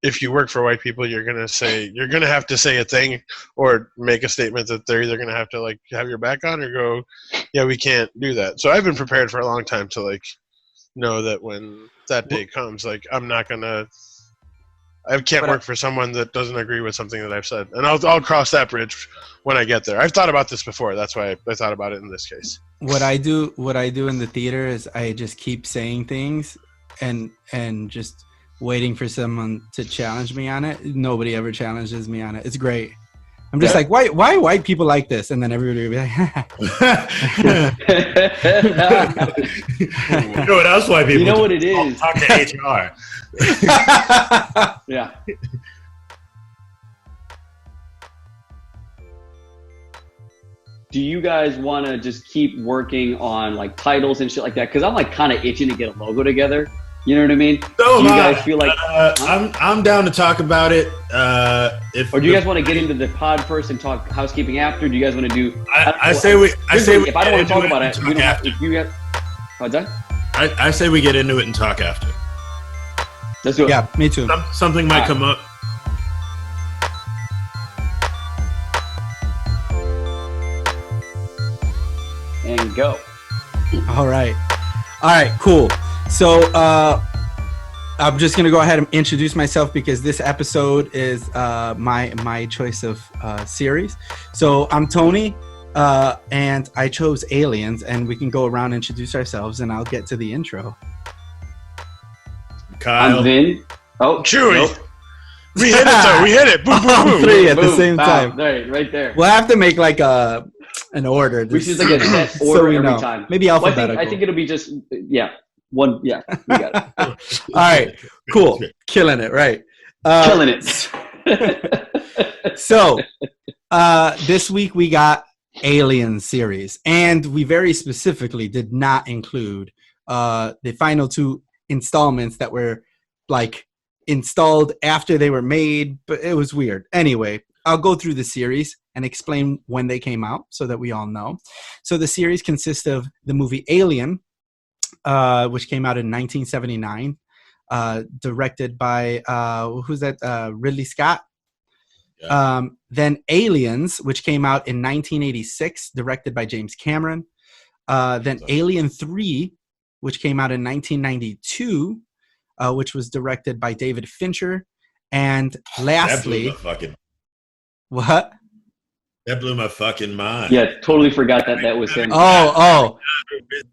if you work for white people, you're gonna have to say a thing or make a statement that they're either gonna have to like have your back on or go, yeah, we can't do that. So I've been prepared for a long time to like know that when that day comes, like I can't work for someone that doesn't agree with something that I've said, and I'll cross that bridge when I get there. I've thought about this before. That's why I thought about it in this case. What I do in the theater is I just keep saying things and just waiting for someone to challenge me on it. Nobody ever challenges me on it. It's great. I'm just like, why white people like this? And then everybody will be like, you know what else white people You know do? what it is? Talk to HR. Yeah. Do you guys want to just keep working on like titles and shit like that? Because I'm like kind of itching to get a logo together. You know what I mean? So do you guys feel like I'm down to talk about it? Or do you guys want to get into the pod first and talk housekeeping after? Do you guys want to do? I say we. If I don't want to talk about it, we don't have. If you have, what's that? I say we get into it and talk after. Let's do it. yeah, me too. Something might come up. And go. All right, cool. So I'm just gonna go ahead and introduce myself because this episode is my choice of series. So I'm Tony, and I chose Aliens, and we can go around and introduce ourselves, and I'll get to the intro. Kyle. I'm Vin. Oh, Chewy. nope. We hit it though. We hit it. Boom, boom, All boom. three at the Boom, same bam, time. right there. We'll have to make like an order. We should like a set So order we every know. time. Maybe Well, alphabetical. I think it'll be just one. Yeah, we got it. All right, cool. Killing it, right? Killing it. So this week we got Alien series, and we very specifically did not include the final two installments that were like installed after they were made, but it was weird. Anyway, I'll go through the series and explain when they came out so that we all know. So the series consists of the movie Alien, which came out in 1979, directed by who's that? Ridley Scott. Yeah. Then Aliens, which came out in 1986, directed by James Cameron. Then Alien 3, which came out in 1992, which was directed by David Fincher. And lastly, what? That blew my fucking mind. Yeah, totally forgot that was him. Oh.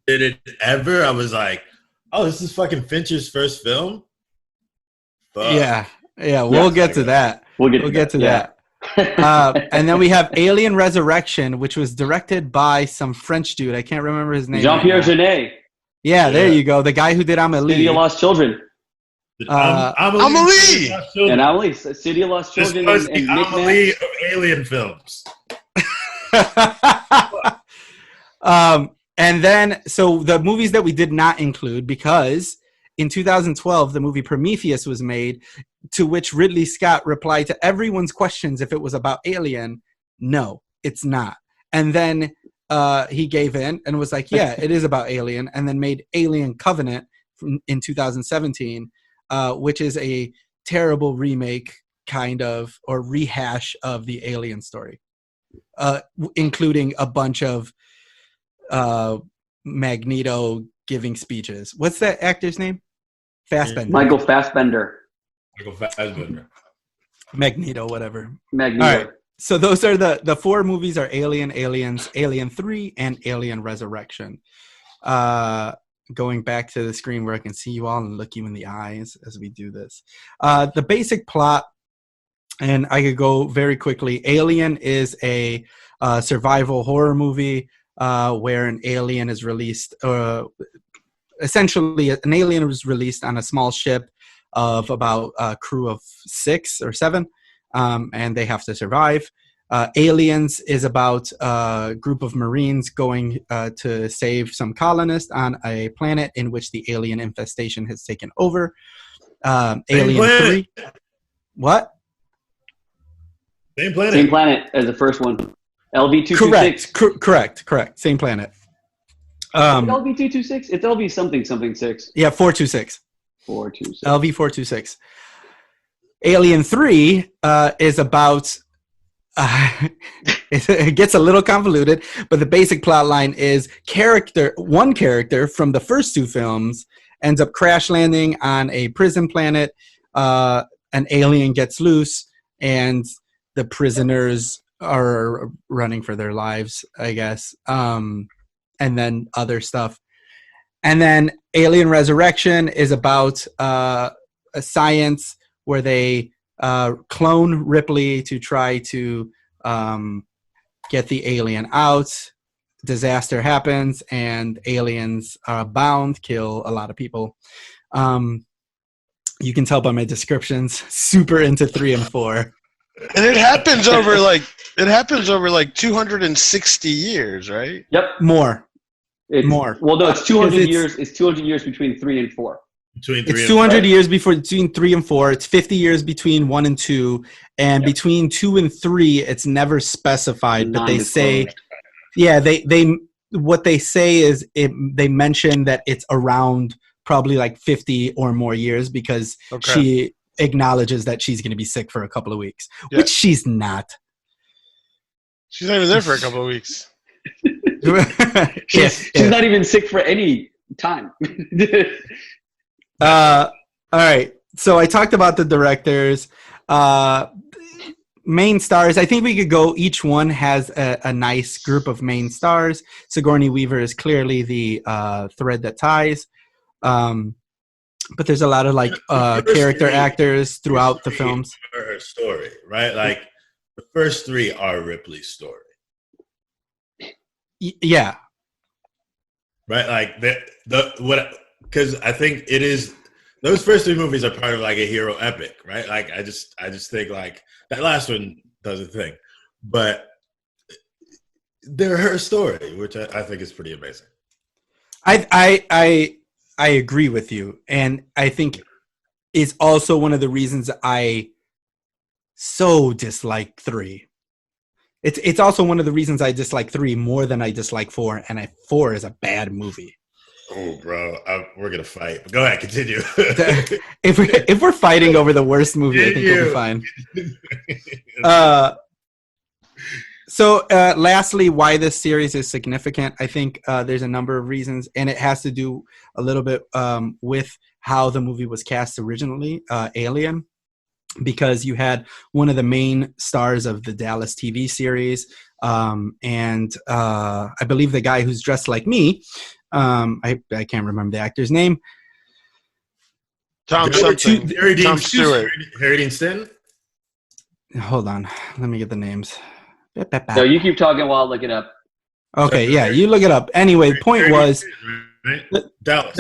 Did it ever? I was like, oh, this is fucking Fincher's first film? Fuck. Yeah, we'll get to that. We'll get to that. And then we have Alien Resurrection, which was directed by some French dude. I can't remember his name. Jean-Pierre Jeunet. Yeah, there you go. The guy who did Amélie. City of Lost Children. Amélie. And Amélie, City of Lost Children. This was and the Amélie of Alien films. And then, so the movies that we did not include, because in 2012, the movie Prometheus was made, to which Ridley Scott replied to everyone's questions if it was about Alien. No, it's not. And then he gave in and was like, yeah, it is about Alien, and then made Alien Covenant in 2017, which is a terrible remake kind of, or rehash of the Alien story, including a bunch of Magneto giving speeches. What's that actor's name? Fassbender. Michael Fassbender. Magneto, whatever. Magneto. All right. So those are the four movies are Alien, Aliens, Alien 3, and Alien Resurrection. Going back to the screen where I can see you all and look you in the eyes as we do this. The basic plot, and I could go very quickly. Alien is a survival horror movie where an alien is released. Essentially, an alien was released on a small ship of about a crew of 6 or 7, and they have to survive. Aliens is about a group of Marines going to save some colonists on a planet in which the alien infestation has taken over. Alien 3. What? Same planet. Same planet as the first one. LV226. Correct. Same planet. LV226? It's LV something 6. Yeah, 426. 426. LV426. Alien 3 is about. It gets a little convoluted, but the basic plot line is one character from the first two films ends up crash landing on a prison planet. An alien gets loose, and the prisoners are running for their lives, I guess. And then other stuff. And then Alien Resurrection is about a science where they clone Ripley to try to get the alien out. Disaster happens, and aliens abound, kill a lot of people. You can tell by my descriptions, super into 3 and 4. And it happens over like 260 years, right? Yep. More. Well, no, it's 200 years. It's 200 years between 3 and 4. It's 200 years between 3 and 4. It's 50 years between 1 and 2, and between 2 and 3, it's never specified. But they say, what they say is they mention that it's around probably like 50 or more years because she acknowledges that she's going to be sick for a couple of weeks, which she's not. She's not even there for a couple of weeks. She's not even sick for any time. All right. So I talked about the directors. Main stars, I think we could go, each one has a nice group of main stars. Sigourney Weaver is clearly the thread that ties. But there's a lot of like character actors throughout the films. Her story, right? Like the first 3 are Ripley's story. Yeah. Right? Like because I think it is, those first 3 movies are part of like a hero epic, right? Like I just think like that last one does a thing, but they're her story, which I think is pretty amazing. I agree with you, and I think it's also one of the reasons I so dislike 3. It's also one of the reasons I dislike 3 more than I dislike 4, and 4 is a bad movie. Oh, bro, we're gonna fight. But go ahead, continue. if we're fighting over the worst movie, I think we'll be fine. So, lastly, why this series is significant? I think there's a number of reasons, and it has to do a little bit with how the movie was cast originally, Alien. Because you had one of the main stars of the Dallas TV series, and I believe the guy who's dressed like me. I can't remember the actor's name. Tom Stewart. Harry Dean Stanton? Hold on, let me get the names. No, you keep talking while I look it up. Okay, yeah, you look it up. Anyway, the point was Dallas.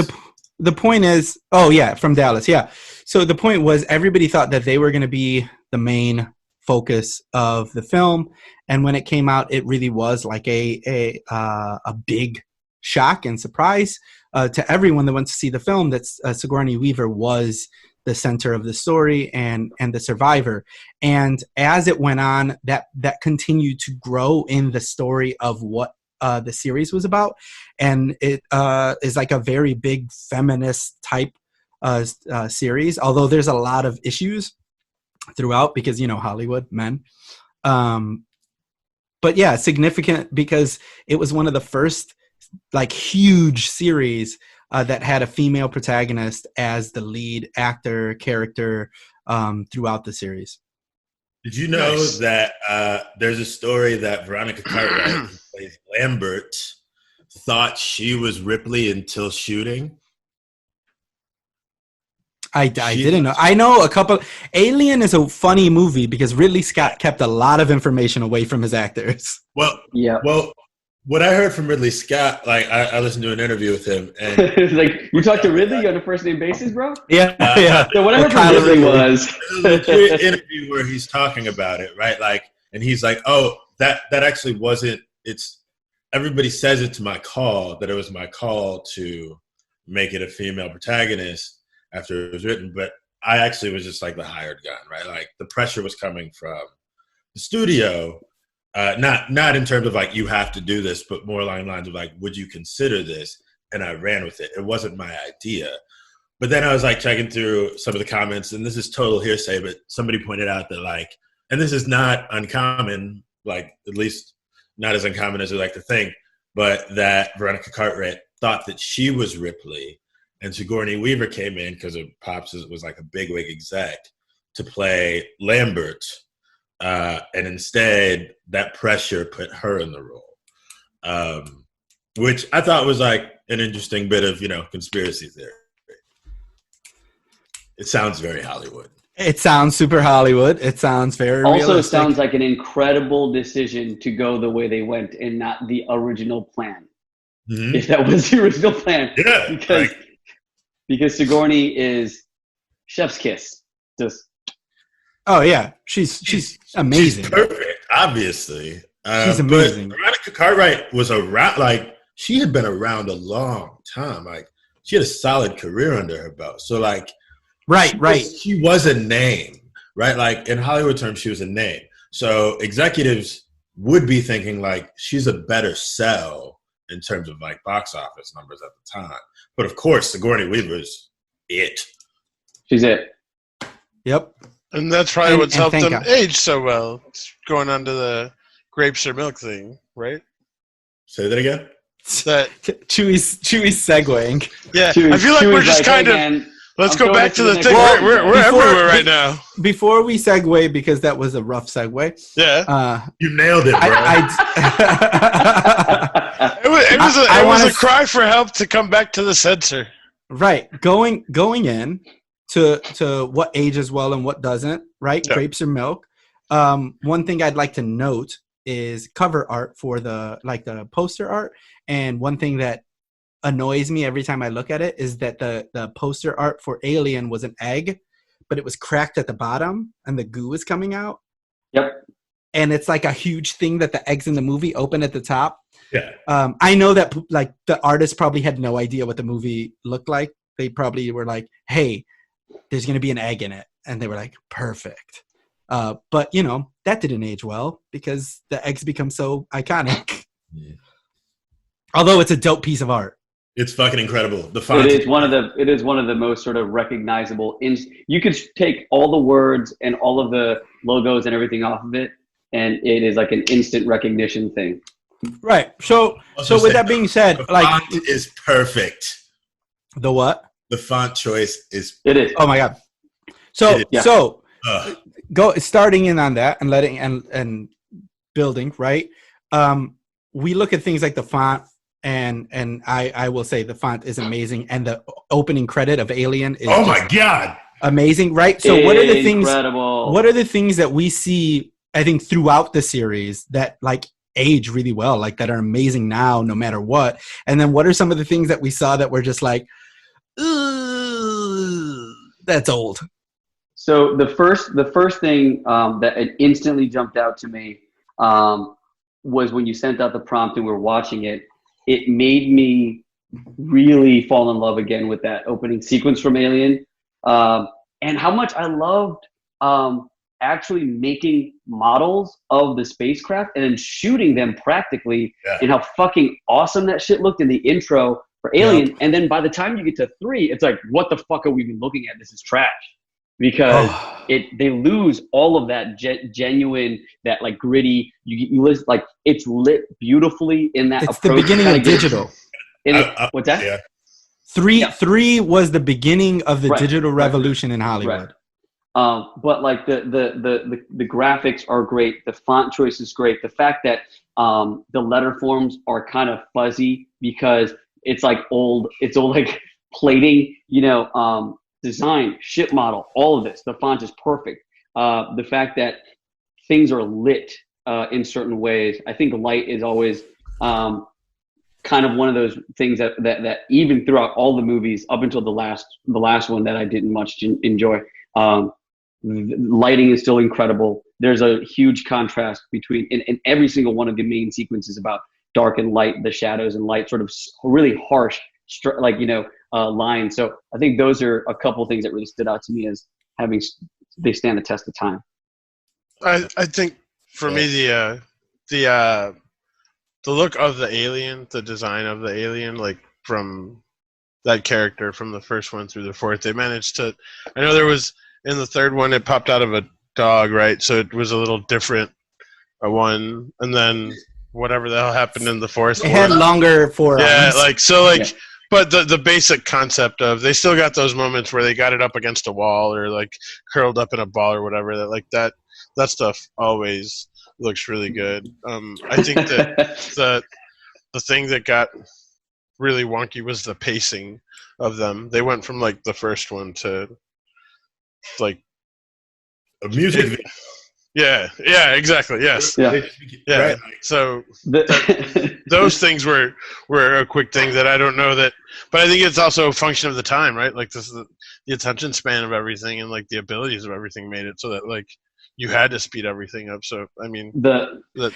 The point is, from Dallas, yeah. So the point was, everybody thought that they were going to be the main focus of the film, and when it came out, it really was like a big shock and surprise to everyone that went to see the film that Sigourney Weaver was the center of the story and the survivor. And as it went on, that continued to grow in the story of what the series was about, and it is like a very big feminist type series, although there's a lot of issues throughout because, Hollywood, men. But yeah, significant because it was one of the first like huge series that had a female protagonist as the lead actor character throughout the series. Did you know that there's a story that Veronica Cartwright, who plays Lambert, thought she was Ripley until shooting? I didn't know. I know a couple. Alien is a funny movie because Ridley Scott kept a lot of information away from his actors. Well, what I heard from Ridley Scott, like I listened to an interview with him, and it's like, you talked to Ridley on a first name basis, bro? Yeah. So what I heard from Ridley was a legit interview where he's talking about it, right? Like, and he's like, "Oh, that actually wasn't. It's everybody says it's my call. That it was my call to make it a female protagonist after it was written, but I actually was just like the hired gun, right? Like the pressure was coming from the studio." Not in terms of like, you have to do this, but more along the lines of like, would you consider this? And I ran with it. It wasn't my idea. But then I was like checking through some of the comments, and this is total hearsay, but somebody pointed out that like, and this is not uncommon, like at least not as uncommon as we like to think, but that Veronica Cartwright thought that she was Ripley, and Sigourney Weaver came in because of Pops was like a bigwig exec to play Lambert, and instead that pressure put her in the role, which I thought was like an interesting bit of conspiracy theory. It sounds very Hollywood. It sounds super Hollywood. It sounds very also realistic. Sounds like an incredible decision to go the way they went and not the original plan. Mm-hmm. If that was the original plan. Yeah. Because Sigourney is chef's kiss. Just oh yeah. She's amazing. She's perfect, obviously. She's amazing. But Veronica Cartwright was around, like she had been around a long time. Like she had a solid career under her belt. So like Right. She was a name, right? Like in Hollywood terms, she was a name. So executives would be thinking like she's a better sell in terms of like box office numbers at the time. But of course, Sigourney Weaver's it. She's it. Yep. And that's probably what's helped them age so well. It's going on to the grapes or milk thing, right? Say that again. That Chuy's segueing. Yeah, I feel like we're just kind of. Let's go back to the thing. We're everywhere right now. Before we segue, because that was a rough segue. Yeah. You nailed it, bro. It was a cry for help to come back to the censor. Right. Going in to what ages well and what doesn't, right? Yeah. Grapes or milk. One thing I'd like to note is cover art for the poster art. And one thing that annoys me every time I look at it is that the poster art for Alien was an egg, but it was cracked at the bottom and the goo was coming out. Yep. And it's like a huge thing that the eggs in the movie open at the top. Yeah. I know that like the artist probably had no idea what the movie looked like. They probably were like, hey, there's going to be an egg in it. And they were like, perfect. But that didn't age well because the eggs become so iconic. Yeah. Although it's a dope piece of art. It's fucking incredible. The font. It is one of the most sort of recognizable. You could take all the words and all of the logos and everything off of it, and it is like an instant recognition thing. Right. So with that being said, the font is perfect. The what? The font choice is. It is. Oh my god. Go starting in on that and letting and building right. We look at things like the font. And I will say the font is amazing, and the opening credit of Alien is my god, amazing, right? So what are the things? Incredible. What are the things that we see? I think throughout the series that like age really well, like that are amazing now, no matter what. And then what are some of the things that we saw that were just like, that's old. So the first thing that instantly jumped out to me was when you sent out the prompt and we were watching it. It made me really fall in love again with that opening sequence from Alien, and how much I loved actually making models of the spacecraft and then shooting them practically, and how fucking awesome that shit looked in the intro for Alien. Yep. And then by the time you get to 3, it's like, what the fuck are we even looking at? This is trash. Because they lose all of that genuine, that like gritty. You list like it's lit beautifully in that. It's the beginning of digital. What's that? Yeah. 3 was the beginning of the digital revolution in Hollywood. Right. But like the graphics are great. The font choice is great. The fact that the letter forms are kind of fuzzy because it's like old. It's old like plating. Design, ship model, all of this. The font is perfect. The fact that things are lit in certain ways. I think light is always kind of one of those things that even throughout all the movies up until the last one that I didn't much enjoy. Lighting is still incredible. There's a huge contrast between in every single one of the main sequences about dark and light, the shadows and light, sort of really harsh, lines. So I think those are a couple of things that really stood out to me as they stand the test of time. I think for me the look of the alien, the design of the alien, like from that character from the first one through the fourth. They managed to. I know there was in the third one it popped out of a dog, right? So it was a little different one, and then whatever the hell happened in the fourth. It had longer forearms. Yeah, but the basic concept of they still got those moments where they got it up against a wall or like curled up in a ball or whatever. That stuff always looks really good. I think that the thing that got really wonky was the pacing of them. They went from like the first one to like a music video. Yeah, exactly. Yes. Yeah. Right. So those things were a quick thing that I don't know that, but I think it's also a function of the time, right? Like this is the attention span of everything and like the abilities of everything made it so that like you had to speed everything up. So I mean,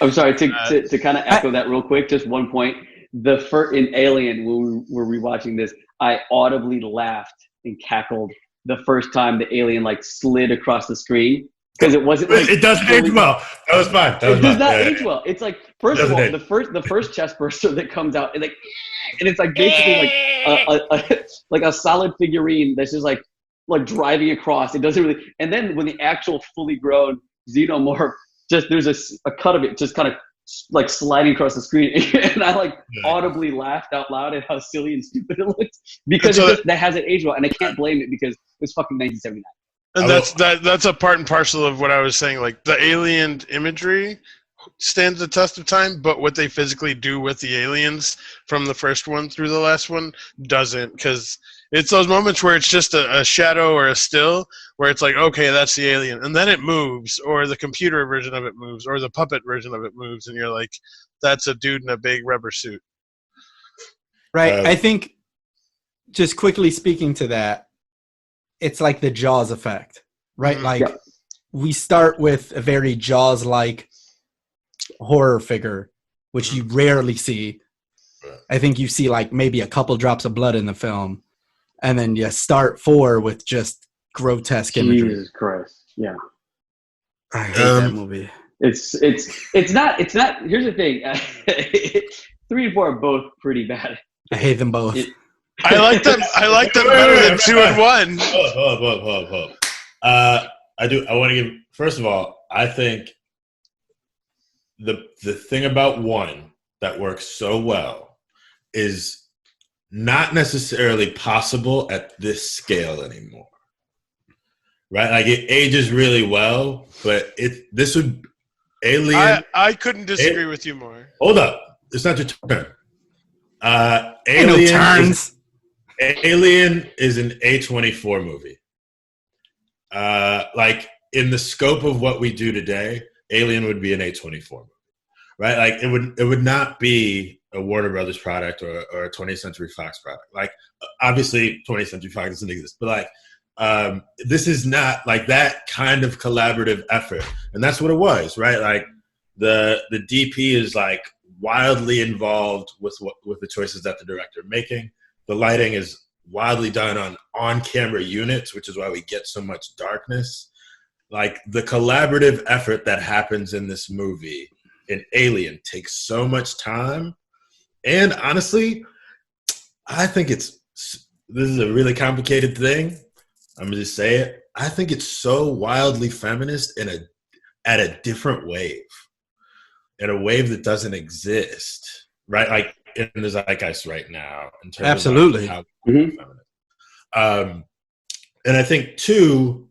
I'm sorry to kind of echo that real quick. Just one point. In Alien, when we were rewatching this, I audibly laughed and cackled the first time the alien like slid across the screen. Because it wasn't like it doesn't age well. That was fine. It does not age well. It's like first of all, the first chest burster that comes out, and it's like basically like a solid figurine that's just like driving across. It doesn't really. And then when the actual fully grown xenomorph, just there's a cut of it just kind of like sliding across the screen, and I audibly laughed out loud at how silly and stupid it looks because that hasn't aged well, and I can't blame it because it's fucking 1979. And that's a part and parcel of what I was saying. Like the alien imagery stands the test of time, but what they physically do with the aliens from the first one through the last one doesn't, because it's those moments where it's just a shadow or a still where it's like, okay, that's the alien, and then it moves, or the computer version of it moves, or the puppet version of it moves, and you're like, that's a dude in a big rubber suit. Right. I think just quickly speaking to that, it's like the Jaws effect, right? Like we start with a very Jaws-like horror figure, which you rarely see. I think you see like maybe a couple drops of blood in the film, and then you start 4 with just grotesque imagery. Jesus Christ! Yeah, I hate that movie. It's not. Here's the thing: 3 and 4 are both pretty bad. I hate them both. I like them better than 2 and 1. Hold. I do. I want to give. First of all, I think the thing about 1 that works so well is not necessarily possible at this scale anymore. Right? Like it ages really well, but this would Alien. I couldn't disagree with you more. Hold up, it's not your turn. Alien is an A24 movie. Like in the scope of what we do today, Alien would be an A24 movie, right? Like it would not be a Warner Brothers product or a 20th Century Fox product. Like obviously 20th Century Fox doesn't exist, but like this is not like that kind of collaborative effort, and that's what it was, right? Like the DP is like wildly involved with the choices that the director making. The lighting is wildly done on camera units, which is why we get so much darkness. Like the collaborative effort that happens in this movie in Alien takes so much time. And honestly, I think this is a really complicated thing. I'm gonna just say it. I think it's so wildly feminist at a different wave. In a wave that doesn't exist. Right? Like in the zeitgeist right now. In terms Absolutely. Of how and I think 2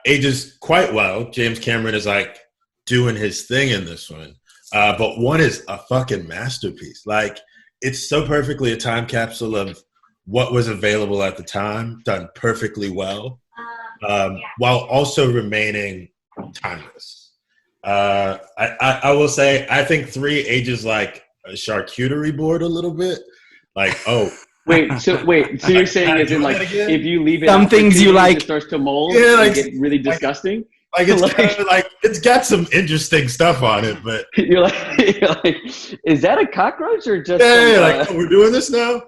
ages quite well. James Cameron is like doing his thing in this one. But 1 is a fucking masterpiece. Like it's so perfectly a time capsule of what was available at the time, done perfectly well, while also remaining timeless. I will say, I think 3 ages like a charcuterie board a little bit. Like, oh. So you're saying as in like if you leave it some things you like it starts to mold like, and get really disgusting? Like it's kind of like it's got some interesting stuff on it, but you're like, is that a cockroach or just like we're doing this now?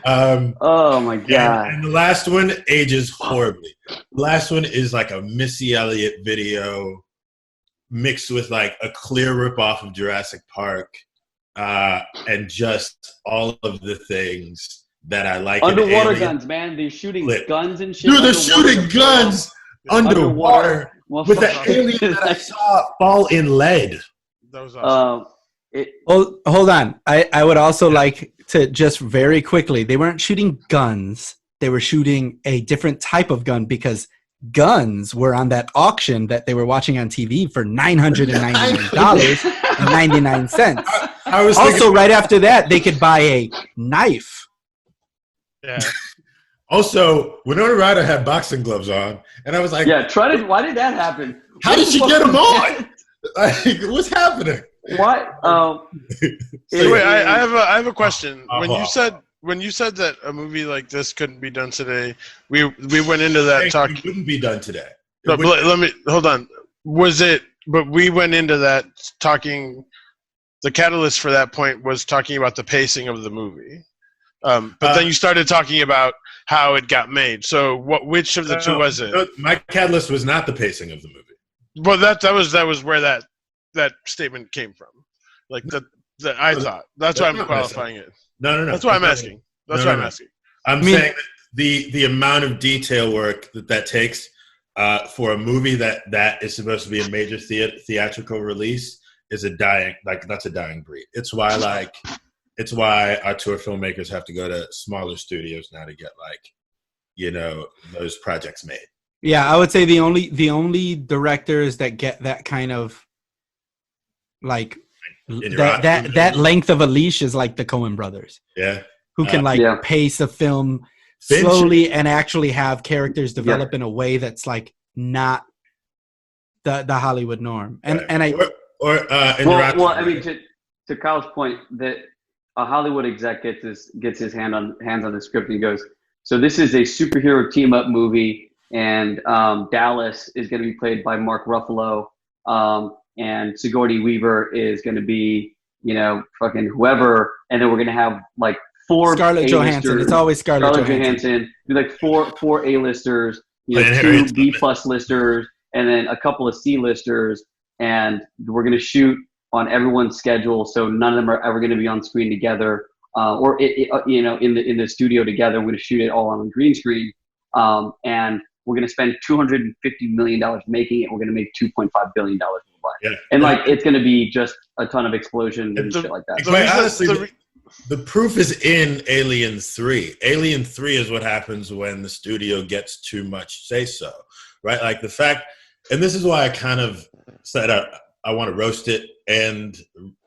Oh my god! And the last one ages horribly. The last one is like a Missy Elliott video mixed with like a clear ripoff of Jurassic Park, and just all of the things that I like. Underwater guns, man. They're shooting guns and shit. Dude, they're shooting guns underwater with the alien that I saw fall in lead. That was awesome. Hold on. I would also like to just very quickly. They weren't shooting guns. They were shooting a different type of gun because guns were on that auction that they were watching on TV for $999.99. Also, right after that, they could buy a knife. Yeah. Also, Winona Ryder had boxing gloves on, and I was like, "Yeah, why did that happen? How did she get them on? Like, what's happening? Why?" Wait, I have a question. When you said that a movie like this couldn't be done today, we went into that talk. It wouldn't be done today. But let me hold on. But we went into that talking. The catalyst for that point was talking about the pacing of the movie. But then you started talking about how it got made. So which of the two was it? My catalyst was not the pacing of the movie. Well, that was where that statement came from. Like that I thought. That's why I'm qualifying it. No. That's why I'm asking. That's why I'm asking. I'm saying that the amount of detail work that takes for a movie that is supposed to be a major theatrical release is that's a dying breed. It's why auteur filmmakers have to go to smaller studios now to get those projects made. Yeah, I would say the only directors that get that kind of that length of a leash is like the Coen brothers. Yeah. Who can pace a film slowly and actually have characters develop in a way that's like not the Hollywood norm. To Kyle's point, that a Hollywood exec gets his hands on the script and he goes, so this is a superhero team up movie, and Dallas is going to be played by Mark Ruffalo, and Sigourney Weaver is going to be fucking whoever, and then we're going to have like four Scarlett Johansson. It's always Scarlett Johansson. Be like four A-listers, 2 B+ listers, and then a couple of C-listers, and we're going to shoot on everyone's schedule, so none of them are ever going to be on screen together, or in the studio together. We're going to shoot it all on a green screen, and we're going to spend $250 million making it. We're going to make $2.5 billion worldwide, and it's going to be just a ton of explosions and shit like that. Honestly, the proof is in Alien 3. Alien 3 is what happens when the studio gets too much say-so, right? Like the fact, and this is why I kind of said I want to roast it and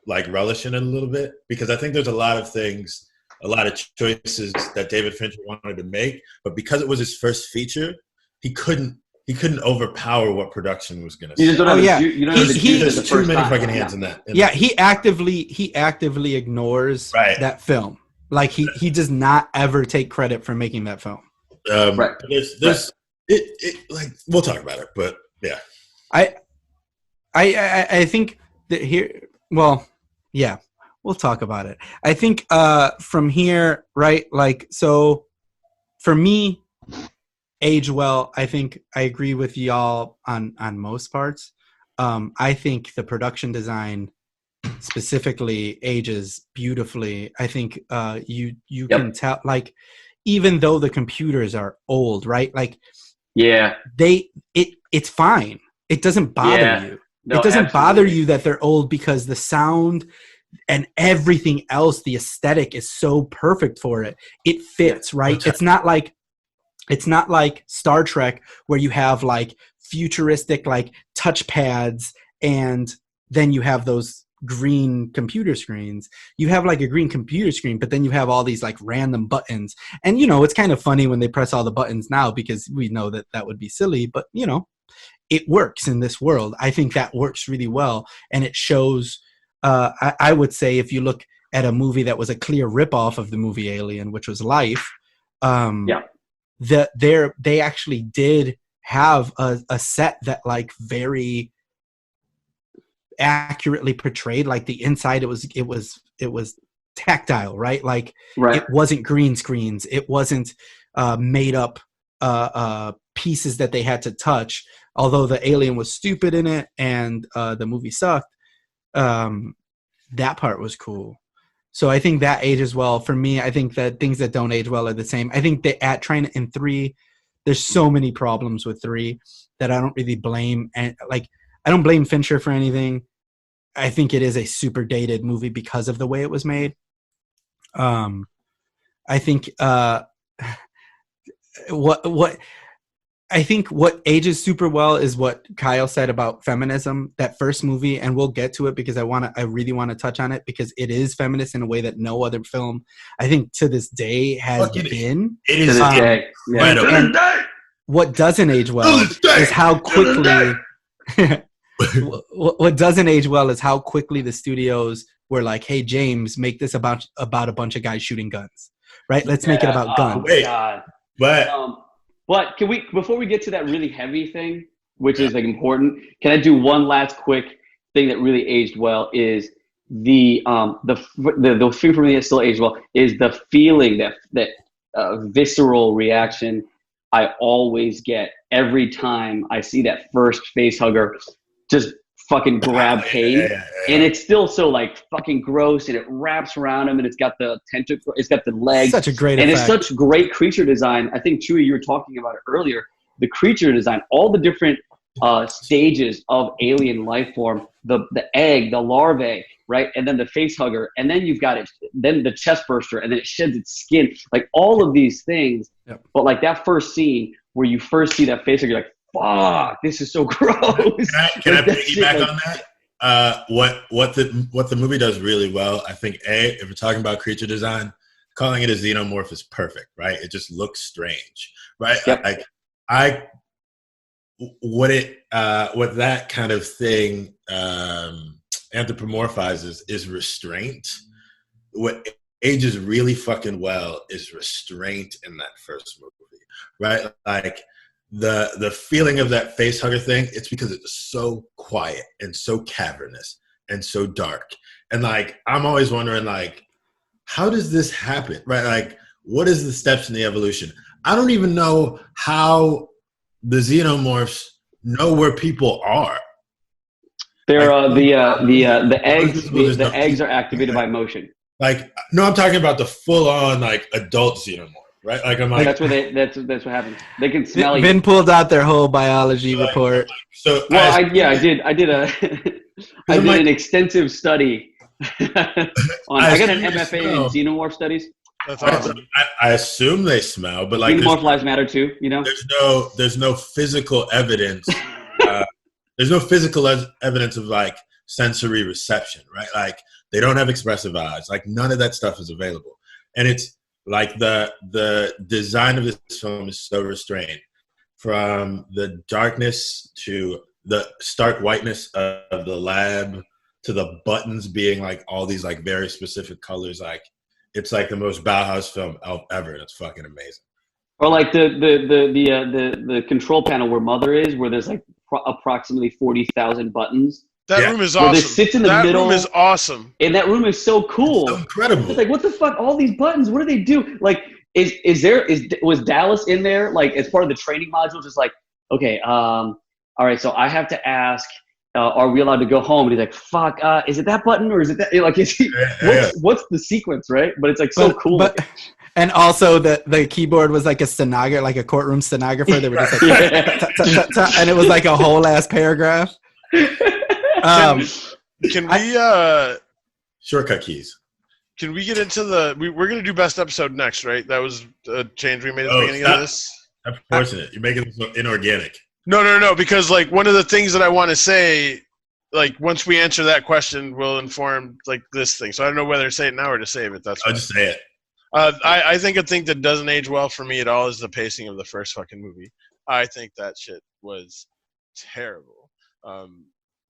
relish in it a little bit, because I think there's a lot of things, a lot of choices that David Fincher wanted to make, but because it was his first feature, he couldn't overpower what production was going to say. There's too many fucking hands in that. He actively ignores that film. Like he does not ever take credit for making that film. Right. We'll talk about it, but yeah. I think that here, we'll talk about it. I think from here, right, so for me, age well, I think I agree with y'all on most parts. I think the production design specifically ages beautifully. I think you can tell, even though the computers are old, right? It's fine. It doesn't bother you. No, it doesn't absolutely. bother you that they're old because the sound and everything else, the aesthetic is so perfect for it. It fits, right? It's not like Star Trek where you have futuristic touch pads and then you have those green computer screens. You have a green computer screen, but then you have all these random buttons. And it's kind of funny when they press all the buttons now because we know that would be silly, but it works in this world. I think that works really well. And it shows, I would say, if you look at a movie that was a clear ripoff of the movie Alien, which was Life, they actually did have a set that very accurately portrayed the inside. It was tactile, right? It wasn't green screens. It wasn't made up pieces that they had to touch. Although the alien was stupid in it and the movie sucked, that part was cool. So I think that ages well. For me, I think that things that don't age well are the same. I think that at trying in 3, there's so many problems with 3 that I don't really blame. And like, I don't blame Fincher for anything. I think it is a super dated movie because of the way it was made. I think what ages super well is what Kyle said about feminism, that first movie, and we'll get to it because I really want to touch on it because it is feminist in a way that no other film, I think, to this day has been. It is to this day. incredible. And what doesn't age well is how quickly what doesn't age well is how quickly the studios were like, hey, James, make this about a bunch of guys shooting guns, right? Let's make it about guns. Wait, God. but can we, before we get to that really heavy thing, which is like important, can I do one last quick thing that really aged well? Is the thing for me that still aged well is the feeling that visceral reaction I always get every time I see that first face hugger just fucking grab Cade, and it's still so like fucking gross, and it wraps around him, and it's got the tentacle, it's got the legs, such a great and effect. it's such great creature design. I think Chuy, you were talking about it earlier. The creature design, all the different stages of alien life form, the egg, the larvae, right, and then the face hugger, and then you've got it, then the chest burster, and then it sheds its skin, like all of these things. Yep. But like that first scene where you first see that face hugger, you're like, fuck, this is so gross. Can I piggyback on that? What the movie does really well, I think, if we're talking about creature design, calling it a xenomorph is perfect, right? It just looks strange, right? Yep. Like what that kind of thing anthropomorphizes is restraint. What ages really fucking well is restraint in that first movie, right? Like the feeling of that face hugger thing, it's because it's so quiet and so cavernous and so dark. And like, I'm always wondering, like, how does this happen, right? Like, what is the steps in the evolution? I don't even know how the xenomorphs know where people are. They're Like, the eggs. The eggs are activated by motion. Like, no, I'm talking about the full-on like adult xenomorph, right? Like, I'm like, That's what happens. They can smell you. Vin pulled out their whole biology report. So Well, I did an extensive study on. I got an MFA in xenomorph studies. That's awesome. I assume they smell, but like Xenomorph lives matter too. You know, there's no physical evidence. There's no physical evidence of like sensory reception, right? Like they don't have expressive eyes. Like none of that stuff is available, and it's like the design of this film is so restrained, from the darkness to the stark whiteness of the lab to the buttons being like all these like very specific colors. Like it's like the most Bauhaus film ever, and it's fucking amazing. or like the control panel where Mother is, where there's like approximately 40,000 buttons. That room is Where awesome. they sit in the middle. That room is awesome. And that room is so cool. It's so incredible. It's like, what the fuck? All these buttons. What do they do? Like, was Dallas in there? Like, as part of the training module, just like, okay, all right. So I have to ask, are we allowed to go home? And he's like, fuck. Is it that button or is it that? Like, what's the sequence, right? But it's like so cool. And also the keyboard was like a stenographer, like a courtroom stenographer. They were just like, and it was like a whole ass paragraph. Can we shortcut keys? Can we get into we're gonna do best episode next, right? That was a change we made at the beginning of this. I'm forcing it. You're making this inorganic. No, because like one of the things that I want to say, like once we answer that question, will inform like this thing. So I don't know whether to say it now or to save it. I'll just say it. I think a thing that doesn't age well for me at all is the pacing of the first fucking movie. I think that shit was terrible.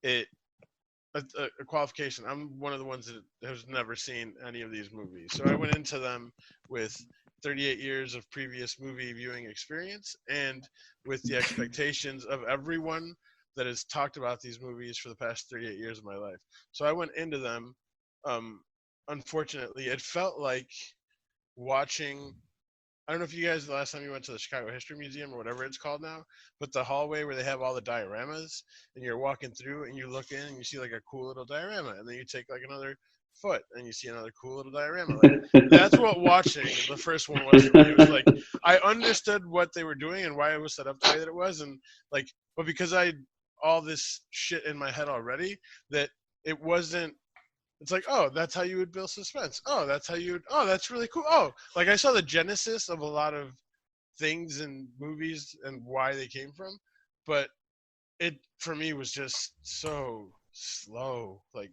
A qualification. I'm one of the ones that has never seen any of these movies. So I went into them with 38 years of previous movie viewing experience and with the expectations of everyone that has talked about these movies for the past 38 years of my life. So I went into them. Unfortunately, it felt like watching, I don't know if you guys, the last time you went to the Chicago History Museum or whatever it's called now, but the hallway where they have all the dioramas and you're walking through and you look in and you see like a cool little diorama and then you take like another foot, and you see another cool little diorama. Like, that's what watching the first one was for me. It was like I understood what they were doing and why it was set up the way that it was, and like, but because I had all this shit in my head already, that it wasn't. It's like, oh, that's how you would build suspense. Oh, that's how you would. Oh, that's really cool. Oh, like I saw the genesis of a lot of things in movies and why they came from, but it for me was just so slow. Like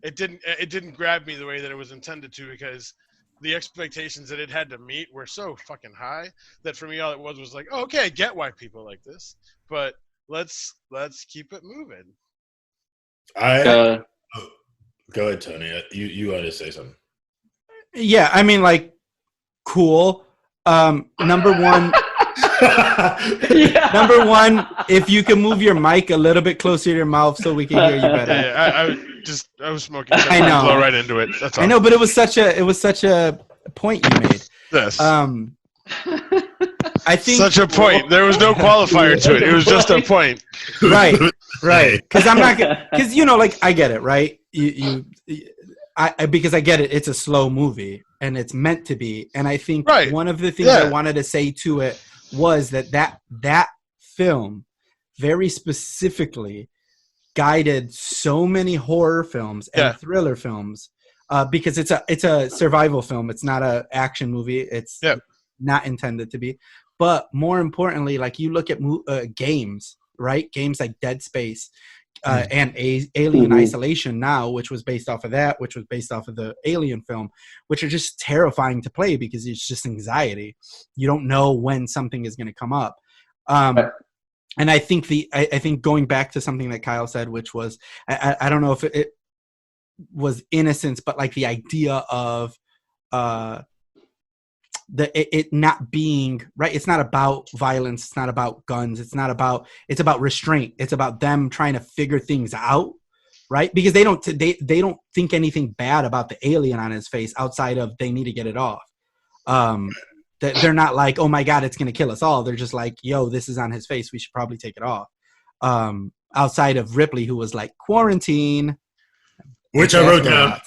it didn't grab me the way that it was intended to, because the expectations that it had to meet were so fucking high that for me all it was like, oh, okay, I get why people like this, but let's keep it moving. Go ahead, Tony. You want to say something? Yeah, I mean, like, cool. Number one, number one, if you can move your mic a little bit closer to your mouth so we can hear you better. Yeah, I was smoking. I know. Blow right into it. That's all. I know, but it was such a point you made. Yes. I think such a point. There was no qualifier to it. It was just a point. Right. Because I'm not because like I get it, right? Because I get it. It's a slow movie and it's meant to be. And I think one of the things I wanted to say to it was that film very specifically guided so many horror films and thriller films because it's a survival film. It's not an action movie. It's not intended to be. But more importantly, like you look at games, right? Games like Dead Space and Alien Isolation now, which was based off of that, which was based off of the Alien film, which are just terrifying to play because it's just anxiety. You don't know when something is going to come up. And I think I think going back to something that Kyle said, which was, I don't know if it was innocence, but like the idea of it not being right. It's not about violence. It's not about guns. It's about restraint. It's about them trying to figure things out, right? Because they don't think anything bad about the alien on his face outside of they need to get it off. They're not like, oh my God, it's going to kill us all. They're just like, yo, this is on his face. We should probably take it off. Outside of Ripley, who was like, quarantine. Which I wrote down.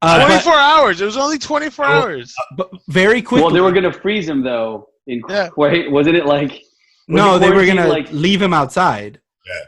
24 hours. It was only 24 hours. But very quickly. Well, they were going to freeze him, though. Wait, wasn't it like... No, they were going to leave him outside.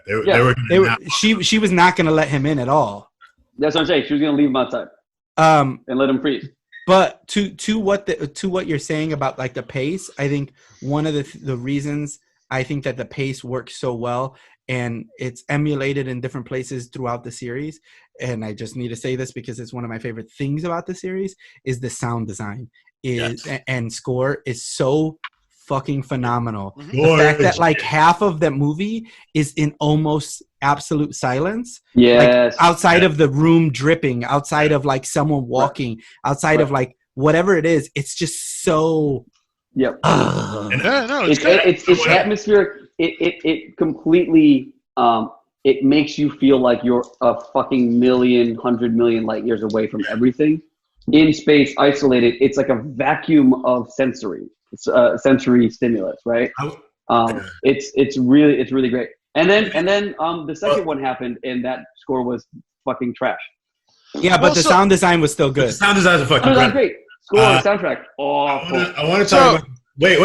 Yeah, they were she was not going to let him in at all. That's what I'm saying. She was going to leave him outside and let him freeze. But to what you're saying about like the pace, I think one of the reasons I think that the pace works so well and it's emulated in different places throughout the series, and I just need to say this because it's one of my favorite things about the series, is the sound design and score is so fucking phenomenal. The fact that like half of that movie is in almost absolute silence. Yes. Like, outside of the room dripping, outside of like someone walking, outside of like whatever it is, it's just so. Yep. It's atmospheric. It completely it makes you feel like you're a fucking 100 million light years away from everything in space, isolated. It's like a vacuum of sensory stimulus, right? It's really great. And then the second one happened, and that score was fucking trash. Yeah, but the sound design was still good. The sound design is fucking great. Score, soundtrack, awful. I want to talk about. Wait.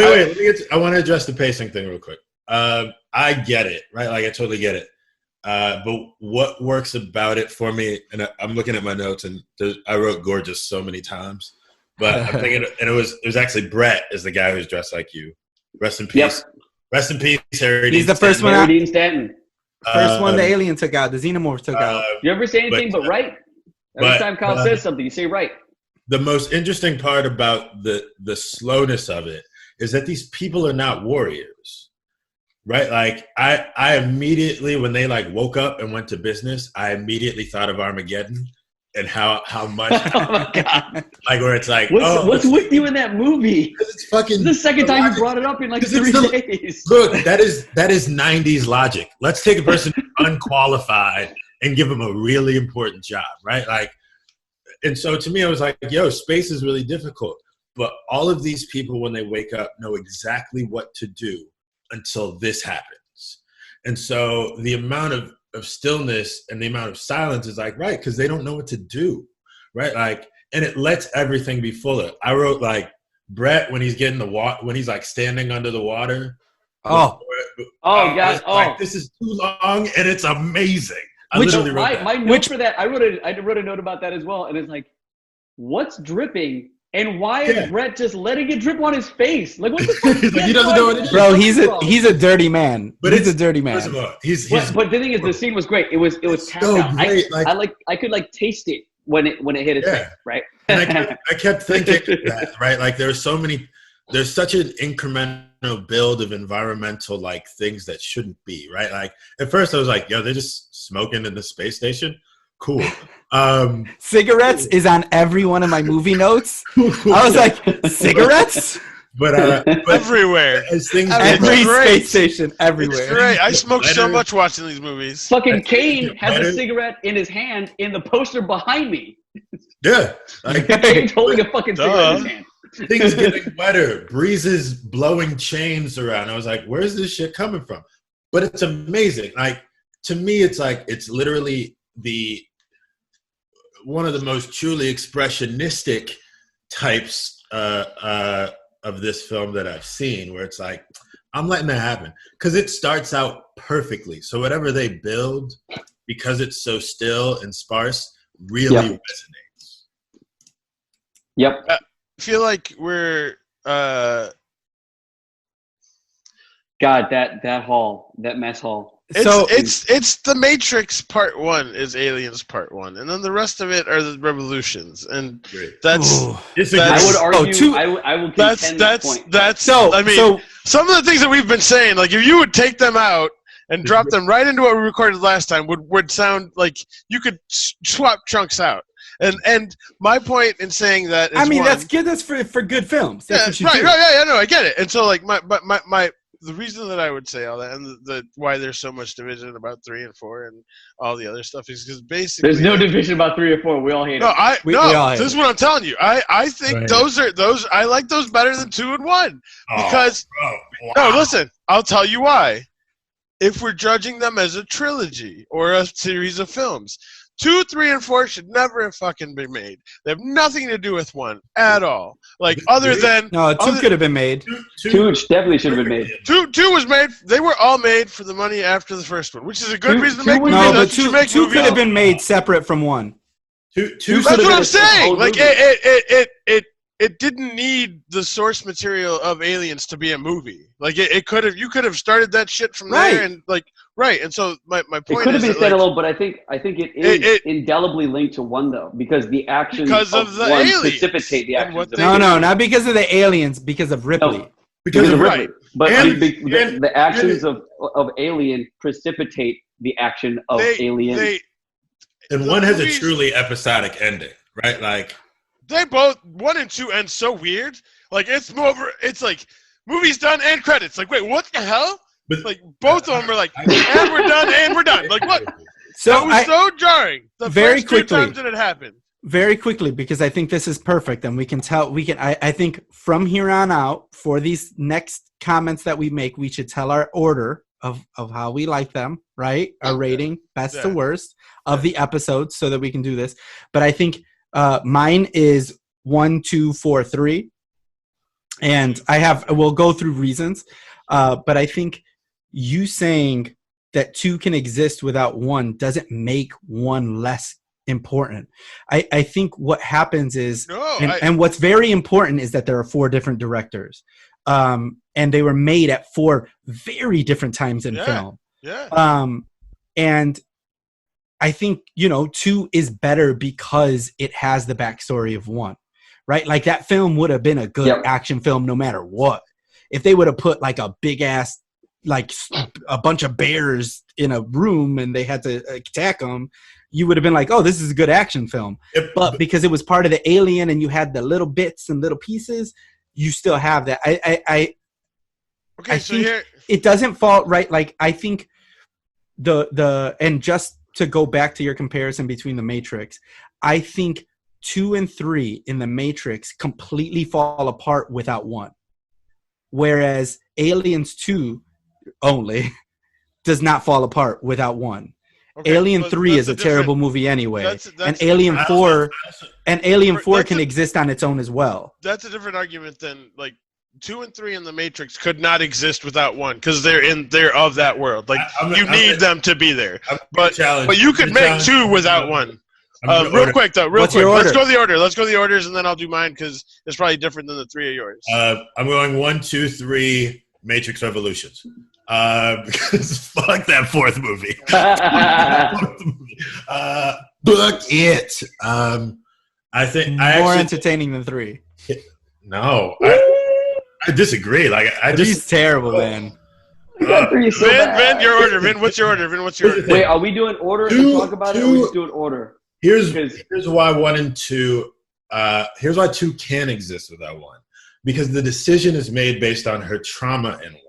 I want to address the pacing thing real quick. I get it, right? Like I totally get it. But what works about it for me, and I'm looking at my notes, and I wrote gorgeous so many times, but I'm thinking, and it was actually Brett is the guy who's dressed like you. Rest in peace. Yep. Rest in peace, Harry. He's the first one. Harry Dean Stanton. First one the alien took out, the xenomorph took out. You ever say anything but right? Every time Kyle says something, you say right. The most interesting part about the slowness of it is that these people are not warriors, right? Like I immediately, when they like woke up and went to business, I immediately thought of Armageddon and how much, oh my God. Like where it's like, what's with you in that movie? It's fucking. This is the second time you brought it up in like 3 days. Look, that is 90s logic. Let's take a person unqualified and give them a really important job, right? Like, and so to me, I was like, yo, space is really difficult. But all of these people, when they wake up, know exactly what to do until this happens. And so the amount of of stillness and the amount of silence is like, right, because they don't know what to do, right? Like, and it lets everything be fuller. I wrote like Brett when he's getting the water, when he's like standing under the water. God! Like, this is too long, and it's amazing. I literally wrote that. My note for that, I wrote a note about that as well, and it's like, what's dripping? And why is Brett just letting it drip on his face? Like, what the fuck? He's like, he doesn't know what it is. Bro, he's a dirty man. But he's a dirty man. First of all, but the thing is, the scene was great. It was tapped out. Great. I could like taste it when it hit his face, right? And I kept thinking that, right? Like, there's such an incremental build of environmental like things that shouldn't be, right? Like, at first I was like, yo, they're just smoking in the space station. Cool. Cigarettes is on every one of my movie notes. I was like, cigarettes? But everywhere. Every space station, everywhere. It's great. I smoke so much watching these movies. Fucking Kane has a cigarette in his hand in the poster behind me. Yeah. Like, Kane's holding a fucking cigarette in his hand. Things getting wetter, breezes blowing chains around. I was like, where's this shit coming from? But it's amazing. Like, to me, it's like, it's literally one of the most truly expressionistic types of this film that I've seen, where it's like, I'm letting that happen because it starts out perfectly. So whatever they build, because it's so still and sparse, really resonates. Yep. I feel like we're God, that hall, that mess hall. It's the Matrix Part 1 is Aliens Part 1, and then the rest of it are the Revolutions, and that's I would argue. I will contend that point. Some of the things that we've been saying, like if you would take them out and drop them right into what we recorded last time, would sound like you could swap chunks out. And my point in saying that is, that's good. That's for good films. That's right. Yeah, no, I get it. And so like my the reason that I would say all that, and the why there's so much division about 3 and 4 and all the other stuff, is because basically there's no division about 3 or 4. We all hate it. We all hate this is what I'm telling you. I think those I like those better than 2 and 1 because no, listen, I'll tell you why. If we're judging them as a trilogy or a series of films, 2, 3, and 4 should never have fucking been made. They have nothing to do with 1 at all. Like, other than... No, 2 could have been made. 2 definitely should have been made. 2 was made... They were all made for the money after the first one, which is a good reason to make movies. No, but 2 could have been made separate from 1. That's what I'm saying! Like, it didn't need the source material of Aliens to be a movie. Like, you could have started that shit from there, and like... Right, and so my point is... It could have been standalone, but I think it is indelibly linked to 1, though, because the actions of the 1 aliens precipitate the actions of... No, not because of the aliens, because of Ripley. No, because of Ripley. But the actions of Alien precipitate the action of Alien. And 1 has a truly episodic ending, right? Like... They both... 1 and 2 end so weird. Like, it's like, movie's done and credits. Like, wait, what the hell? But, like, both of them are like, and we're done. Like, what? So that was so jarring. The very first quickly, 2 times that it happened. Very quickly, because I think this is perfect, and we can tell. I think from here on out, for these next comments that we make, we should tell our order of how we like them, right? Our rating, best to worst of the episodes, so that we can do this. But I think mine is 1, 2, 4, 3, and we'll go through reasons, but I think. You saying that 2 can exist without 1 doesn't make 1 less important. I think what happens is, and what's very important is that there are 4 different directors, and they were made at 4 very different times in film. Yeah. And I think 2 is better because it has the backstory of 1, right? Like, that film would have been a good action film no matter what. If they would have put like a big ass, like a bunch of bears in a room and they had to attack them, you would have been like, oh, this is a good action film. But because it was part of the Alien and you had the little bits and little pieces, you still have that. I think it doesn't fall right. Like, I think and just to go back to your comparison between the Matrix, I think 2 and 3 in the Matrix completely fall apart without 1. Whereas Aliens 2 only does not fall apart without 1. Okay, Alien but 3 that's is a terrible movie anyway. that's and a Alien different- 4 and Alien 4 That's can a- exist on its own as well. That's a different argument than like 2 and 3 in the Matrix could not exist without 1 because they're of that world. Like you need them to be there. But you could make 2 without 1. Real quick though, What's your order? Let's go the order. Let's go the orders, and then I'll do mine because it's probably different than the 3 of yours. I'm going 1, 2, 3. Matrix Revolutions. Because fuck that fourth movie. Book it. I think More entertaining than 3. No, I disagree. Like Three's terrible, man. Vin, your order. Vin, what's your order? Wait, are we doing order to talk about it, or are we just doing order? Here's why 1 and 2. Here's why 2 can exist without 1. Because the decision is made based on her trauma in 1,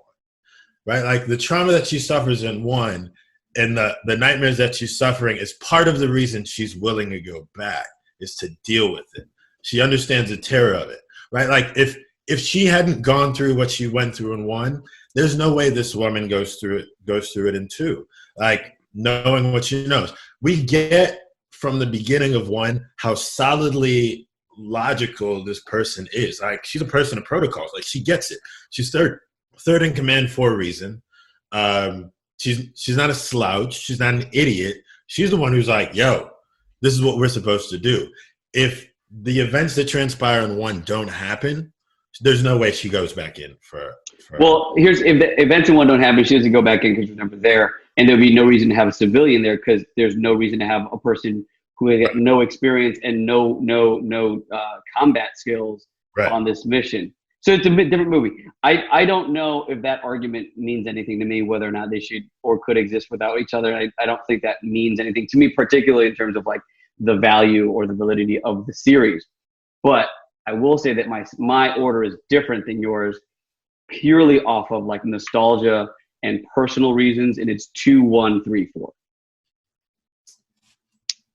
right? Like the trauma that she suffers in 1 and the nightmares that she's suffering is part of the reason she's willing to go back, is to deal with it. She understands the terror of it, right? Like if she hadn't gone through what she went through in 1, there's no way this woman goes through it in 2. Like knowing what she knows. We get from the beginning of 1 how solidly logical this person is. Like she's a person of protocols. Like she gets it. She's third in command for a reason. She's not a slouch. She's not an idiot. She's the one who's like, yo, this is what we're supposed to do. If the events that transpire in 1 don't happen, there's no way she goes back in for Well, if the events in 1 don't happen, she doesn't go back in because she's never there, and there'll be no reason to have a civilian there because there's no reason to have a person who has no experience and no combat skills on this mission. So it's a bit different movie. I don't know if that argument means anything to me, whether or not they should or could exist without each other. I don't think that means anything to me, particularly in terms of like the value or the validity of the series. But I will say that my order is different than yours, purely off of like nostalgia and personal reasons, and it's 2, 1, 3, 4.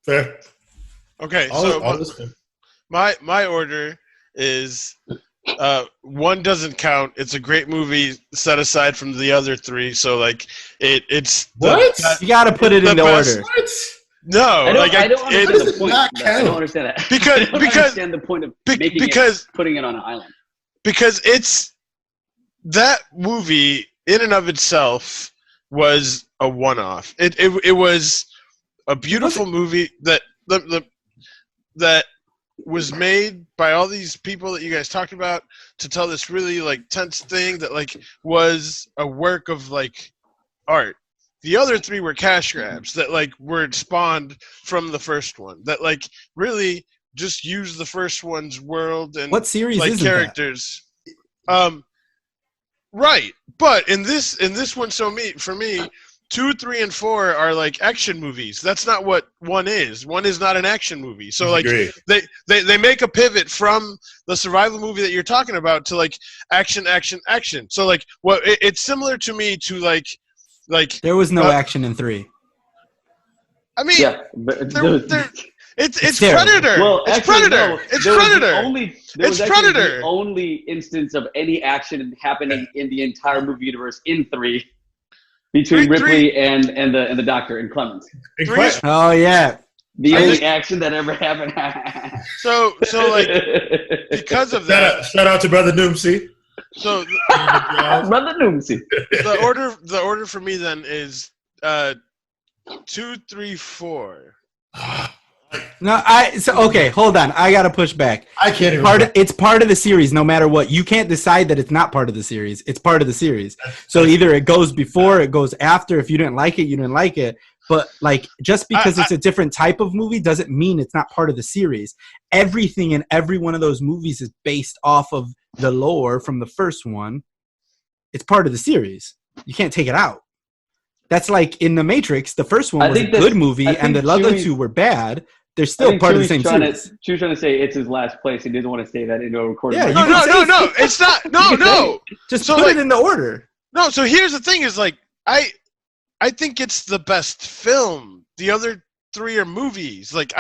Fair. Okay, my order is 1 doesn't count. It's a great movie set aside from the other 3. So like it's you got to put it in the order. What? No, I don't understand the point. I don't understand that. Because I don't understand the point of putting it on an island. Because it's that movie in and of itself was a one-off. It was a beautiful movie that that was made by all these people that you guys talked about to tell this really like tense thing that like was a work of like art. The other 3 were cash grabs that like were spawned from the first one that like really just used the first one's world and what series like is characters. Right, but in this one, for me, 2, 3, and 4 are like action movies. That's not what 1 is. 1 is not an action movie. So like they make a pivot from the survival movie that you're talking about to like action. So like it's similar to me to like there was no action in 3. I mean, yeah, but it's Predator. Well, it's actually, Predator. No, it's Predator. It's Predator. The only instance of any action happening in the entire movie universe in 3 between Ripley and the Doctor and Clemens. Oh yeah, the only action that ever happened. so like because of that, shout out to Brother Noomsy. So Brother Noomsy. The order for me then is 2, 3, 4. No, okay, hold on. I gotta push back. I can't even. It's part of the series, no matter what. You can't decide that it's not part of the series. It's part of the series. So either it goes before, it goes after. If you didn't like it, you didn't like it. But like, just because it's a different type of movie doesn't mean it's not part of the series. Everything in every one of those movies is based off of the lore from the first one. It's part of the series. You can't take it out. That's like in The Matrix, the first one was a good movie, and the other 2 were bad. They're still part of the same series. Chuy's trying to say it's his last place. He didn't want to say that into a recording. Yeah, no, it's not. No. Just put it in the order. No, so here's the thing: is like I think it's the best film. The other 3 are movies. Like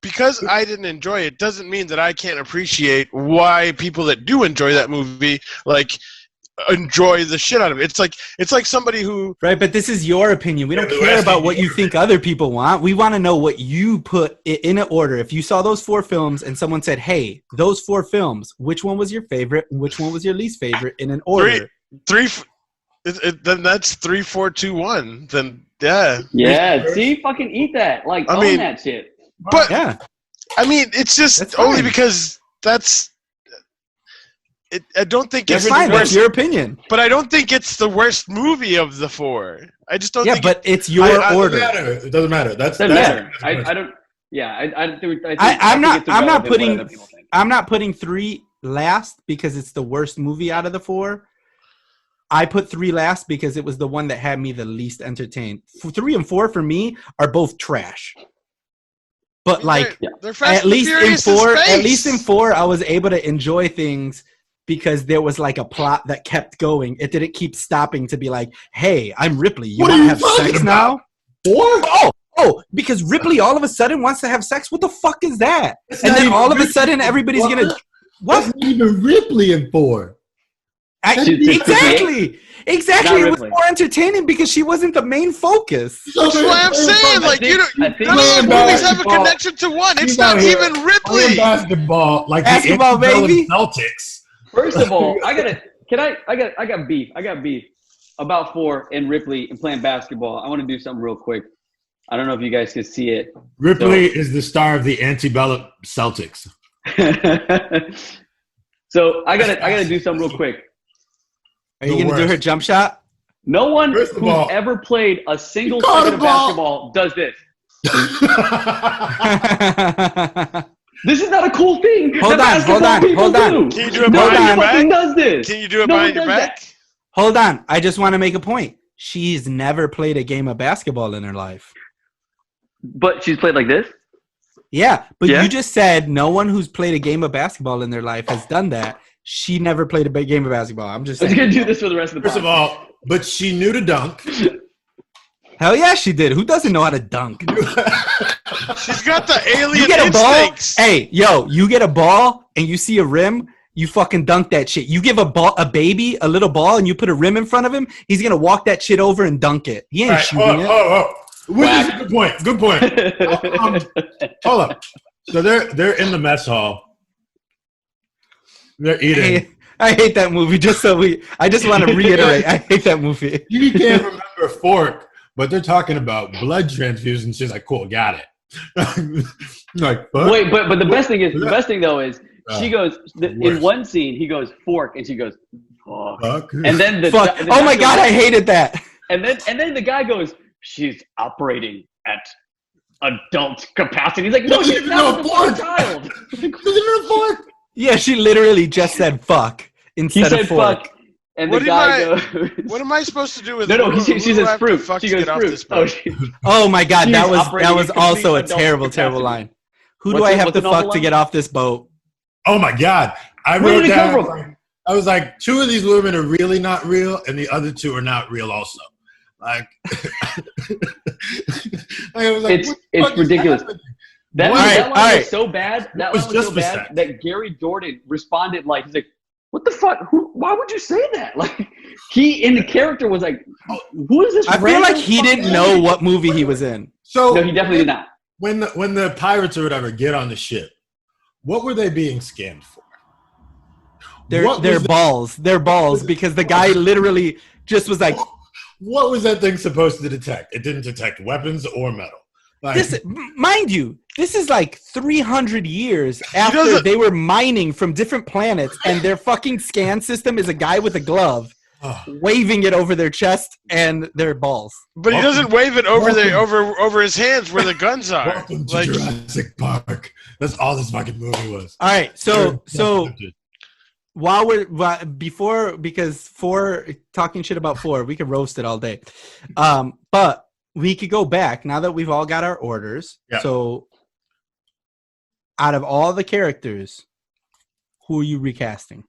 because I didn't enjoy it doesn't mean that I can't appreciate why people that do enjoy that movie like enjoy the shit out of it. It's like somebody who Right, but this is your opinion. We don't the care rest about of what you think other people want. We want to know what you put in an order. If you saw those 4 films and someone said, "Hey, those 4 films, which one was your favorite and which one was your least favorite?" in an order. then that's 3, 4, 2, 1. Then yeah. Yeah, see, fucking eat that. Like, I own mean, that shit. But Yeah. I mean, it's just That's only fine. because that's. I don't think That's it's fine. the That's worst, your opinion. but I don't think it's the worst movie of the 4. I just don't Yeah, think. but it's your order. It doesn't matter. Doesn't matter. I don't. Yeah, I think I'm not it's irrelevant what putting other people think. I'm not putting 3 last because it's the worst movie out of the 4. I put 3 last because it was the one that had me the least entertained. 3 and 4 for me are both trash. But like they're Fast at and least in Furious 4, space. at least in 4, I was able to enjoy things because there was like a plot that kept going. It didn't keep stopping to be like, "Hey, I'm Ripley. You want to have sex now?" 4? Oh, because Ripley all of a sudden wants to have sex. What the fuck is that? It's And not then even all of a Ripley. sudden, everybody's gonna what? That's not even Ripley in 4. Exactly. Not It was Ripley. more entertaining because she wasn't the main focus. That's why I'm saying, like, think- you I don't. think None of those playing movies have a basketball- connection to one. It's He's not out here even playing Ripley. basketball like Basketball, the baby. Celtics. First of all, I got beef. I got beef about 4 and Ripley and playing basketball. I want to do something real quick. I don't know if you guys can see it. Ripley is the star of the antebellum Celtics. So I gotta do something real quick. Are you The gonna do her worst. jump shot? No one First of who's all, ever played a single he caught second a of ball. basketball does this. This is not a cool thing. Hold that on, hold basketball on, people hold on. do. Can you do it No behind one your fucking back? does this. Can you do it No behind one your does back? Hold on. I just want to make a point. She's never played a game of basketball in her life. But she's played like this. Yeah, but Yeah? you just said no one who's played a game of basketball in their life has done that. She never played a big game of basketball. I'm just I was saying. gonna do this for the rest of the First of podcast. all, but she knew to dunk. Hell yeah, she did. Who doesn't know how to dunk? She's got the alien You get a ball. instincts. Hey, yo, you get a ball and you see a rim. You fucking dunk that shit. You give a baby a little ball and you put a rim in front of him. He's gonna walk that shit over and dunk it. He ain't All right, shooting it. Which is a good point. Good point. Hold up. So they're in the mess hall. They're eating. I hate that movie. I just want to reiterate. I hate that movie. You can't remember Fork, but they're talking about blood transfusion. She's like, "Cool, got it." Like, fuck. Wait, but the best thing though is she goes in worst. one scene. He goes fork, and she goes fuck. Fuck. And then the Fuck. the Oh my guy god, goes- I hated that. And then the guy goes, she's operating at adult capacity. He's like, no, Doesn't she's even not know a fork. child. Doesn't even Fork. Yeah, she literally just said fuck He instead said of fork. fuck, and What the am guy I- goes. What am I supposed to do with? No, who she do says I have to fruit. fuck She to goes get off fruit. this Oh, boat? Oh my god, She's that operating was at also a complete adult terrible capacity. line. Who What's do I it- have what's to the novel fuck to line? get off this boat? Oh my god! I Where wrote did it come down. from? I was like, 2 of these women are really not real, and the other 2 are not real also. Like, I was like, It's what the fuck is ridiculous. happening? That, All that right, line all right. was so bad. That was line was so just bad for that Gary Jordan responded like, he's like, what the fuck? Why would you say that? Like, he in the character was like, who is this? I feel random like he fucking didn't guy? know what movie he was in. So No, he definitely did not. when the pirates or whatever get on the ship, what were they being scammed for? They're What was the- balls. They're balls because the guy literally just was like, What was that thing supposed to detect? It didn't detect weapons or metal. Like, this, mind you, this is like 300 years after doesn't- they were mining from different planets, and their fucking scan system is a guy with a glove oh, waving it over their chest and their balls. But he Welcome- doesn't wave it over welcome- over his hands where the guns are. welcome to Like, Jurassic Park. That's all this fucking movie was. All right, so while because 4 talking shit about 4, we could roast it all day. But we could go back now that we've all got our orders. Yeah. So out of all the characters, who are you recasting?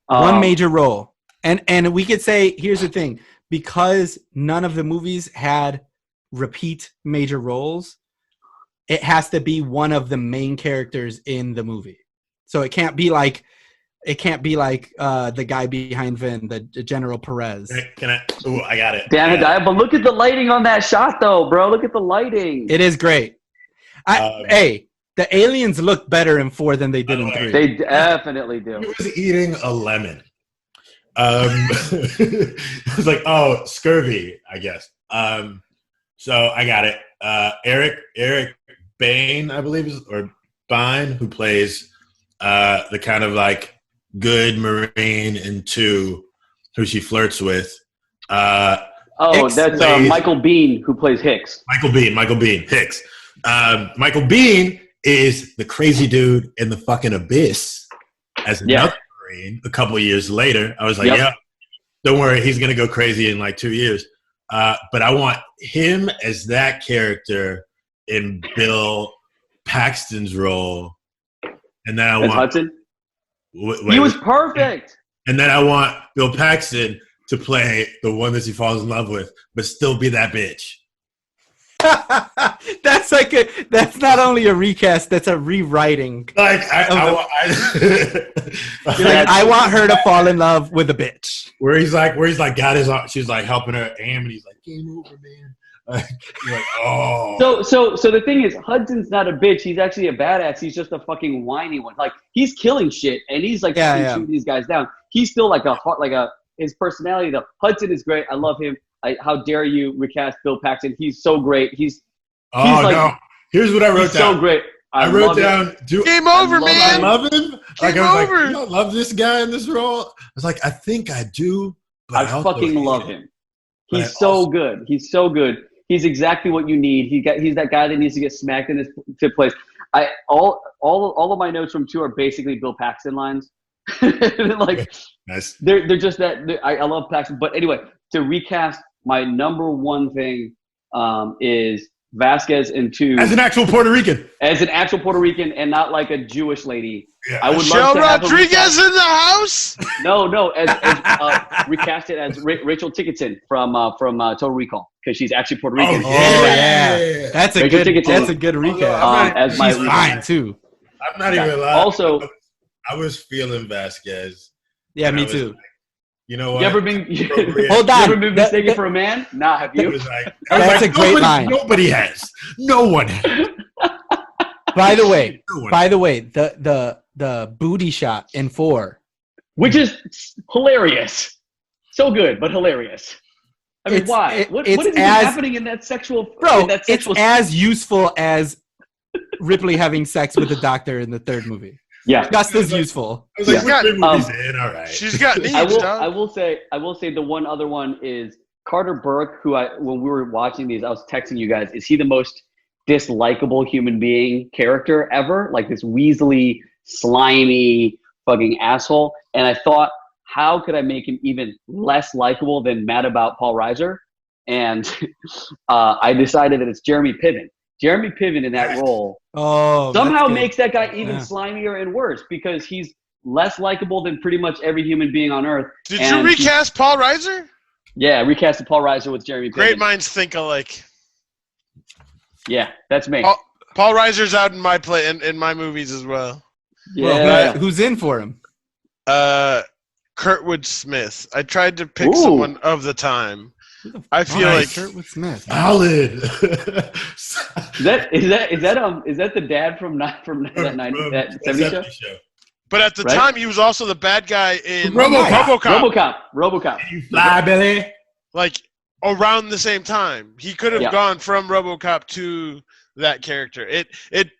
One major role. And we could say, here's the thing, because none of the movies had repeat major roles, it has to be one of the main characters in the movie. So it can't be like It can't be like the guy behind Vin, the General Perez. Can I? Ooh, I got it. Damn it, but look at the lighting on that shot, though, bro. Look at the lighting. It is great. Hey, the aliens look better in 4 than they did in 3. They definitely do. He was eating a lemon. It was like, oh, scurvy, I guess. So I got it. Eric Bane, I believe, or Bine, who plays the kind of like good Marine in 2, who she flirts with. That's Michael Biehn, who plays Hicks. Michael Biehn, Hicks. Michael Biehn is the crazy dude in the fucking Abyss as another Marine a couple of years later. I was like, yeah, don't worry, he's going to go crazy in like 2 years. But I want him as that character in Bill Paxton's role. And then I want Hudson? He was perfect. And then I want Bill Paxton to play the one that he falls in love with, but still be that bitch. That's not only a recast, that's a rewriting. Like I want her to fall in love with a bitch. Where he's like got his arm, she's like helping her aim, and he's like, game over, man. You're like, oh. So the thing is, Hudson's not a bitch. He's actually a badass. He's just a fucking whiny one. Like, he's killing shit, and he's like shooting these guys down. He's still like his personality though. Hudson is great. I love him. How dare you recast Bill Paxton? He's so great. He's like, no. Here's what I wrote down. So great. I wrote down. Game over, man. I love him. Game over. I love this guy in this role. I was like, I think I do. But I fucking love him. He's so good. He's so good. He's exactly what you need. He's that guy that needs to get smacked in his fifth place. All of my notes from 2 are basically Bill Paxton lines. Like, nice. They're just that. I love Paxton. But anyway, to recast, my number one thing is Vasquez in 2 as an actual Puerto Rican, and not like a Jewish lady. Yeah. I would Michelle love to Rodriguez in the house. No, as recast it as Rachel Tickerton from Total Recall, because she's actually Puerto Rican. Yeah. That's a good recast. As my fine too. I'm not even lying. Also, I was feeling Vasquez. Yeah, me too. Like, you know what? You ever been mistaken for a man? Nah, have you? That's a great line. Nobody has. No one has. By the way, the booty shot in 4, which is hilarious, so good but hilarious. I mean, why? What is even happening in that sexual? Bro, it's as useful as Ripley having sex with the doctor in the 3rd movie. Yeah, just as useful. I was like, all right. She's got needs. I will say the one other one is Carter Burke, who when we were watching these, I was texting you guys. Is he the most dislikable human being character ever? Like this weaselly, slimy, fucking asshole. And I thought, how could I make him even less likable than Mad About Paul Reiser? And I decided that it's Jeremy Piven. Jeremy Piven in that role somehow makes that guy even slimier and worse, because he's less likable than pretty much every human being on Earth. Did you recast Paul Reiser? Yeah, recasted Paul Reiser with Jeremy Piven. Great minds think alike. Yeah, that's me. Paul Reiser's out in my in my movies as well. Yeah. Well, who's in for him? Kurtwood Smith. I tried to pick someone of the time. I feel like Kurtwood Smith. Solid. Is that the dad from that 70s show? But at the time, he was also the bad guy in RoboCop. You fly, Billy. Like around the same time, he could have gone from RoboCop to that character. It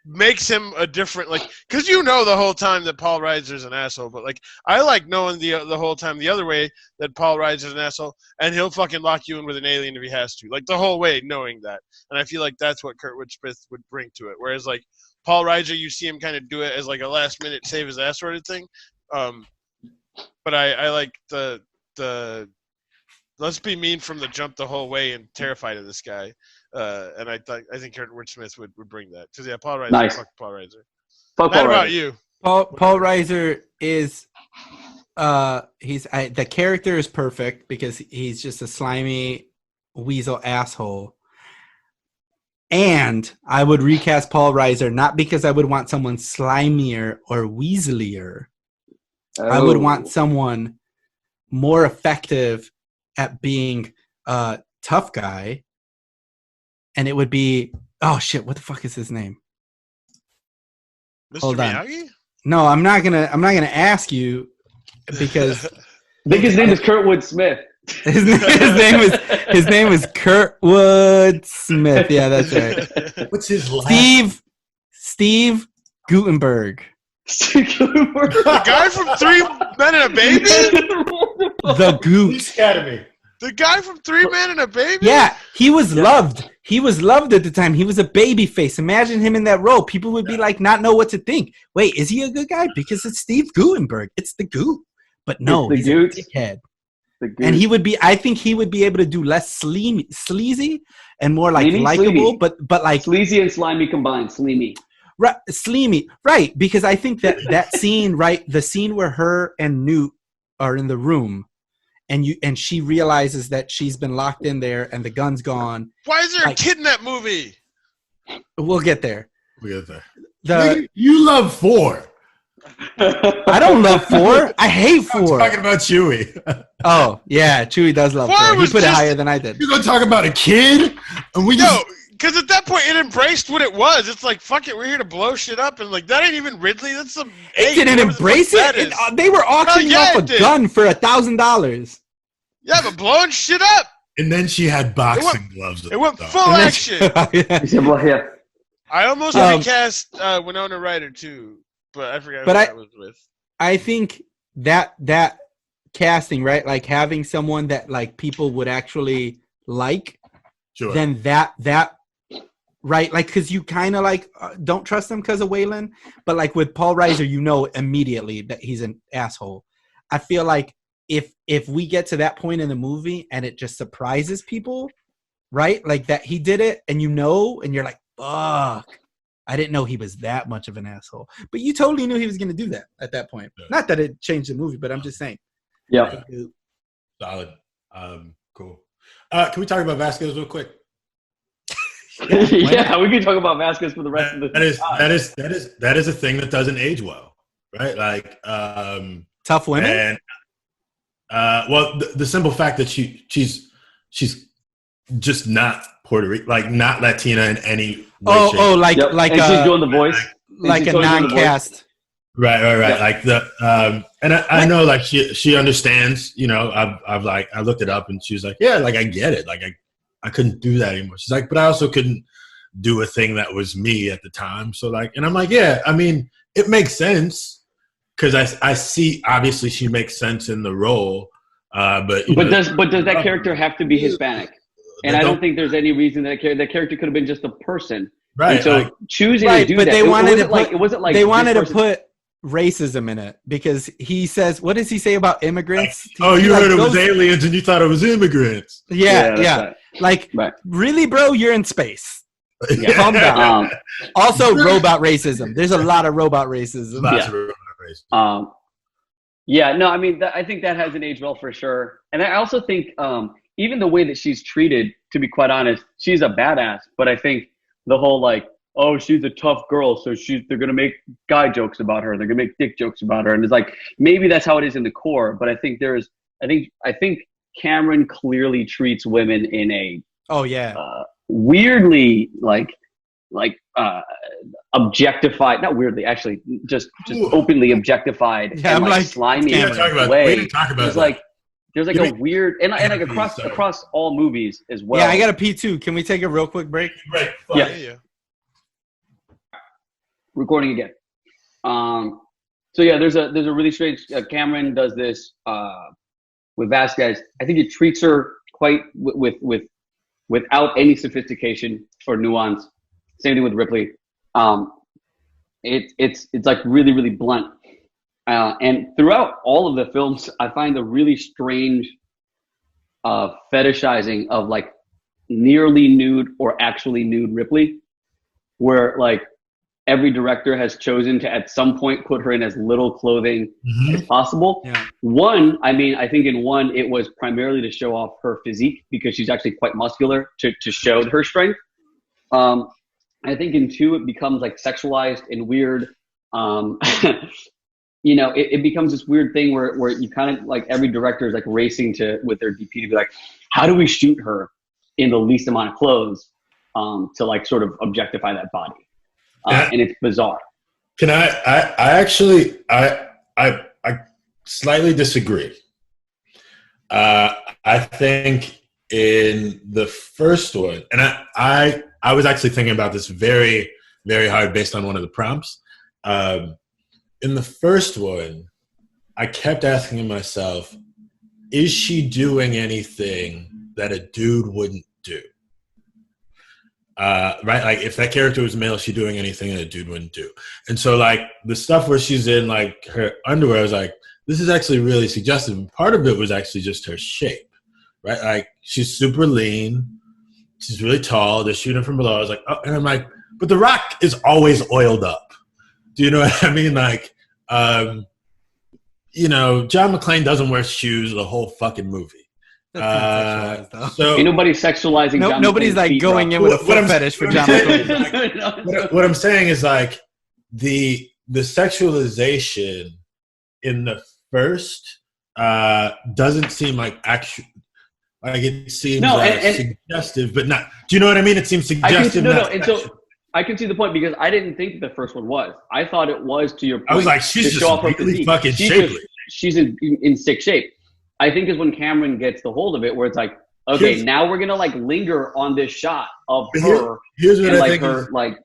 makes him a different, like, because the whole time that Paul Reiser's an asshole, but like I like knowing the whole time the other way that Paul Reiser's an asshole, and he'll fucking lock you in with an alien if he has to, like the whole way knowing that. And I feel like that's what Kurtwood Smith would bring to it. Whereas like Paul Reiser, you see him kind of do it as like a last minute save his ass sort of thing. But I like the let's be mean from the jump the whole way and terrified of this guy. And I think Kurtwood Smith would bring that, because Paul Reiser. Nice. Fuck Paul Reiser. Fuck What Paul about Reiser. you? Paul Reiser is the character is perfect because he's just a slimy weasel asshole. And I would recast Paul Reiser not because I would want someone slimier or weaselier, I would want someone more effective at being a tough guy, and it would be what the fuck is his name? Mr. Hold on. Miyagi? No, I'm not gonna ask you because I think his name is Kurtwood Smith. his name is Kurtwood Smith. Yeah, that's right. What's his last? Steve Gutenberg. The guy from 3 Men and a Baby? The Goot. Police Academy. The guy from 3 Men and a Baby? Yeah, he was loved. He was loved at the time. He was a baby face. Imagine him in that role. People would be like, not know what to think. Wait, is he a good guy? Because it's Steve Gutenberg. It's the Goot. But no, he's a dickhead. And he would be. I think he would be able to do less sleazy and more like likable. But like sleazy and slimy combined. Sleamy. Right, Sleamy. Right, because I think that scene, right, the scene where her and Newt are in the room. And she realizes that she's been locked in there and the gun's gone. Why is there a kid in that movie? We'll get there. You love 4. I don't love 4. I hate 4. I'm talking about Chuy. Oh, yeah. Chewy does love 4. He put it higher than I did. You're going to talk about a kid? And because at that point it embraced what it was. It's like, fuck it, we're here to blow shit up. And like, that ain't even Ridley. That's some. It didn't embrace it. They were auctioning off a gun for $1,000. Yeah, but blowing shit up. And then she had boxing gloves. It went full action. I almost recast Winona Ryder too, but I forgot who I was with. I think that casting, right, like having someone that like people would actually like, sure. Then that right, like because you kind of like don't trust him because of Waylon, but like with Paul Reiser, you know immediately that he's an asshole. I feel like if we get to that point in the movie and it just surprises people, right? Like that he did it and and you're like, fuck, I didn't know he was that much of an asshole. But you totally knew he was going to do that at that point. Yeah. Not that it changed the movie, but I'm just saying. Yeah. Solid. Cool. Can we talk about Vasquez real quick? Yeah, we can talk about Vasquez for the rest of the time. That is a thing that doesn't age well, right? Like tough women. And well, the simple fact that she's just not Puerto Rican, like not Latina in any way. Like and she's doing the voice, like a non-cast. Right. Yeah. Like the and I know like she understands. You know, I looked it up and she was like, yeah, like I get it. Like I couldn't do that anymore. She's like, but I also couldn't do a thing that was me at the time. So like, and I'm like, yeah, I mean, it makes sense. Because I see, obviously, she makes sense in the role, but does that character have to be Hispanic? And I don't think there's any reason that character could have been just a person, right? And so choosing to do but that, they wanted to to put racism in it because he says, what does he say about immigrants? You heard it was aliens and you thought it was immigrants. Yeah. Right. Like, really, bro? You're in space. Yeah. Calm down. Also, robot racism. There's a lot of robot racism. I mean, I think that hasn't aged well for sure. And I also think even the way that she's treated, to be quite honest, she's a badass. But I think the whole like, oh, she's a tough girl, so they're gonna make guy jokes about her. They're gonna make dick jokes about her, and it's like maybe that's how it is in the core. But I think I think Cameron clearly treats women in a weirdly like objectified, not weirdly, actually, just openly objectified and like slimy way. There's like a weird and like across all movies as well. Yeah, I got a pee too. Can we take a real quick break? Right. Yeah. Recording again. So yeah, there's a really strange. Cameron does this with Vasquez. I think he treats her quite without any sophistication or nuance. Same thing with Ripley. It's like really, really blunt. And throughout all of the films, I find a really strange fetishizing of like nearly nude or actually nude Ripley, where like every director has chosen to at some point put her in as little clothing as possible. Yeah. I think in one, it was primarily to show off her physique because she's actually quite muscular to show her strength. I think in two, it becomes like sexualized and weird. you know, it becomes this weird thing where you kind of like every director is like racing with their DP to be like, how do we shoot her in the least amount of clothes to like sort of objectify that body, and it's bizarre. Can I actually slightly disagree. I think in the first one, and I was actually thinking about this very, very hard based on one of the prompts. In the first one, I kept asking myself, is she doing anything that a dude wouldn't do? Right? Like, if that character was male, is she doing anything that a dude wouldn't do? And so, like, the stuff where she's in, like, her underwear, I was like, this is actually really suggestive. And part of it was actually just her shape, right? Like, she's super lean. She's really tall. They're shooting from below. I was like, oh, and I'm like, but The Rock is always oiled up. Do you know what I mean? Like, you know, John McClane doesn't wear shoes the whole fucking movie. So ain't nobody sexualizing. John nobody's like going in with a foot fetish for John McClane. What I'm saying is, like, the sexualization in the first doesn't seem like actual. Like, it seems suggestive, but not. Do you know what I mean? It seems suggestive. And so I can see the point, because I didn't think the first one was. I thought it was, to your point. I was like, she's just really fucking shapely. She's in sick shape. I think is when Cameron gets the hold of it, where it's like, okay, now we're gonna like linger on this shot of her. Here's what I think.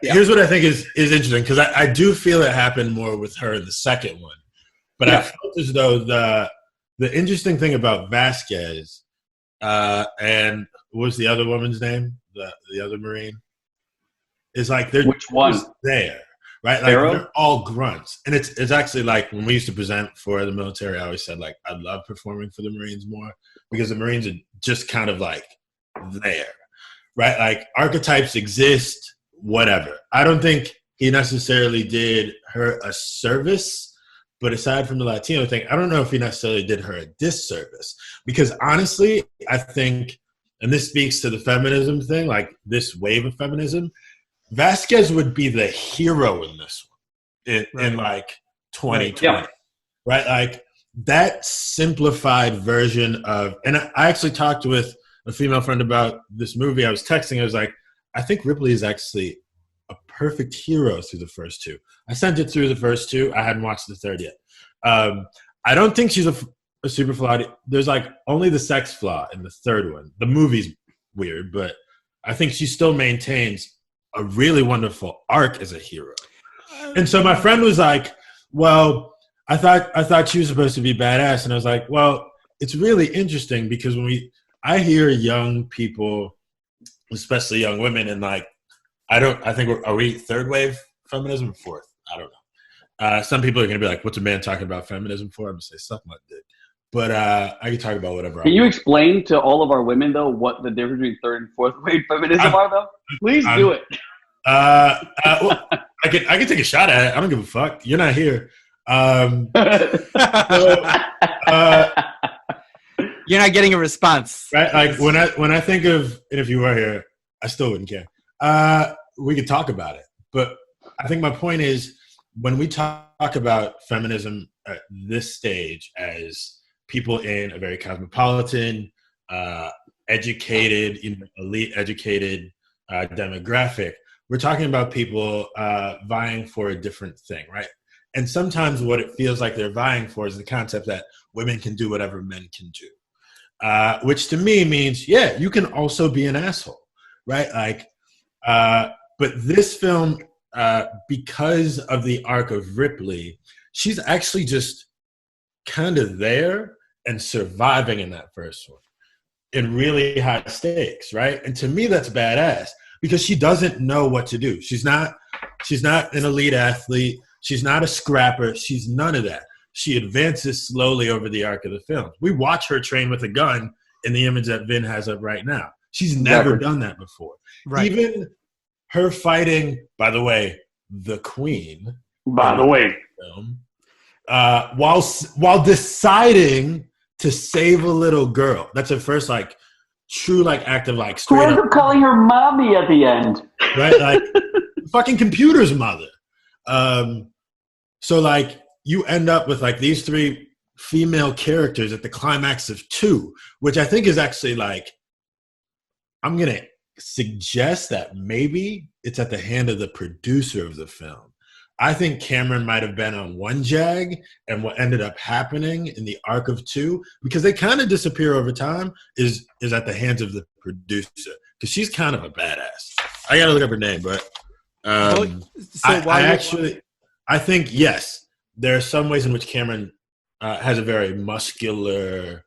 Here's what I think is interesting, because I do feel it happened more with her in the second one, but I felt as though the interesting thing about Vasquez and what was the other woman's name? The other Marine is like, they're which one there, right? Like, they're all grunts, and it's actually like when we used to present for the military, I always said, like, I love performing for the Marines more, because the Marines are just kind of like there, right? Like, archetypes exist, whatever. I don't think he necessarily did her a service, but aside from the Latino thing, I don't know if he necessarily did her a disservice, because honestly, I think, and this speaks to the feminism thing, like this wave of feminism, Vasquez would be the hero in this one in like 2020, right? Like, that simplified version of, and I actually talked with a female friend about this movie. I was texting, I was like, I think Ripley is actually a perfect hero through the first two. I sent it through the first two. I hadn't watched the third yet. I don't think she's a super flawed. There's like only the sex flaw in the third one. The movie's weird, but I think she still maintains a really wonderful arc as a hero. And so my friend was like, well, I thought she was supposed to be badass. And I was like, well, it's really interesting, because when I hear young people, especially young women, and like, are we third wave feminism or fourth? I don't know. Some people are going to be like, what's a man talking about feminism for? I'm going to say, suck my dick. But I can talk about whatever. Can you explain to all of our women, though, what the difference between third and fourth wave feminism are, though? Please do it. Well, I can take a shot at it. I don't give a fuck. You're not here. You're not getting a response. Right? Like, when I think of, and if you were here, I still wouldn't care. We could talk about it. But I think my point is, when we talk about feminism at this stage as people in a very cosmopolitan, educated, elite educated demographic, we're talking about people vying for a different thing, right? And sometimes what it feels like they're vying for is the concept that women can do whatever men can do, which to me means, yeah, you can also be an asshole, right? Like, but this film, because of the arc of Ripley, she's actually just kind of there and surviving in that first one in really high stakes, right? And to me, that's badass, because she doesn't know what to do. She's not an elite athlete. She's not a scrapper. She's none of that. She advances slowly over the arc of the film. We watch her train with a gun in the image that Vin has up right now. She's never done that before. Right. Even her fighting, by the way, the Queen. By the way. Film, while deciding to save a little girl. That's her first, like, true, like, act of, like, straight up calling her mommy at the end. Right? Like, fucking computer's mother. So, like, you end up with like these three female characters at the climax of 2, which I think is actually like, I'm going to suggest that maybe it's at the hand of the producer of the film. I think Cameron might have been on one jag, and what ended up happening in the arc of 2, because they kind of disappear over time, is at the hands of the producer, because she's kind of a badass. I got to look up her name, but I think, yes, there are some ways in which Cameron has a very muscular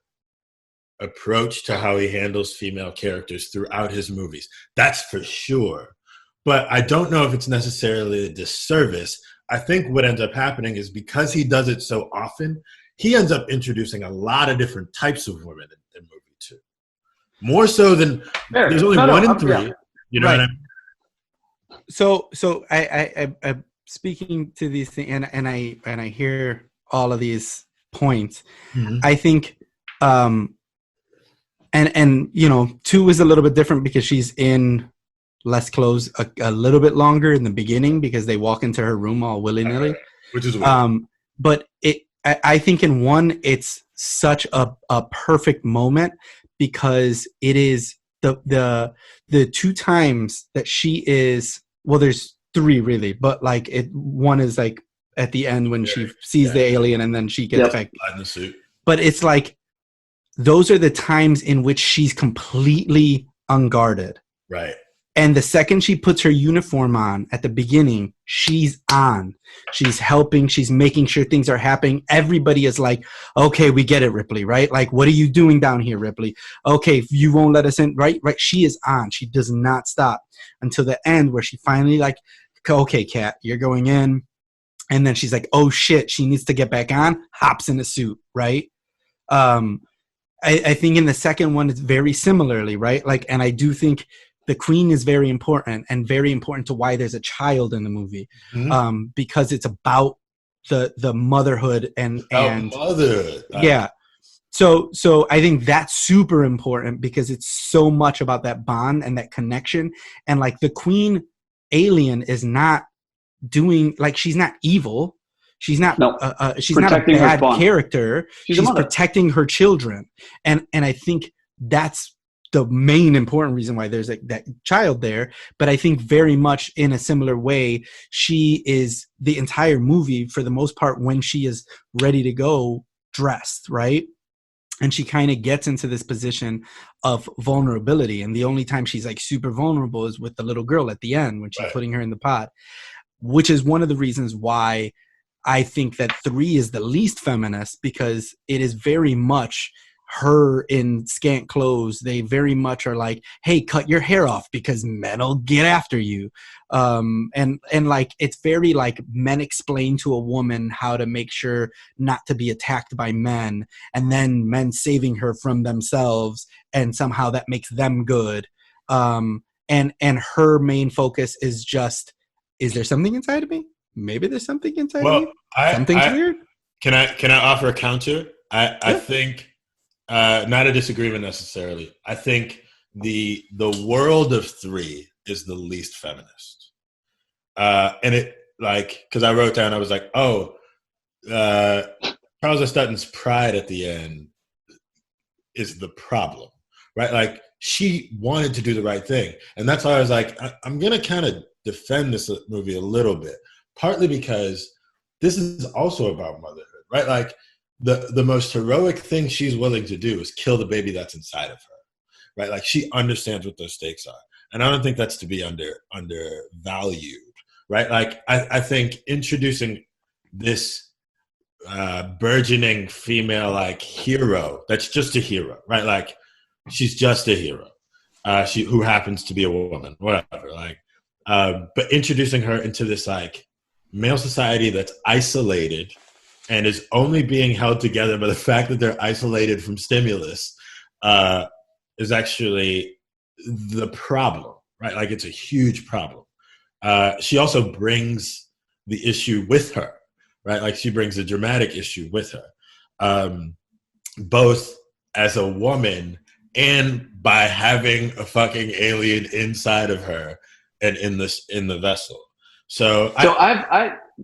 approach to how he handles female characters throughout his movies. That's for sure. But I don't know if it's necessarily a disservice. I think what ends up happening is because he does it so often, he ends up introducing a lot of different types of women in movie 2. More so than there's only one in 3. Yeah. You know what I mean? So I'm speaking to these things, and I hear all of these points. Mm-hmm. I think, and 2 is a little bit different because she's in less clothes a little bit longer in the beginning because they walk into her room all willy-nilly, which is weird. But I think in 1 it's such a perfect moment because it is the 2 times that she is. Well, there's 3 really, but like 1 is like at the end when she sees the alien and then she gets back in the suit. But it's like those are the times in which she's completely unguarded. Right. And the second she puts her uniform on at the beginning, she's on. She's helping. She's making sure things are happening. Everybody is like, okay, we get it, Ripley, right? Like, what are you doing down here, Ripley? Okay, you won't let us in, right? Right. She is on. She does not stop until the end where she finally like, okay, Kat, you're going in. And then she's like, oh, shit, she needs to get back on, hops in the suit, right? I think in the second one, it's very similarly, right? Like, and I do think the queen is very important and very important to why there's a child in the movie, because it's about the motherhood and motherhood. Yeah. So I think that's super important because it's so much about that bond and that connection. And like the queen alien is not doing, like, she's not evil. She's not she's not a bad character. She's protecting her children. And I think that's the main important reason why there's that child there. But I think very much in a similar way, she is the entire movie for the most part when she is ready to go dressed, right? And she kind of gets into this position of vulnerability. And the only time she's like super vulnerable is with the little girl at the end when she's putting her in the pot, which is one of the reasons why I think that 3 is the least feminist, because it is very much her in scant clothes. They very much are like, hey, cut your hair off because men will get after you. And like, it's very like men explain to a woman how to make sure not to be attacked by men, and then men saving her from themselves, and somehow that makes them good. And her main focus is just, is there something inside of me? Maybe there's something inside of me. Something's weird. Can I offer a counter? I think not a disagreement necessarily. I think the world of 3 is the least feminist. And it, like, because I wrote down, I was like, Charles S. Dutton's pride at the end is the problem, right? Like, she wanted to do the right thing. And that's why I was like, I'm going to kind of defend this movie a little bit, partly because this is also about motherhood, right? Like, the most heroic thing she's willing to do is kill the baby that's inside of her, right? Like, she understands what those stakes are. And I don't think that's to be undervalued, right? Like, I think introducing this burgeoning female, like, hero, that's just a hero, right? Like, she's just a hero, who happens to be a woman, whatever, like, but introducing her into this, like, male society that's isolated and is only being held together by the fact that they're isolated from stimulus, is actually the problem, right? Like, it's a huge problem. She also brings the issue with her, right? Like, she brings a dramatic issue with her, both as a woman and by having a fucking alien inside of her and in the vessel. So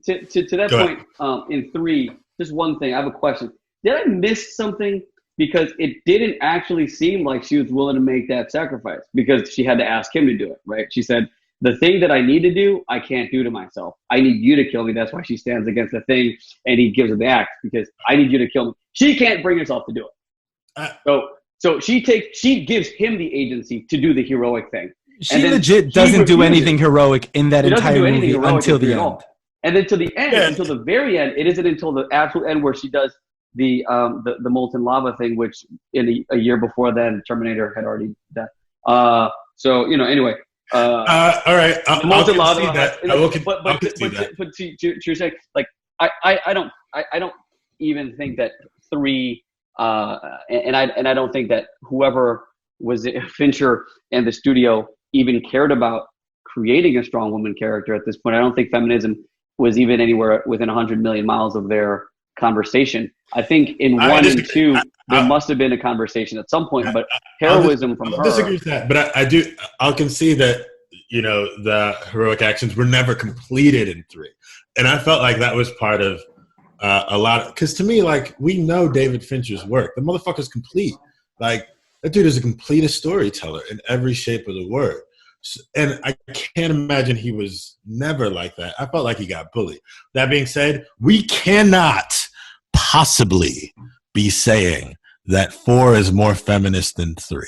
to that Go point, in 3, just one thing. I have a question. Did I miss something? Because it didn't actually seem like she was willing to make that sacrifice because she had to ask him to do it, right? She said, the thing that I need to do, I can't do to myself. I need you to kill me. That's why she stands against the thing, and he gives her the axe because I need you to kill me. She can't bring herself to do it. So she gives him the agency to do the heroic thing. She legit doesn't do anything heroic in that entire movie until the end. And then to the end, until the very end, it isn't until the absolute end where she does the molten lava thing, which in a year before then, Terminator had already done. So anyway. All right, I'll concede that. But to your sake, like I don't even think that 3, and I don't think that whoever was Fincher and the studio even cared about creating a strong woman character at this point. I don't think feminism was even anywhere within 100 million miles of their conversation. I think in 1 and 2 there must have been a conversation at some point, but heroism from her. I disagree with that, but I'll concede that the heroic actions were never completed in 3, and I felt like that was part of a lot of, because to me, like, we know David Fincher's work. The motherfucker's complete. Like, that dude is a complete storyteller in every shape of the word. And I can't imagine he was never like that. I felt like he got bullied. That being said, we cannot possibly be saying that 4 is more feminist than 3.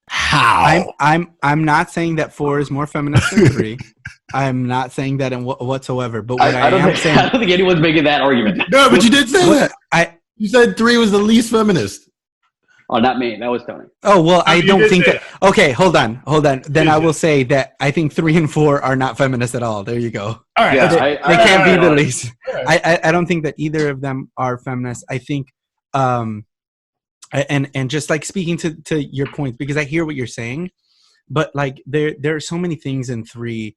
How? I'm not saying that 4 is more feminist than 3. I'm not saying that in whatsoever. But what I don't think anyone's making that argument. No, but you did say that. You said 3 was the least feminist. Oh, not me. That was Tony. Oh, well, I don't think that. Okay, hold on. Then I will say that I think 3 and 4 are not feminist at all. There you go. All right. Yeah, they can't be the least. I don't think that either of them are feminist. I think, and just like speaking to your points, because I hear what you're saying, but like there are so many things in 3,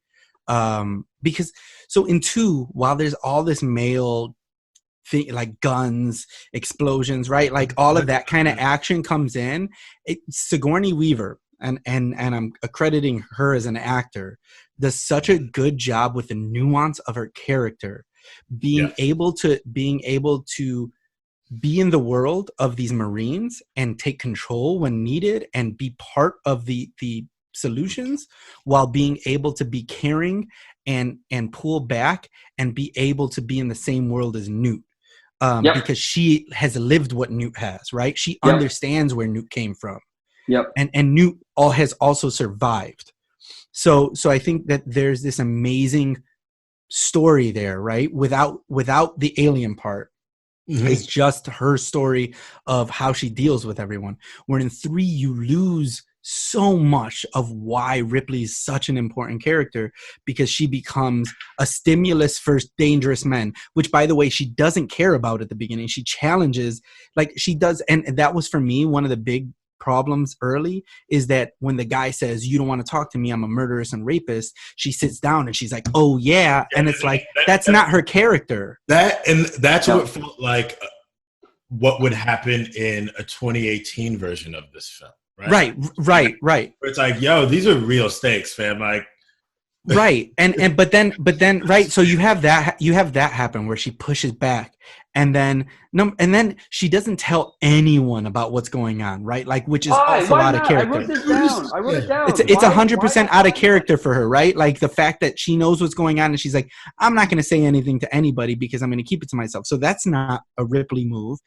because so in 2, while there's all this male thing, like guns, explosions, right? Like all of that kind of action comes in. Sigourney Weaver, and I'm accrediting her as an actor, does such a good job with the nuance of her character, being able to be in the world of these Marines and take control when needed and be part of the solutions, while being able to be caring and pull back and be able to be in the same world as Newt. Because she has lived what Newt has, right? She understands where Newt came from. Yep. And Newt has also survived. So I think that there's this amazing story there, right? Without the alien part. Mm-hmm. It's just her story of how she deals with everyone. Where in 3, you lose so much of why Ripley is such an important character, because she becomes a stimulus for dangerous men, which, by the way, she doesn't care about at the beginning. She challenges, like she does. And that was, for me, one of the big problems early, is that when the guy says, you don't want to talk to me, I'm a murderess and rapist, she sits down and she's like, oh yeah. And it's like, that's not her character. That's what felt like what would happen in a 2018 version of this film. Right. Where it's like, yo, these are real stakes, fam. Like, right. But then, right. So you have that happen where she pushes back, and then she doesn't tell anyone about what's going on, right? Like, which is also out of character. I wrote this down. It down. It's 100% out of character for her, right? Like the fact that she knows what's going on and she's like, I'm not going to say anything to anybody because I'm going to keep it to myself. So that's not a Ripley move.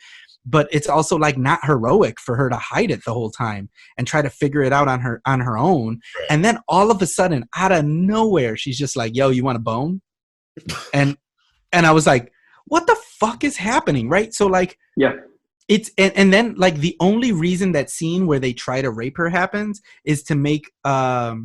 But it's also like not heroic for her to hide it the whole time and try to figure it out on her own. Right. And then all of a sudden, out of nowhere, she's just like, yo, you want a bone? And I was like, what the fuck is happening? Right. So like, yeah, it's, and then like the only reason that scene where they try to rape her happens is to make the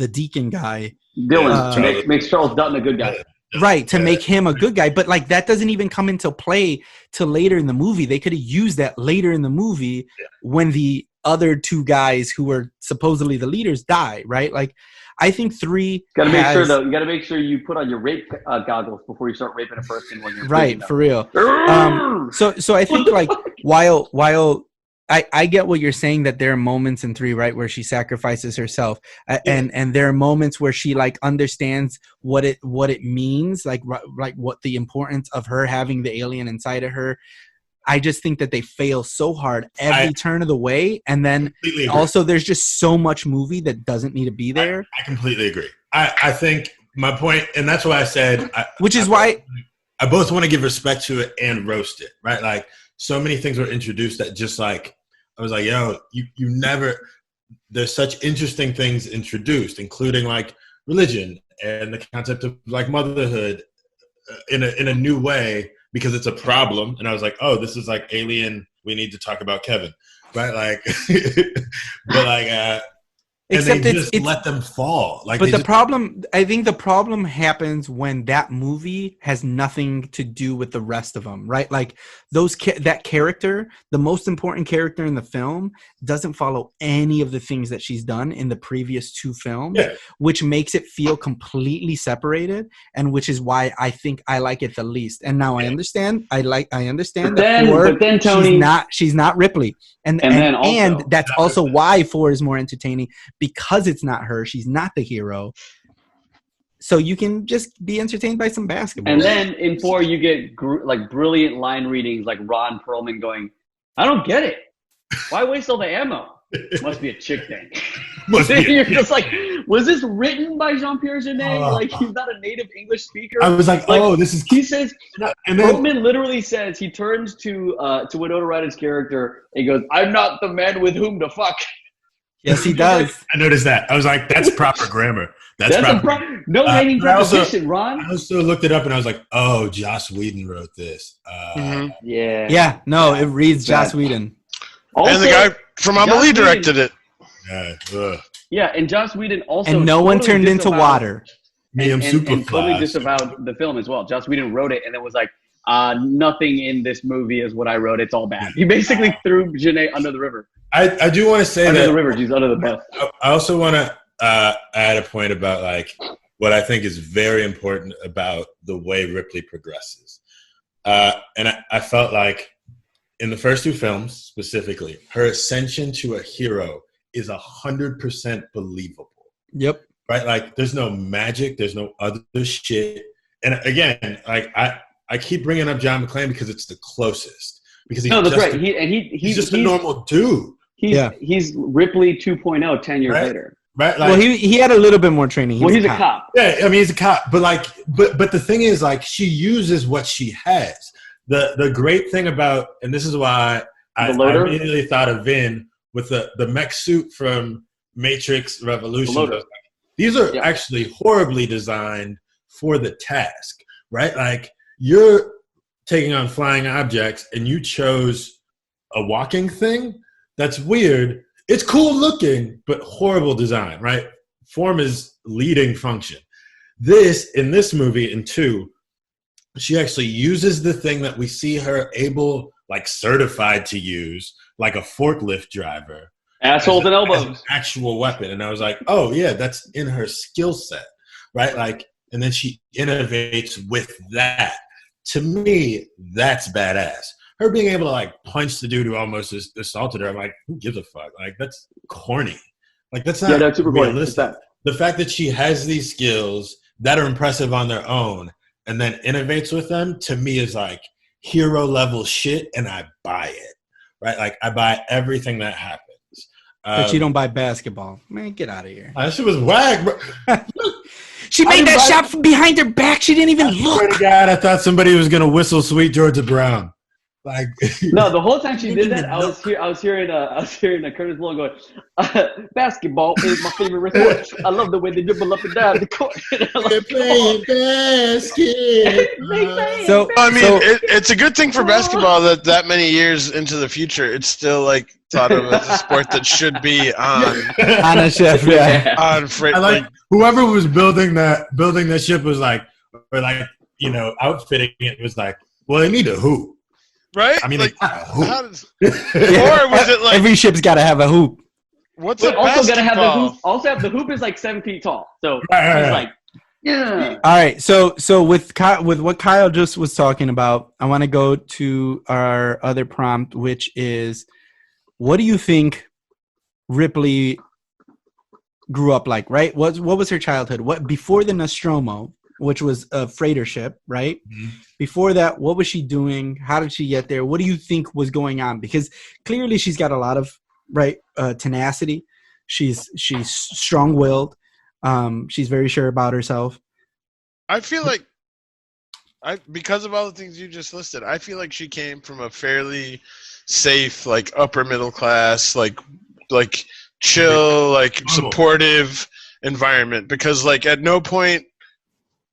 deacon guy, Dylan, makes Charles Dutton a good guy. Right, to make him a good guy. But like that doesn't even come into play till later in the movie. They could have used that later in the movie when the other 2 guys who were supposedly the leaders die, right? Like I think 3 you gotta make sure you put on your rape goggles before you start raping a person when you're right, for real. So I think like while I get what you're saying, that there are moments in 3, right, where she sacrifices herself, and there are moments where she like understands what it means, like what the importance of her having the alien inside of her. I just think that they fail so hard every turn of the way, and then also there's just so much movie that doesn't need to be there. I completely agree. I think my point, and that's why I said, why I both want to give respect to it and roast it, right? Like, so many things were introduced that just like, I was like, yo, you never, there's such interesting things introduced, including like religion and the concept of like motherhood in a new way, because it's a problem. And I was like, oh, this is like Alien. We need to talk about Kevin, right? Like, but like, except and they just let them fall. Like, but I think the problem happens when that movie has nothing to do with the rest of them, right? Like that character, the most important character in the film, doesn't follow any of the things that she's done in the previous 2 films, which makes it feel completely separated, and which is why I think I like it the least. And now I understand. I understand that but then Tony, she's not Ripley, and that's also why 4 is more entertaining. Because it's not her, she's not the hero. So you can just be entertained by some basketball. And then in 4, you get like brilliant line readings, like Ron Perlman going, "I don't get it. Why waste all the ammo? Must be a chick thing." You're just like, was this written by Jean-Pierre Jeunet? Like, he's not a native English speaker. I was like, oh, this is. He says, and then Perlman literally says, he turns to Winona Ryder's character and he goes, "I'm not the man with whom to fuck." Yes, he does. I noticed that. I was like, that's proper grammar. That's proper. No hanging preposition, Ron. I also looked it up and I was like, oh, Joss Whedon wrote this. Yeah. Yeah, no, it reads Joss Whedon. Also, and the guy from Amelie directed it. Yeah, and Joss Whedon also. And no one turned into water. And totally disavowed the film as well. Joss Whedon wrote it and then was like, nothing in this movie is what I wrote. It's all bad. He basically threw Jeunet under the river. I do want to say under that the river. She's under the bus. I also want to add a point about like what I think is very important about the way Ripley progresses. And I felt like in the first 2 films specifically, her ascension to a hero is 100% believable. Yep. Right? Like, there's no magic. There's no other shit. And again, like I keep bringing up John McClane because it's the closest. Because that's right. He's just a normal dude. He's Ripley 2.0 10 years later. Right? Like, well, he had a little bit more training. He's a cop. Yeah, I mean, he's a cop. But like, but the thing is, like, she uses what she has. The great thing about, and this is why I immediately thought of Vin with the mech suit from Matrix Revolution. These are actually horribly designed for the task, right? Like, you're taking on flying objects and you chose a walking thing. That's weird. It's cool looking, but horrible design, right? Form is leading function. In this movie, in 2, she actually uses the thing that we see her able, like, certified to use, like a forklift driver. Assholes and elbows. As an actual weapon. And I was like, oh, yeah, that's in her skill set, right? Like, and then she innovates with that. To me, that's badass. Her being able to like punch the dude who almost assaulted her, I'm like, who gives a fuck? Like, that's corny. Like, that's not super realistic. The fact that she has these skills that are impressive on their own and then innovates with them, to me, is like hero level shit, and I buy it. Right? Like, I buy everything that happens. But you don't buy basketball. Man, get out of here. That shit was whack, bro. She made that shot from behind her back. She didn't even look. Swear to God, I thought somebody was gonna whistle "Sweet Georgia Brown." Like, no, the whole time she did that, I was hearing Curtis Blow going, "Basketball is my favorite sport. I love the way they dribble up and down the court." They're playing basket. So I mean, it's a good thing for basketball that many years into the future, it's still like thought of as a sport that should be on a ship. Yeah, on freight. I like whoever was building that ship was like, or like, you know, outfitting it was like, well, they need a hoop. Right? I mean, like, how does, or was it like every ship's got to have a hoop? What's it? Also got to have the hoop. Also, the hoop is like 7 feet tall. So it's like, yeah. All right. So with what Kyle just was talking about, I want to go to our other prompt, which is what do you think Ripley grew up like? Right? What was her childhood? What before the Nostromo, which was a freighter ship, right? Mm-hmm. Before that, what was she doing? How did she get there? What do you think was going on? Because clearly she's got a lot of tenacity. She's strong-willed. She's very sure about herself. I feel like because of all the things you just listed, I feel like she came from a fairly safe, like upper middle class, like chill, like supportive environment. Because like at no point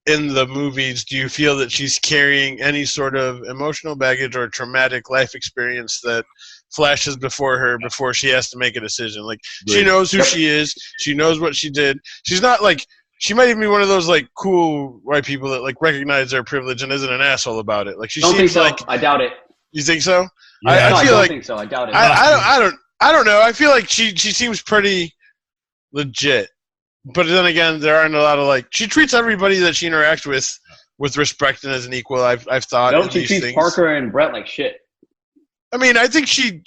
in the movies do you feel that she's carrying any sort of emotional baggage or traumatic life experience that flashes before her before she has to make a decision. Like she knows who she is, she knows what she did. She's not like, she might even be one of those like cool white people that like recognize their privilege and isn't an asshole about it. Like she don't seems think so. like, I doubt it. You think so? Yeah. I feel don't like think so. I doubt it. I don't know. I feel like she seems pretty legit. But then again, there aren't a lot of like, she treats everybody that she interacts with respect and as an equal. I've thought. No, she treats Parker and Brett like shit. I mean, I think she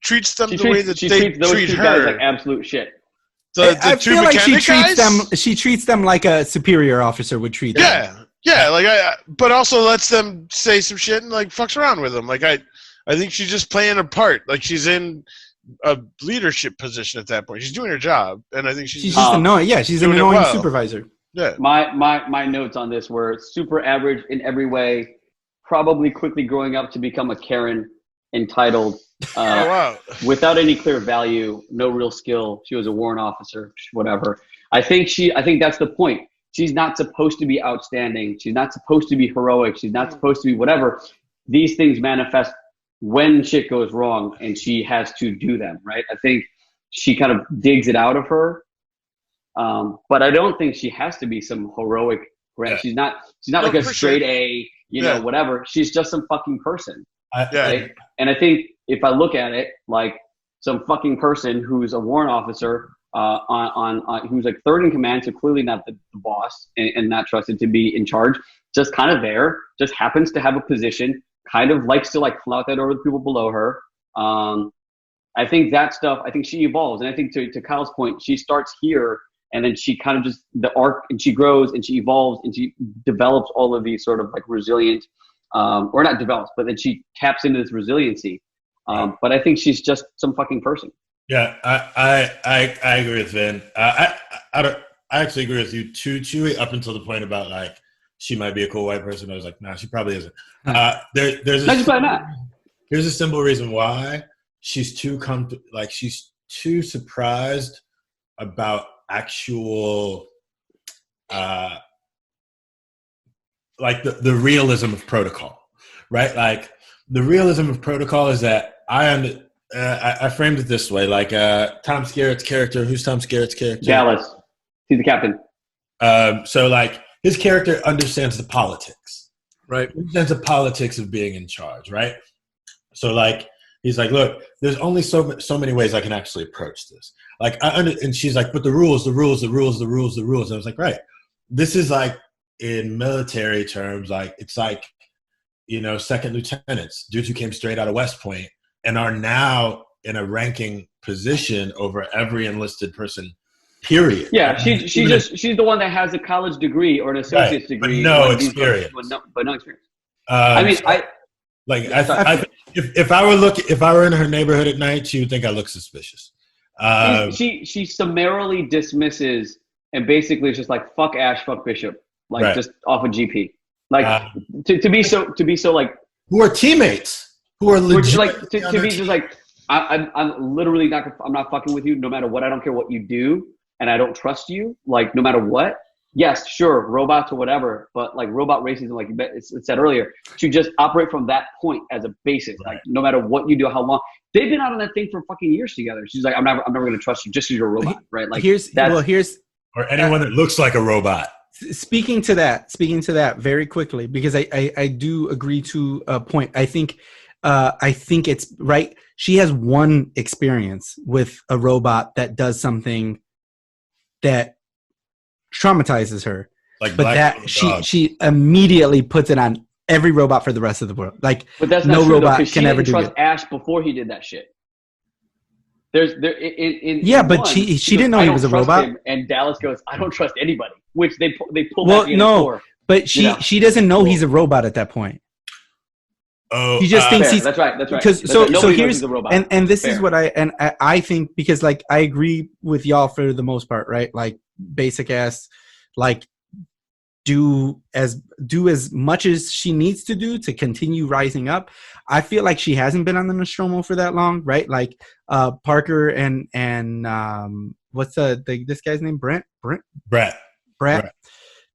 treats them the way that they treat her. Guys like absolute shit. I feel like she treats them like a superior officer would treat them. Yeah. Like but also lets them say some shit and like fucks around with them. Like I think she's just playing a part. Like she's in a leadership position at that point. She's doing her job, and I think she's just annoying. Yeah, she's an annoying supervisor. Yeah. My notes on this were super average in every way. Probably quickly growing up to become a Karen, entitled, without any clear value, no real skill. She was a warrant officer, whatever. I think that's the point. She's not supposed to be outstanding. She's not supposed to be heroic. She's not supposed to be whatever. These things manifest when shit goes wrong, and she has to do them, right? I think she kind of digs it out of her, but I don't think she has to be some heroic. Right? She's not like a straight A, whatever. She's just some fucking person. Right? And I think if I look at it like some fucking person who's a warrant officer, who's like third in command, so clearly not the boss and not trusted to be in charge, just kind of there, just happens to have a position, kind of likes to like flout that over the people below her. I think that stuff, I think she evolves. And I think to Kyle's point, she starts here and then she kind of just the arc, and she grows and she evolves and she develops all of these sort of like resilient, or not develops, but then she taps into this resiliency. But I think she's just some fucking person. Yeah, I agree with Vin. I actually agree with you too, Chuy, up until the point about like she might be a cool white person. I was like, nah, she probably isn't. There's a simple reason why she's she's too surprised about actual like the realism of protocol, right? Like the realism of protocol is that I framed it this way, like Tom Skerritt's character. Who's Tom Skerritt's character? Dallas. He's the captain. So like his character understands the politics, right? He understands the politics of being in charge, right? So like he's like, look, there's only so many ways I can actually approach this. Like and she's like, but the rules. And I was like, right. This is like in military terms, like it's like, second lieutenants, dudes who came straight out of West Point and are now in a ranking position over every enlisted person, period. Yeah, she's the one that has a college degree or an associate's degree. But no experience. But no experience. I mean, if I were in her neighborhood at night, she would think I look suspicious. She summarily dismisses and basically is just like fuck Ash, fuck Bishop, like just off of GP. Like to be so like who are teammates, who are legit, like to be just like I'm literally not. I'm not fucking with you no matter what. I don't care what you do, and I don't trust you. Like no matter what. Yes, sure, robots or whatever, but like robot racism, like it said earlier, to just operate from that point as a basis. Like no matter what you do, how long they've been out on that thing for fucking years together. She's like, I'm never going to trust you just because you're a robot, right? Like or anyone that looks like a robot. Speaking to that very quickly, because I do agree to a point. I think it's right. She has one experience with a robot that does something that traumatizes her, like, but that she immediately puts it on every robot for the rest of the world. Like, but that's no not true, robot though, can ever do trust it. Ash before he did that shit. but one, she goes, didn't know he was a robot. And Dallas goes, I don't trust anybody, which they pull Well, back in no, for. but she doesn't know he's a robot at that point. Oh, She just thinks Fair. he's That's right. because That's so right. Nobody knows here's he's a robot. and this Fair. is what I think, because like I agree with y'all for the most part, right? Like basic ass, like do as much as she needs to do to continue rising up. I feel like she hasn't been on the Nostromo for that long, right? Like Parker and what's this guy's name? Brett.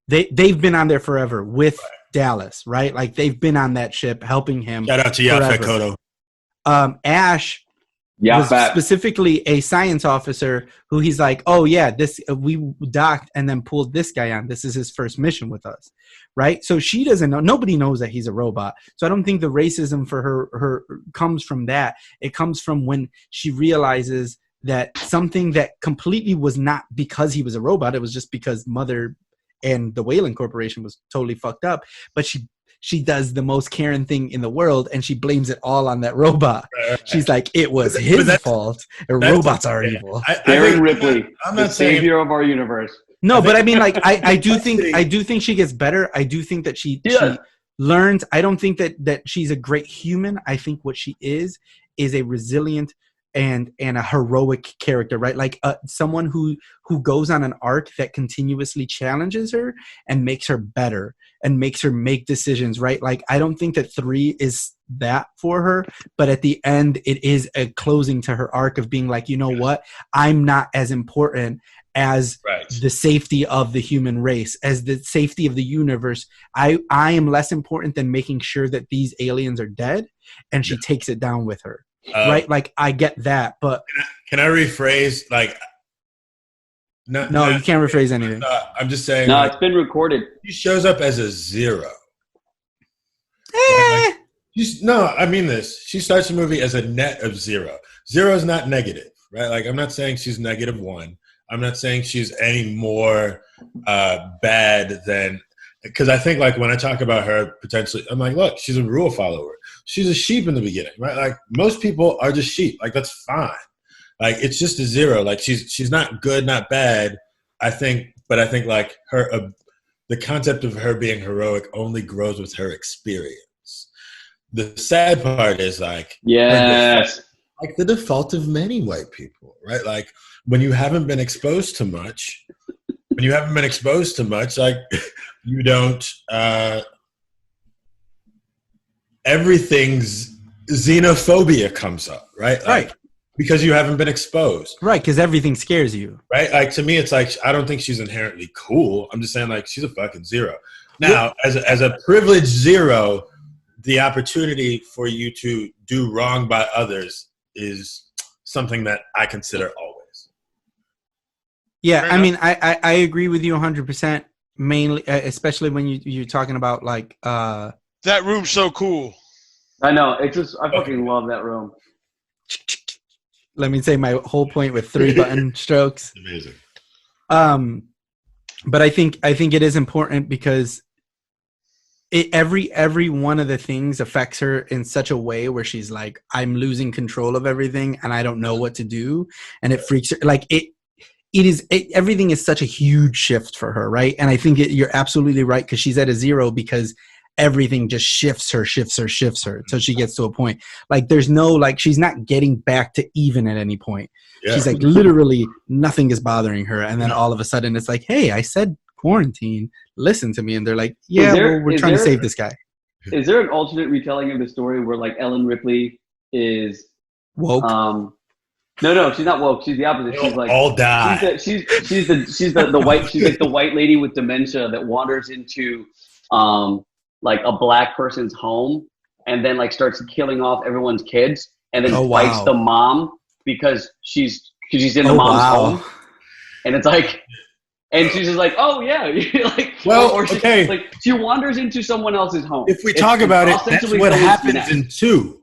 They've been on there forever with Dallas, right? Like they've been on that ship helping him. Shout out to Yaphet Kotto. Ash was specifically a science officer who he's like, oh yeah, we docked and then pulled this guy on. This is his first mission with us, right? So she doesn't know. Nobody knows that he's a robot. So I don't think the racism for her comes from that. It comes from when she realizes that something that completely was not because he was a robot. It was just because Mother and the Wayland Corporation was totally fucked up. But she does the most Karen thing in the world, and she blames it all on that robot. Right. She's like, it was his fault. Robots are evil. Karen Ripley, I'm the not saying savior of our universe. No, but I mean, like, I do think she gets better. I do think that she learns. I don't think that she's a great human. I think what she is a resilient and a heroic character, right? Like someone who goes on an arc that continuously challenges her and makes her better and makes her make decisions, right? Like I don't think that 3 is that for her, but at the end it is a closing to her arc of being like, you know what, I'm not as important as the safety of the human race, as the safety of the universe. I am less important than making sure that these aliens are dead, and she takes it down with her. Right, like I get that, but can I rephrase? Like, no, you can't rephrase anything. I'm just saying. No, like, it's been recorded. She shows up as a 0. I mean this. She starts the movie as a net of 0. 0 is not negative, right? Like, I'm not saying she's -1. I'm not saying she's any more bad than. Because I think, like, when I talk about her potentially, I'm like, look, she's a rule follower. She's a sheep in the beginning, right? Like, most people are just sheep. Like, that's fine. Like, it's just a 0. Like, she's not good, not bad. I think like her, the concept of her being heroic only grows with her experience. The sad part is like, yes, like the default of many white people, right? Like, when you haven't been exposed to much, like. You don't, everything's xenophobia comes up, right? Like, right. Because you haven't been exposed. Right, because everything scares you. Right? Like, to me, it's like, I don't think she's inherently cool. I'm just saying, like, she's a fucking 0. Now, as a privileged 0, the opportunity for you to do wrong by others is something that I consider always. Yeah, I mean, I agree with you 100%. Mainly, especially when you're talking about like that room's so cool. I know, it's just I fucking love that room. Let me say my whole point with 3 button strokes. Amazing. But I think it is important because every one of the things affects her in such a way where she's like, I'm losing control of everything and I don't know what to do, and it freaks her. Like everything is such a huge shift for her, right? And I think you're absolutely right, because she's at a 0 because everything just shifts her until she gets to a point. Like there's no, like, she's not getting back to even at any point. Yeah. She's like, literally nothing is bothering her, and then all of a sudden it's like, hey, I said quarantine, listen to me, and they're like, yeah, we're trying to save this guy. Is there an alternate retelling of the story where like Ellen Ripley is woke? No, she's not woke. She's the opposite. She's like all die. She's the white. She's like the white lady with dementia that wanders into like a black person's home and then like starts killing off everyone's kids and then fights the mom because she's in the mom's home, and it's like, and she's just like, oh yeah, like, or she, okay, like she wanders into someone else's home. If we talk about it, that's what happens in 2.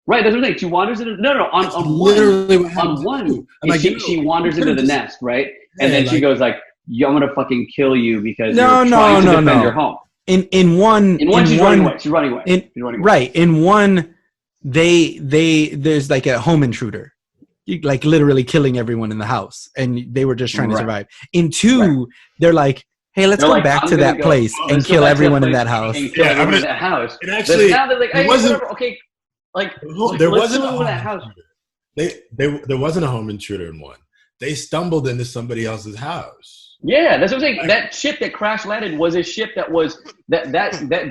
Right, that's what I'm saying. She wanders into on one. Like, she wanders into the nest, right? And then she goes like, "I'm gonna fucking kill you because you're trying to defend your home." In one, she's running away. She's running away. Right. In one, there's like a home intruder, like literally killing everyone in the house, and they were just trying to Right. survive. In 2, they're like, hey, let's They're go like, back I'm to gonna that go- place let's and go kill back to everyone that in that place house. and kill Yeah, everyone in that house. And actually, Now they're like, hey, it wasn't. whatever. Okay, like There let's wasn't a kill everyone in home that house. intruder. There wasn't a home intruder in 1. They stumbled into somebody else's house. Yeah, that's what I'm saying. That ship that crash landed was a ship that was that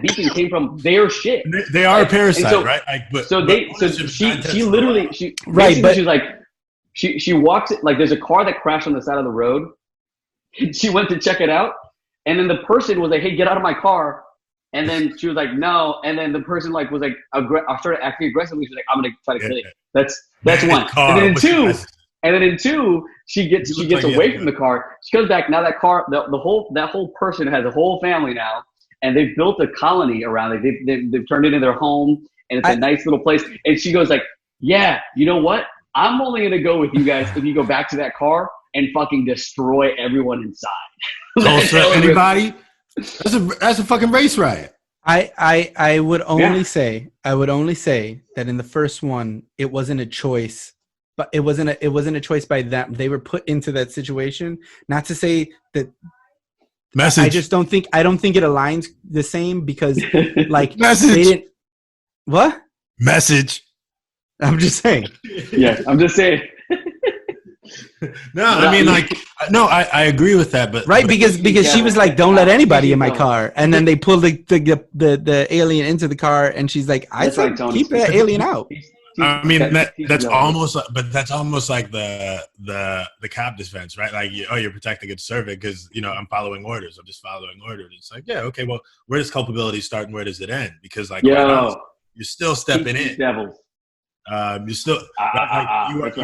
beacon came from their ship. They are a And parasite, so- right? Like, but So she literally Right, basically but- she's like she walks it like there's a car that crashed on the side of the road. She went to check it out, and then the person was like, "Hey, get out of my car." And then she was like, "No." And then the person like was like, started acting aggressively. She's like, "I'm gonna try to kill you." That's one. Car, And then in 2, she gets You look like away you- from the car. She comes back. Now that car, that whole person has a whole family now, and they've built a colony around it. They've turned it into their home, and it's a nice little place. And she goes like, "Yeah, you know what? I'm only gonna go with you guys if you go back to that car and fucking destroy everyone inside." Also, anybody? That's a fucking race riot. I would only say that in the first one it wasn't a choice, but it wasn't a choice by them. They were put into that situation. Not to say that Message. I don't think it aligns the same because like Message. they didn't. What? Message. I'm just saying. Yeah, I'm just saying. No, I mean, like, no, I agree with that, but Right, but because she was like, "Don't let anybody in my car," and then they pulled the alien into the car, and she's like, "I That's said right, Tony. keep that alien out." I mean, that's Yeah. almost like the cop defense, right? Like, you're protecting a servant because I'm following orders. I'm just following orders. It's like, yeah, okay, well, where does culpability start and where does it end? Because like, quite honestly, you're still stepping in. Devils. You're still you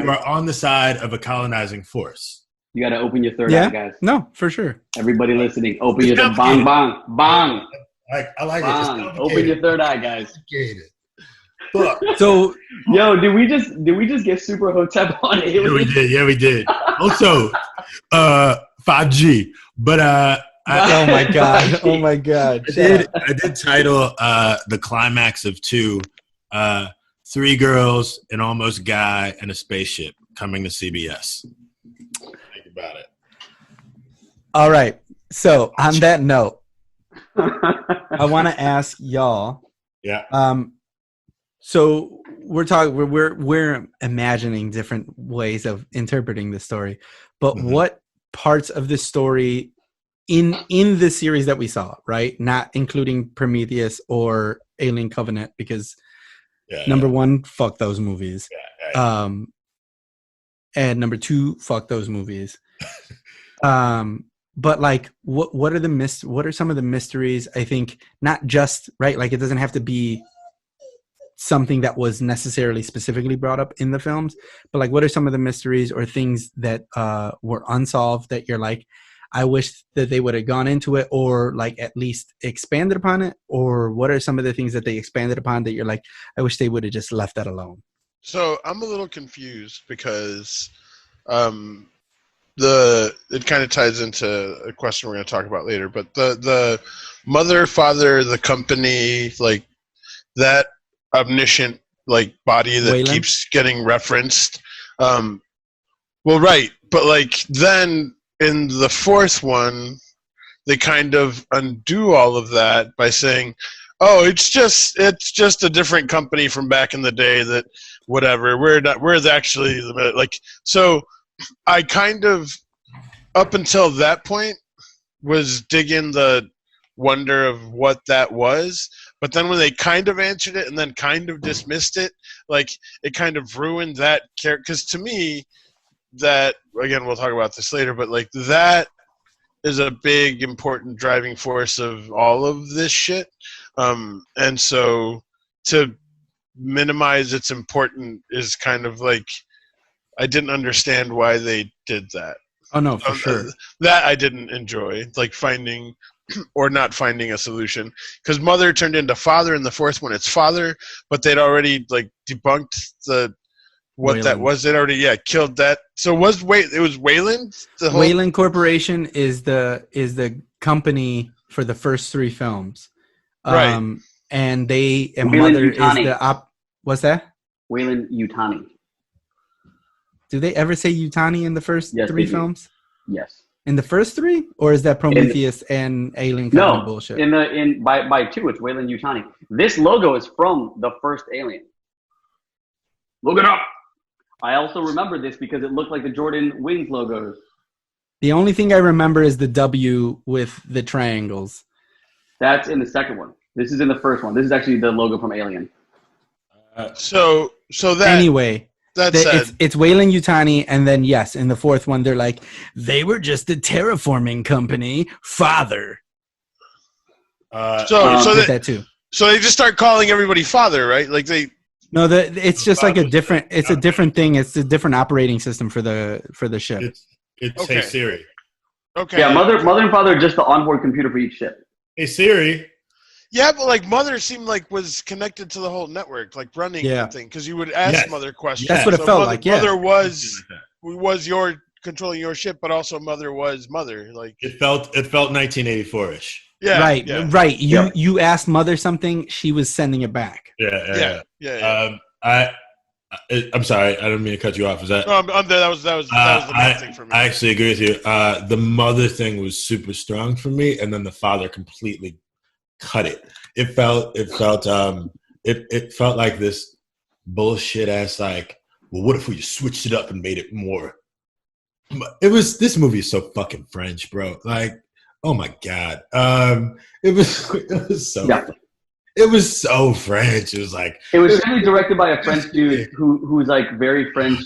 are on the side of a colonizing force. You got to open your third eye, guys. No, for sure. Everybody listening, open It's your bang, bang, bang, I like it. It's bang. complicated. Open your third eye, guys. Fuck. So Yo, did we just get super hotep on it? Yeah, we did. Also, 5G. But oh my god, oh my god. I did title the climax of 2, 3 girls, an almost guy, and a spaceship coming to CBS. Think about it. All right. So on that note, I want to ask y'all. Yeah. So we're imagining different ways of interpreting this story, but what parts of this story in the series that we saw, right? Not including Prometheus or Alien Covenant, because number 1, fuck those movies. And number 2, fuck those movies. But like, what are some of the mysteries? I think not just right. Like, it doesn't have to be something that was necessarily specifically brought up in the films, but like, what are some of the mysteries or things that were unsolved that you're like, I wish that they would have gone into it or like at least expanded upon it? Or what are some of the things that they expanded upon that you're like, I wish they would have just left that alone? So I'm a little confused because it kind of ties into a question we're going to talk about later, but the mother, father, the company, like that omniscient like body that Wayland? keeps getting referenced. Well, right, but like then in the fourth one, they kind of undo all of that by saying, "Oh, it's just a different company from back in the day that whatever. We're actually like." So I kind of up until that point was digging the wonder of what that was, but then when they kind of answered it and then kind of dismissed it, like it kind of ruined that character. Because to me, that again, we'll talk about this later, but like that is a big important driving force of all of this shit, and so to minimize its importance is kind of like I didn't understand why they did that. Oh no, for sure. That I didn't enjoy, like finding or not finding a solution, because mother turned into father in the fourth one. It's father, but they'd already like debunked what Wayland. that was. They'd already killed that. So it was Wayland. Wayland Corporation is the company for the first 3 films, Right? And Wayland mother Yutani. is the what's that? Wayland Yutani. Do they ever say Yutani in the first Yes, three they do. films? Yes. In the first three, or is that Prometheus and Alien Covenant bullshit? By two, it's Weyland Yutani. This logo is from the first Alien. Look it up. I also remember this because it looked like the Jordan Wings logos. The only thing I remember is the W with the triangles. That's in the second one. This is in the first one. This is actually the logo from Alien. So that Anyway, that said, it's Weyland Yutani, and then yes, in the fourth one they're like, they were just a terraforming company, father. That too. So they just start calling everybody father, right? Like they. No, it's just like a different. It's a different thing. It's a different operating system for the ship. It's Okay. Hey Siri. Okay. Yeah, mother and father are just the onboard computer for each ship. Hey Siri. Yeah, but like mother seemed like was connected to the whole network, like running the thing, because you would ask Yes. mother questions. That's what it felt like. Yeah, Mother was your controlling your ship, but also mother was mother. Like It felt 1984ish. yeah, right, yeah, right. You asked mother something, she was sending it back. Yeah. yeah. I'm sorry, I didn't mean to cut you off. Is that? No, I'm there. That was the main thing for me. I actually agree with you. The mother thing was super strong for me, and then the father completely cut it. It felt like this bullshit ass like, well, what if we just switched it up and made it more? This movie is so fucking French, bro. Like, oh my god. It was so. Yeah. It was so French. It was like It was certainly directed by a French dude who's like very French,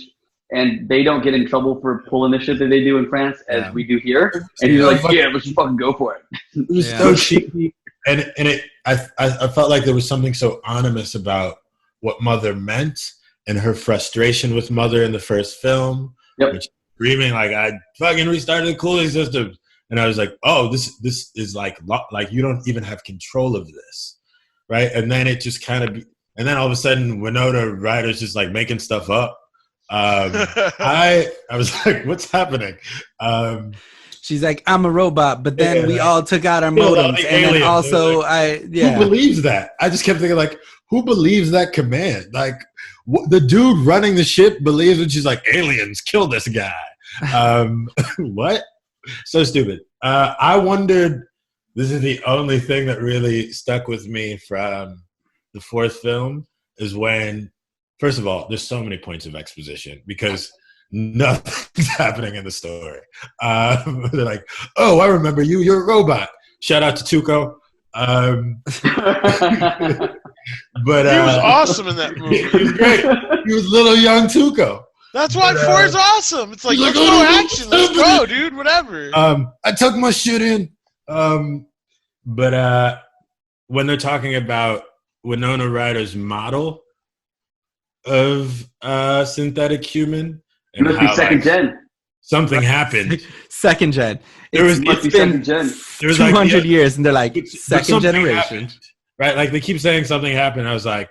and they don't get in trouble for pulling the shit that they do in France as we do here. And he's like, yeah, let's just fucking go for it. It was so cheeky, and I felt like there was something so ominous about what mother meant and her frustration with mother in the first film. Yep. Which screaming like I fucking restarted the cooling system, and I was like, oh, this is like you don't even have control of this. Right, and then it just kind of, and then all of a sudden, Winona Ryder's just like making stuff up. I was like, "What's happening?" She's like, "I'm a robot," but then we all took out our modems, and then also Who believes that? I just kept thinking, like, who believes that command? Like, the dude running the ship believes it. She's like, aliens, kill this guy. What? So stupid. I wondered. This is the only thing that really stuck with me from the fourth film is when, first of all, there's so many points of exposition because nothing's happening in the story. They're like, oh, I remember you. You're a robot. Shout out to Tuco. But he was awesome in that movie. He was great. He was little young Tuco. That's why 4 is awesome. It's like, let's go action. Let's go, dude. Whatever. I tucked my shit in. But when they're talking about Winona Ryder's model of synthetic human, and must be second gen. Something happened. Second gen. It's been second gen. 200 years, and they're like second generation. Happened, right? Like they keep saying something happened. I was like,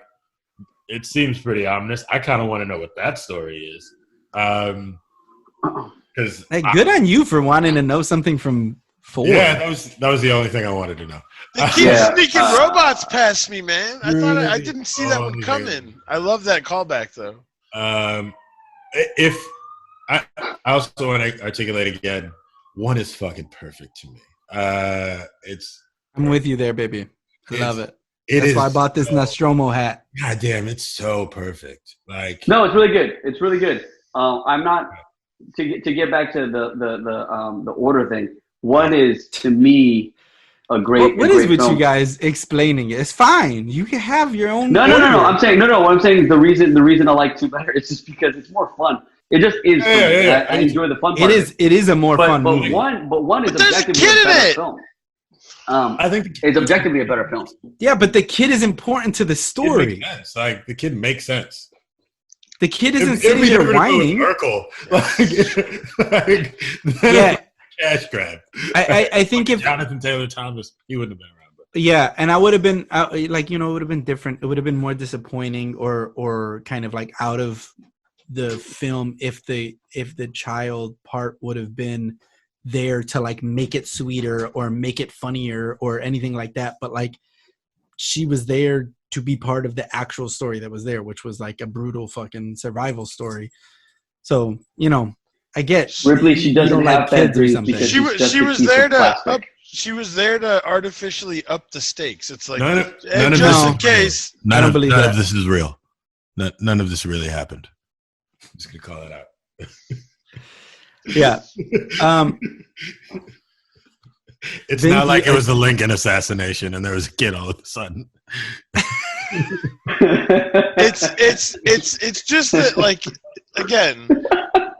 it seems pretty ominous. I kind of want to know what that story is. Because hey, good on you for wanting to know something from 4. Yeah, that was the only thing I wanted to know. They keep sneaking robots past me, man. I didn't see that one coming. I love that callback, though. If I also want to articulate again, 1 is fucking perfect to me. I'm with you there, baby. I love it. That's why I bought this Nostromo hat. God damn, it's so perfect. Like no, it's really good. It's really good. I'm not to get back to the order thing. 1 is to me a great. What is with you guys explaining it? It's fine. You can have your own. No. I'm saying no. What I'm saying is the reason I like 2 better is just because it's more fun. It just is. Yeah. I enjoy the fun part. It is a more fun movie. But one is objectively a better film. I think it's objectively a better film. Yeah, but the kid is important to the story. It makes sense. Like the kid makes sense. The kid isn't sitting there whining. Yeah. Cash grab. I think if Jonathan Taylor Thomas, he wouldn't have been around. But. Yeah, and I would have been it would have been different. It would have been more disappointing or kind of like out of the film if the child part would have been there to like make it sweeter or make it funnier or anything like that. But like she was there to be part of the actual story that was there, which was like a brutal fucking survival story. So, you know, I get Ripley, she you doesn't don't have like that kids or grief something. because She it's was just she a was piece there of to plastic. up. She was there to artificially up the stakes. It's like, None of just this in case. I don't believe none that. of this is real. None of this really happened. I'm just gonna call it out. Yeah. It's Vin, not like it was the Lincoln assassination and there was a kid all of a sudden. It's just that, like, again,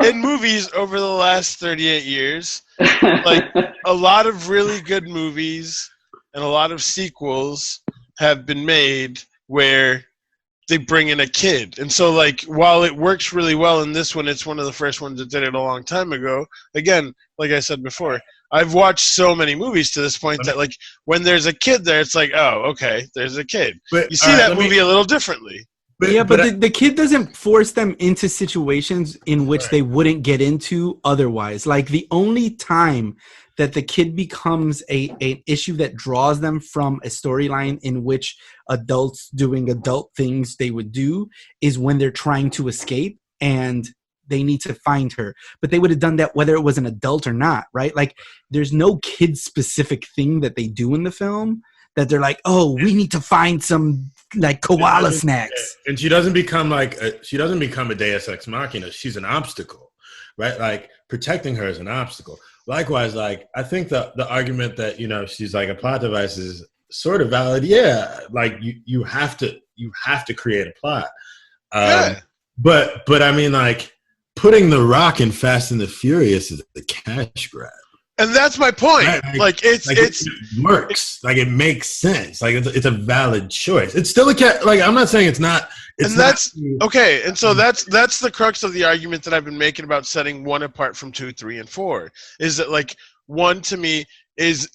in movies over the last 38 years, like, a lot of really good movies and a lot of sequels have been made where they bring in a kid. And so, like, while it works really well in this one, it's one of the first ones that did it a long time ago. Again, like I said before, I've watched so many movies to this point that, like, when there's a kid there, it's like, oh, okay, there's a kid. But, You see that movie a little differently. But the kid doesn't force them into situations in which they wouldn't get into otherwise. Like, the only time that the kid becomes an issue that draws them from a storyline in which adults doing adult things they would do is when they're trying to escape and they need to find her. But they would have done that whether it was an adult or not, right? Like, there's no kid-specific thing that they do in the film that they're like, oh, we need to find some, like, koala snacks. And she doesn't become she doesn't become a Deus Ex Machina. She's an obstacle, right? Like, protecting her is an obstacle. Likewise, like, I think the argument that, you know, she's like a plot device is sort of valid. Yeah, like, you have to create a plot. But I mean, like, putting The Rock in Fast and the Furious is a cash grab. And that's my point. Right? Like, it works. Like, it makes sense. Like, it's a valid choice. It's still like, I'm not saying it's not. And that's okay. And so that's the crux of the argument that I've been making about setting 1 apart from 2, 3, and 4. Is that, like, 1 to me is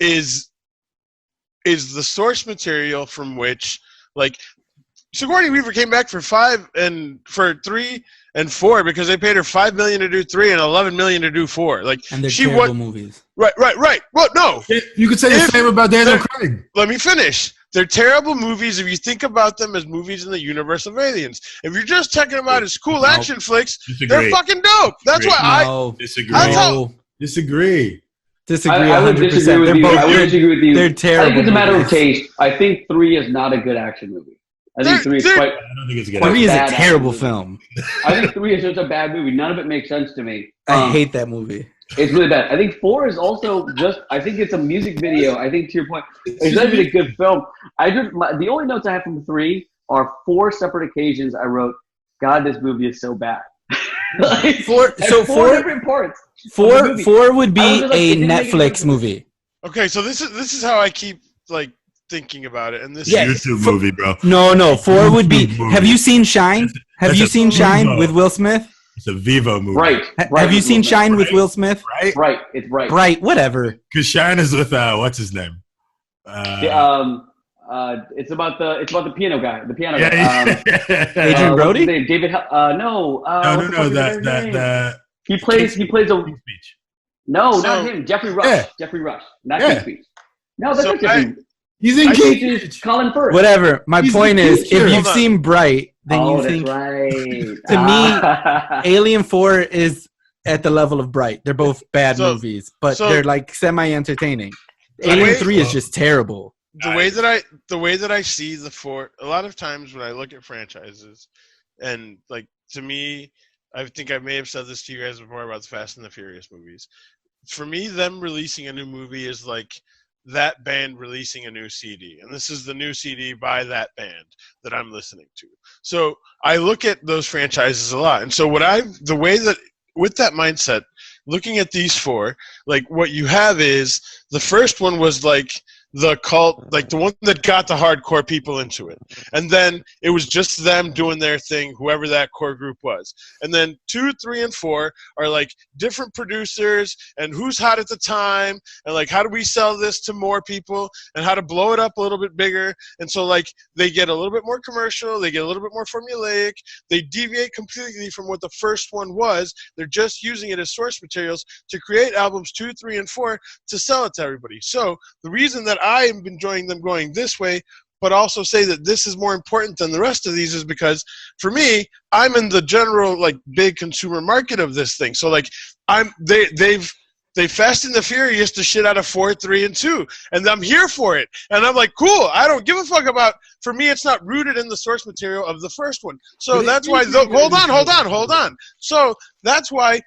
the source material from which, like, Sigourney Weaver came back for 5 and for 3 and 4 because they paid her $5 million to do 3 and $11 million to do 4. Like, and they're terrible movies. Right. Well, no, you could say the same about Daniel Craig. Let me finish. They're terrible movies if you think about them as movies in the universe of aliens. If you're just talking about as cool action flicks, they're fucking dope. That's why I disagree. Disagree. I would 100%. disagree with you. I would disagree with you. They're terrible. I think it's a matter movies. of taste. I think 3 is not a good action movie. I think 3 is quite. I don't think it's a good. 3 is a bad terrible movie. film. I think 3 is just a bad movie. None of it makes sense to me. I hate that movie. It's really bad. I think 4 is also just. I think it's a music video. I think, to your point, it's not even a good film. The only notes I have from 3 are 4 separate occasions I wrote, God, this movie is so bad. Like, 4 different parts. 4 would be like, a Netflix movie. Okay, so this is how I keep, like, thinking about it. And this It's a YouTube movie, bro. No. 4 would be. Have you seen Shine? Have you seen Shine with Will Smith? It's a Vivo movie. Right. Have you seen Shine with Will Smith? Right. It's right. Right. Whatever. Because Shine is with what's his name? It's about the piano guy. The piano Yeah, guy. Adrian Brody? What's his name? David. No. No. That he plays a. speech. No, So- not him. Jeffrey Rush. Yeah. Jeffrey Rush. Not Yeah. King's Speech. No, that's So not Jeffrey. He's in Speech King's is Colin Firth. Whatever. My He's point the is, teacher. if you've Hold on. seen Bright, then you that's think right. To me, Alien 4 is at the level of Bright. They're both bad So- movies, but so- they're like semi-entertaining. The Alien way- 3 is just terrible. the way that I see the 4, a lot of times when I look at franchises, and, like, to me, I think I may have said this to you guys before about the Fast and the Furious movies. For me, them releasing a new movie is like that band releasing a new CD, and this is the new CD by that band that I'm listening to. So I look at those franchises a lot, and so with that mindset, looking at these 4, like, what you have is the first one was like the cult, like the one that got the hardcore people into it, and then it was just them doing their thing, whoever that core group was. And then 2, 3, and 4 are like different producers and who's hot at the time, and like how do we sell this to more people and how to blow it up a little bit bigger. And so, like, they get a little bit more commercial, they get a little bit more formulaic, they deviate completely from what the first one was. They're just using it as source materials to create albums 2, 3, and 4 to sell it to everybody. So the reason that I am enjoying them going this way but also say that this is more important than the rest of these is because for me, I'm in the general like big consumer market of this thing. So like they Fast and the Furious the shit out of 4, 3, and 2, and I'm here for it. And I'm like, cool. I don't give a fuck about. For me, it's not rooted in the source material of the first one. So that's why. Hold on. So that's why,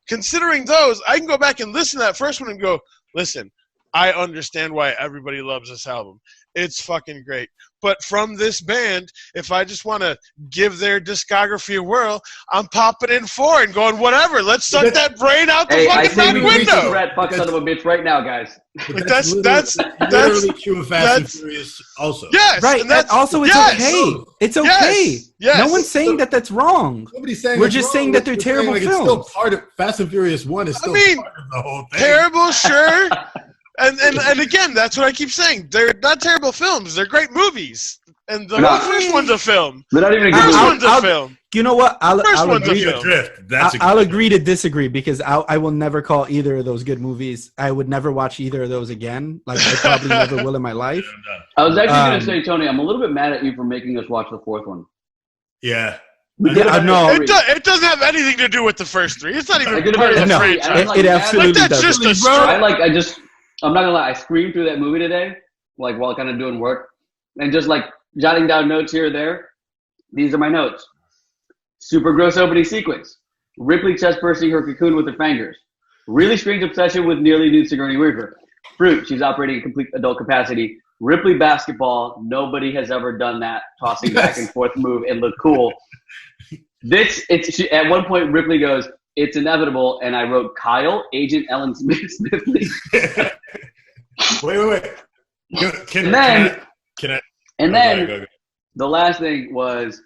considering those, I can go back and listen to that first one and go, listen, I understand why everybody loves this album. It's fucking great. But from this band, if I just want to give their discography a whirl, I'm popping in 4 and going, whatever. Let's suck that brain out the fucking back window. Rat fuck son of a bitch right now, guys. That's literally true of Fast and Furious also. Yes. Right. And that's, also, it's okay. It's okay. Yes. No one's saying that that's wrong. Nobody's saying We're just saying that they're terrible films. It's still part of Fast and Furious 1 is still part of the whole thing. Terrible, sure. And again, that's what I keep saying. They're not terrible films. They're great movies. And the first one's a film. They're not even a good good first one's a film. You know what? I'll agree to disagree because I will never call either of those good movies. I would never watch either of those again. Like I probably never will in my life. I was actually going to say, Tony, I'm a little bit mad at you for making us watch the fourth one. Yeah. No, it doesn't have anything to do with the first 3. It's not even part of the franchise. It absolutely that's doesn't. just a I'm not gonna lie. I screamed through that movie today, like while kind of doing work, and just like jotting down notes here or there. These are my notes. Super gross opening sequence. Ripley chest bursting her cocoon with her fingers. Really strange obsession with nearly nude Sigourney Weaver. Fruit. She's operating at complete adult capacity. Ripley basketball. Nobody has ever done that. Tossing back and forth move and look cool. At one point, Ripley goes, "It's inevitable," and I wrote Kyle, Agent Ellen Smith-Lee. Wait. Can I? And then the last thing was,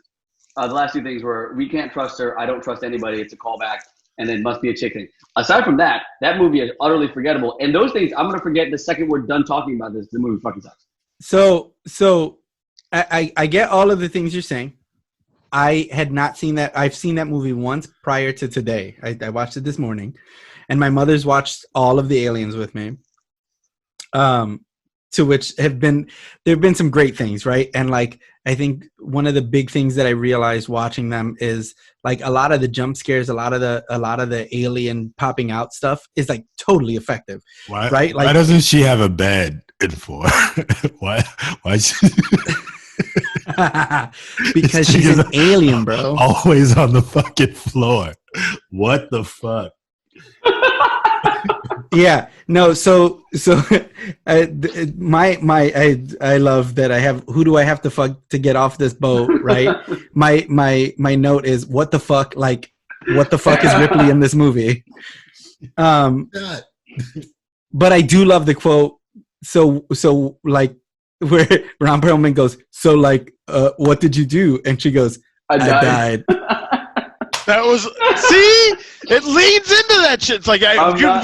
the last 2 things were, we can't trust her, I don't trust anybody, it's a callback, and then must be a chick thing. Aside from that, that movie is utterly forgettable. And those things, I'm going to forget the second we're done talking about this. The movie fucking sucks. So I get all of the things you're saying. I had not seen that. I've seen that movie once prior to today. I watched it this morning. And my mother's watched all of the Aliens with me. To which there have been some great things, right? And like I think one of the big things that I realized watching them is like a lot of the jump scares, a lot of the alien popping out stuff is like totally effective. Why, right? Like, why doesn't she have a bed in 4? Why because she's an alien, bro. Always on the fucking floor. What the fuck? Yeah, no. So I love that I have. Who do I have to fuck to get off this boat? Right. my note is what the fuck. Like what the fuck is Ripley in this movie? But I do love the quote. So like where Ron Perlman goes. So like, what did you do? And she goes, I died. That was it leads into that shit. It's like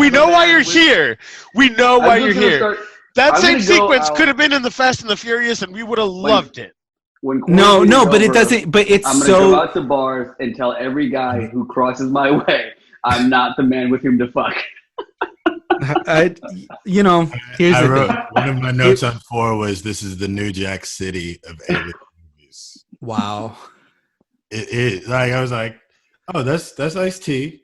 we know why you're here. We know why you're here. That same sequence could have been in the Fast and the Furious, and we would have loved it. No, but it doesn't. But it's I'm gonna go out to bars and tell every guy who crosses my way, I'm not the man with whom to fuck. Here's the thing. One of my notes on 4 was this is the New Jack City of alien movies. Wow. It like I was like, oh, that's Ice-T.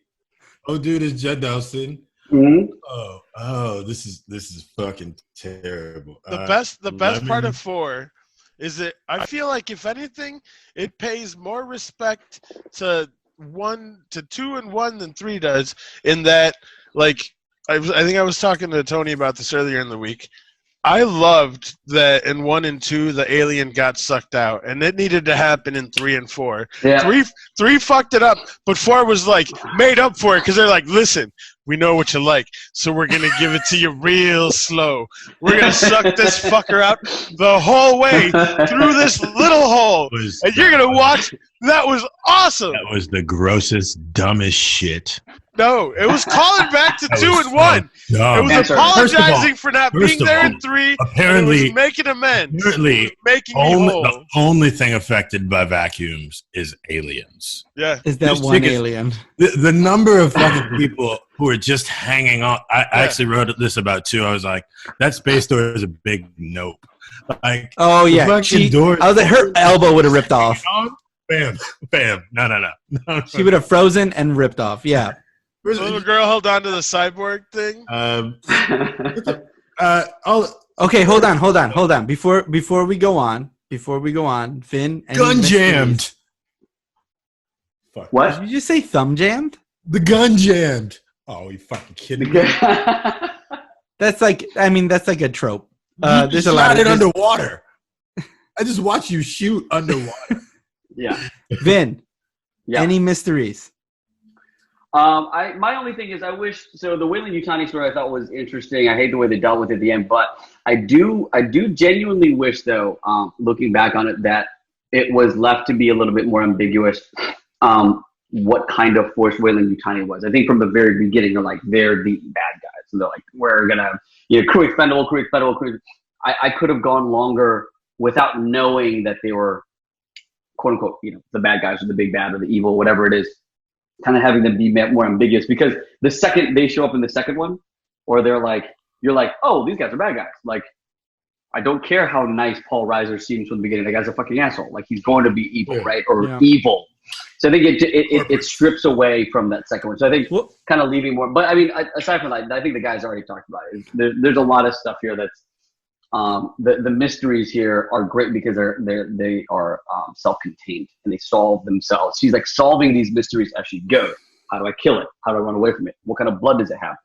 Oh, dude, is Judd Nelson. Mm-hmm. Oh, this is fucking terrible. The best part of 4 is that I feel like if anything, it pays more respect to 2 and 1 than 3 does. In that, like, I think I was talking to Tony about this earlier in the week. I loved that in 1 and 2 the alien got sucked out, and it needed to happen in 3 and 4. Yeah. 3 fucked it up, but 4 was like made up for it because they're like, listen, we know what you like, so we're gonna give it to you real slow. We're gonna suck this fucker out the whole way through this little hole, and you're gonna watch. That was awesome. That was the grossest, dumbest shit. No, it was calling back to 2 and 1. It was apologizing for not being there in 3. Apparently, it was making amends. Apparently, making me whole. The only thing affected by vacuums is aliens. Yeah, is that one alien? The number of fucking people who are just hanging on. I actually wrote this about 2. I was like, that space door is a big nope. Like, Oh the yeah, fucking door. I was like, her elbow would have ripped off. Bam, bam. No. She would have frozen and ripped off. Yeah. The little girl held on to the cyborg thing. Okay, hold on. Before we go on, Vin. Gun jammed. Fuck. What? Did you just say thumb jammed? The gun jammed. Oh, you fucking kidding me? That's like a trope. You There's shot a lot of it underwater. I just watched you shoot underwater. Yeah. Vin. Yeah. Any mysteries? My only thing is I wish so the Weyland-Yutani story I thought was interesting. I hate the way they dealt with it at the end, but I do genuinely wish though, looking back on it, that it was left to be a little bit more ambiguous what kind of force Weyland-Yutani was. I think from the very beginning they're the bad guys. So they're like, we're gonna crew expendable. I could have gone longer without knowing that they were quote unquote, the bad guys or the big bad or the evil, whatever it is. Kind of having them be more ambiguous, because the second they show up in the second one, or you're like, oh, these guys are bad guys. Like, I don't care how nice Paul Reiser seems from the beginning. That guy's a fucking asshole. Like, he's going to be evil, right? Or evil. So I think it strips away from that second one. So I think kind of leaving more. But I mean, aside from that, I think the guys already talked about it. There's a lot of stuff here that's the mysteries here are great because they are self-contained and they solve themselves. She's like solving these mysteries as she goes. How do I kill it? How do I run away from it? What kind of blood does it have?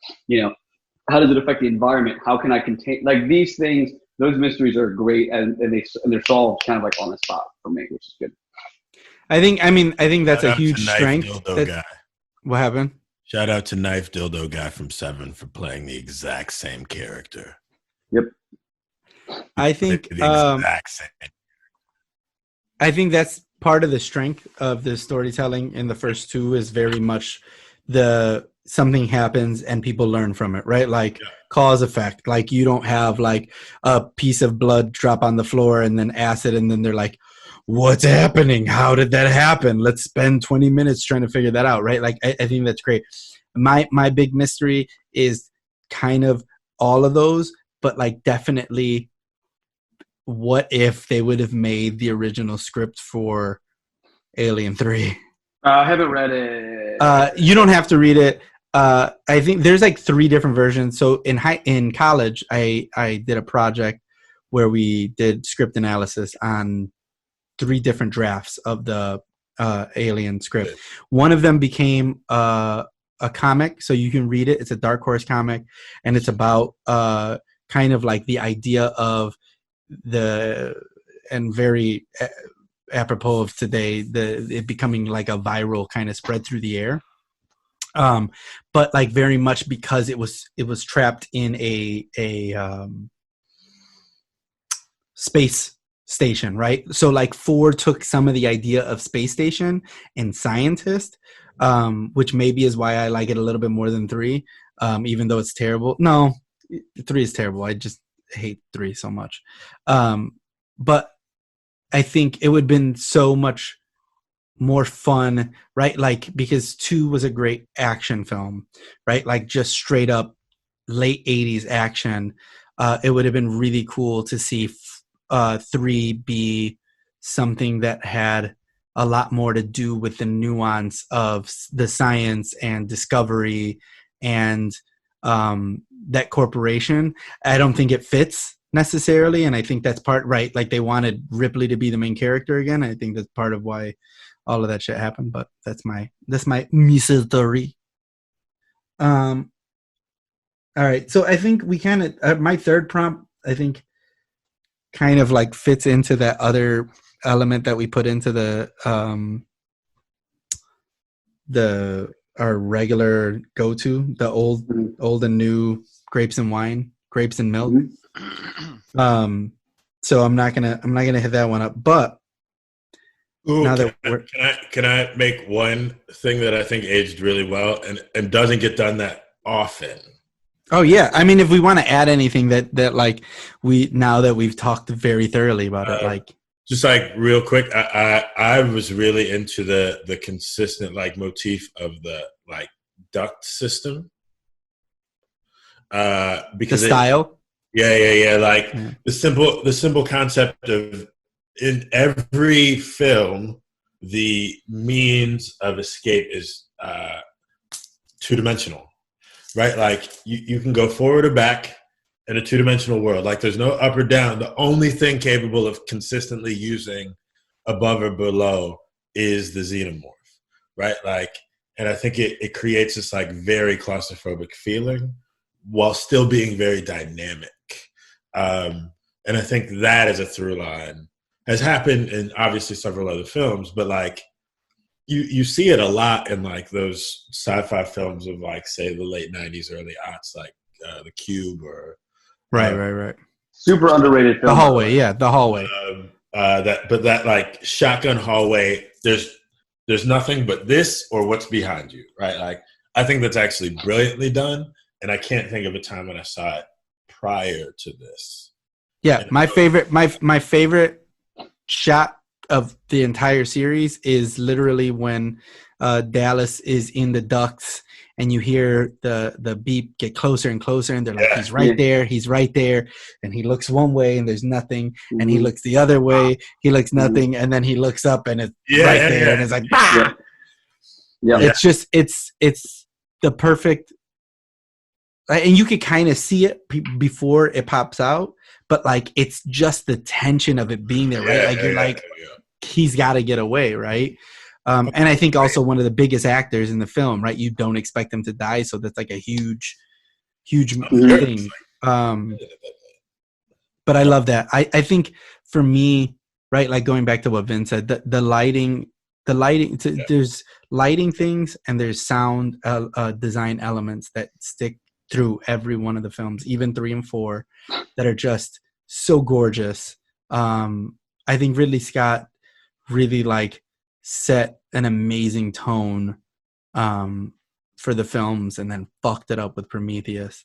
How does it affect the environment? How can I contain these things? Those mysteries are great, and they're solved kind of like on the spot for me, which is good. I think that's a huge strength. Guy. What happened? Shout out to Knife Dildo Guy from 7 for playing the exact same character. Yep. I think I think that's part of the strength of the storytelling in the first two is very much something happens and people learn from it, right? Like cause effect. Like you don't have like a piece of blood drop on the floor and then acid and then they're like, what's happening? How did that happen? Let's spend 20 minutes trying to figure that out, right? Like I think that's great. My big mystery is kind of all of those, but like definitely what if they would have made the original script for Alien 3? I haven't read it. You don't have to read it. I think there's like 3 different versions. So in college, I did a project where we did script analysis on 3 different drafts of the Alien script. One of them became a comic, so you can read it. It's a Dark Horse comic, and it's about kind of like the idea of and very apropos of today, it becoming like a viral kind of spread through the air. But like very much because it was trapped in a space station, right? So like 4 took some of the idea of space station and scientist, which maybe is why I like it a little bit more than 3, even though it's terrible. No, 3 is terrible. I just hate 3 so much. But I think it would have been so much more fun, right? Like, because 2 was a great action film, right? Like just straight up late 80s action. It would have been really cool to see 3 be something that had a lot more to do with the nuance of the science and discovery and that corporation. I don't think it fits necessarily, and I think that's part right. Like they wanted Ripley to be the main character again. I think that's part of why all of that shit happened. But that's my mystery. All right, so I think we kind of my third prompt, I think, kind of like fits into that other element that we put into our regular go-to, the old and new grapes and wine, grapes and milk. So I'm not gonna hit that one up, but can I make one thing that I think aged really well and doesn't get done that often? Oh yeah, I mean, if we want to add anything that like now that we've talked very thoroughly about it, like just like real quick, I was really into the consistent like motif of the like duct system, because the style. Yeah. Like the simple concept of in every film, the means of escape is two-dimensional, right? Like you can go forward or back in a two-dimensional world. Like there's no up or down. The only thing capable of consistently using above or below is the xenomorph, right? Like, and I think it creates this like very claustrophobic feeling while still being very dynamic. And I think that is a through line. Has happened in obviously several other films, but like you see it a lot in like those sci-fi films of like say the late 90s, early aughts, like The Cube or right. Super underrated film. The Hallway, The Hallway. That like shotgun hallway. There's nothing but this or what's behind you, right? Like I think that's actually brilliantly done, and I can't think of a time when I saw it prior to this. Yeah, my favorite shot of the entire series is literally when Dallas is in the ducts and you hear the beep get closer and closer, and they're like, he's right there, and he looks one way and there's nothing, and he looks the other way, he looks nothing, and then he looks up and it's there, and it's like, bah! It's just it's the perfect, and you could kind of see it before it pops out, but like it's just the tension of it being there, right? Like you're like, he's got to get away, right? And I think also one of the biggest actors in the film, right? You don't expect him to die, so that's like a huge thing. But I love that. I think for me, right, like going back to what Vin said, the lighting, there's lighting things and there's sound design elements that stick through every one of the films, even 3 and 4, that are just so gorgeous. I think Ridley Scott really like set an amazing tone for the films and then fucked it up with Prometheus.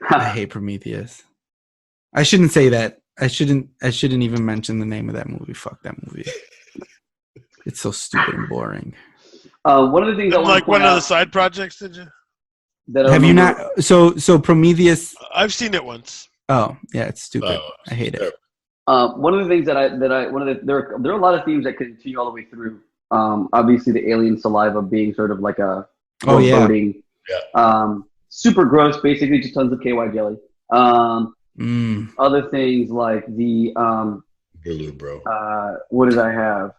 I hate Prometheus. I shouldn't say that. I shouldn't even mention the name of that movie. Fuck that movie. It's so stupid and boring. One of the things I want like to point one of out the side projects, did you? That I Have you remember- not? So Prometheus. I've seen it once. Oh yeah, it's stupid. I hate it. One of the things there are a lot of themes that continue all the way through. Obviously, the alien saliva being sort of like a voting. Super gross, basically just tons of KY jelly. Other things like the Blue, bro. what did I have?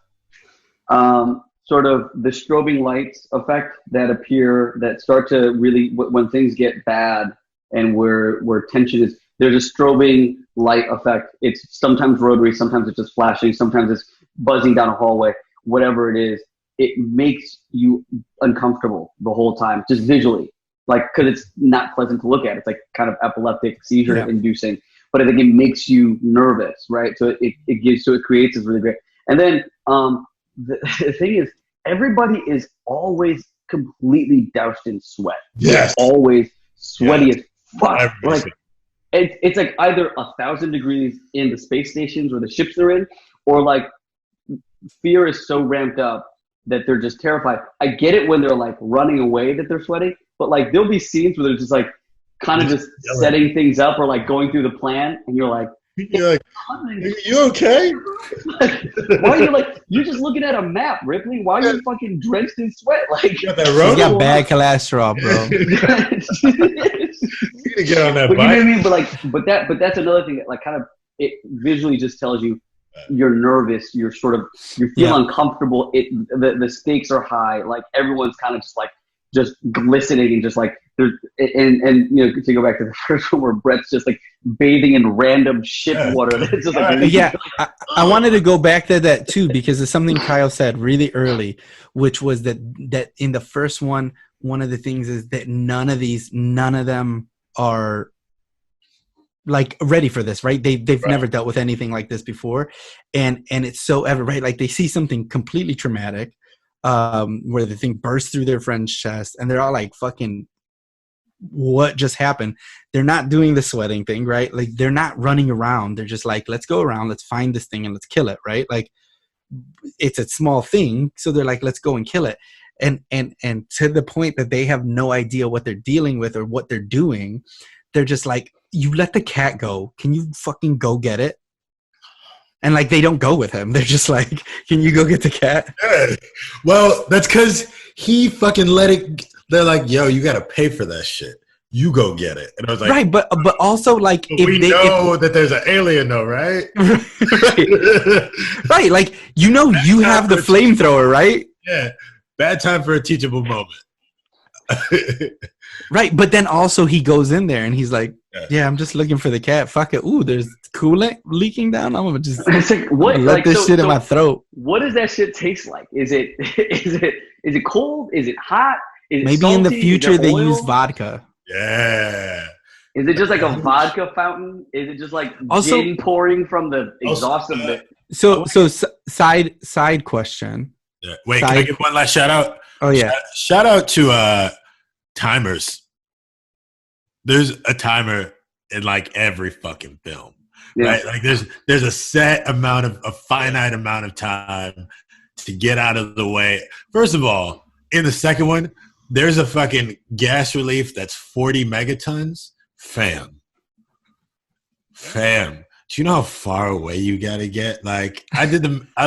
Sort of the strobing lights effect that appear that start to really when things get bad and where tension is. There's a strobing light effect. It's sometimes rotary, sometimes it's just flashing, sometimes it's buzzing down a hallway. Whatever it is, it makes you uncomfortable the whole time, just visually, like because it's not pleasant to look at. It's like kind of epileptic, seizure-inducing, but I think it makes you nervous, right? So it creates this really great. And then the thing is, everybody is always completely doused in sweat. Yes, they're always sweaty as fuck. Everything. Like it's like either 1,000 degrees in the space stations where the ships are in, or like fear is so ramped up that they're just terrified. I get it when they're like running away that they're sweating, but like there'll be scenes where they're just like kind of just setting things up or like going through the plan, and you're like, you okay? Why are you like, you're just looking at a map, Ripley? Why are you fucking drenched in sweat? Like, you got that He's got bad cholesterol, bro. You need to get on that but bike. you know what I mean? But that's another thing that like kind of it visually just tells you you're nervous, you feel uncomfortable. The stakes are high, like everyone's kind of just glistening and just like there's and you know, to go back to the first one where Brett's just like bathing in random ship water. It's just like I wanted to go back to that too, because it's something Kyle said really early, which was that in the first one of the things is that none of them are like ready for this, right? They've never dealt with anything like this before, and it's so ever right. Like they see something completely traumatic, where the thing bursts through their friend's chest, and they're all like, "Fucking, what just happened?" They're not doing the sweating thing, right? Like they're not running around. They're just like, "Let's go around, let's find this thing, and let's kill it," right? Like it's a small thing, so they're like, "Let's go and kill it," and to the point that they have no idea what they're dealing with or what they're doing. they're just like, you let the cat go. Can you fucking go get it? And like, they don't go with him. They're just like, can you go get the cat? Yeah. Well, that's because he fucking let it. They're like, yo, you got to pay for that shit. You go get it. And I was like, right, but also like, if we know that there's an alien though, right? right, right. Like, you know, you have the flamethrower, right? Yeah, bad time for a teachable moment. Right, but then also he goes in there and he's like, yeah, I'm just looking for the cat. Fuck it. Ooh, there's coolant leaking down. I'm gonna just like, what? let like, this shit in my throat. What does that shit taste like? Is it cold? Is it hot? Is it maybe salty? In the future they oil? use vodka. Yeah. Is it just like a vodka fountain? Is it just like also, gin pouring from the exhaust of the? So side question. Yeah. Wait, can I give one last shout out? Oh yeah. Shout out to timers. There's a timer in like every fucking film, right? Like there's a set amount of a finite amount of time to get out of the way. First of all, in the second one, there's a fucking gas relief that's 40 megatons. Fam. Do you know how far away you gotta get? Like I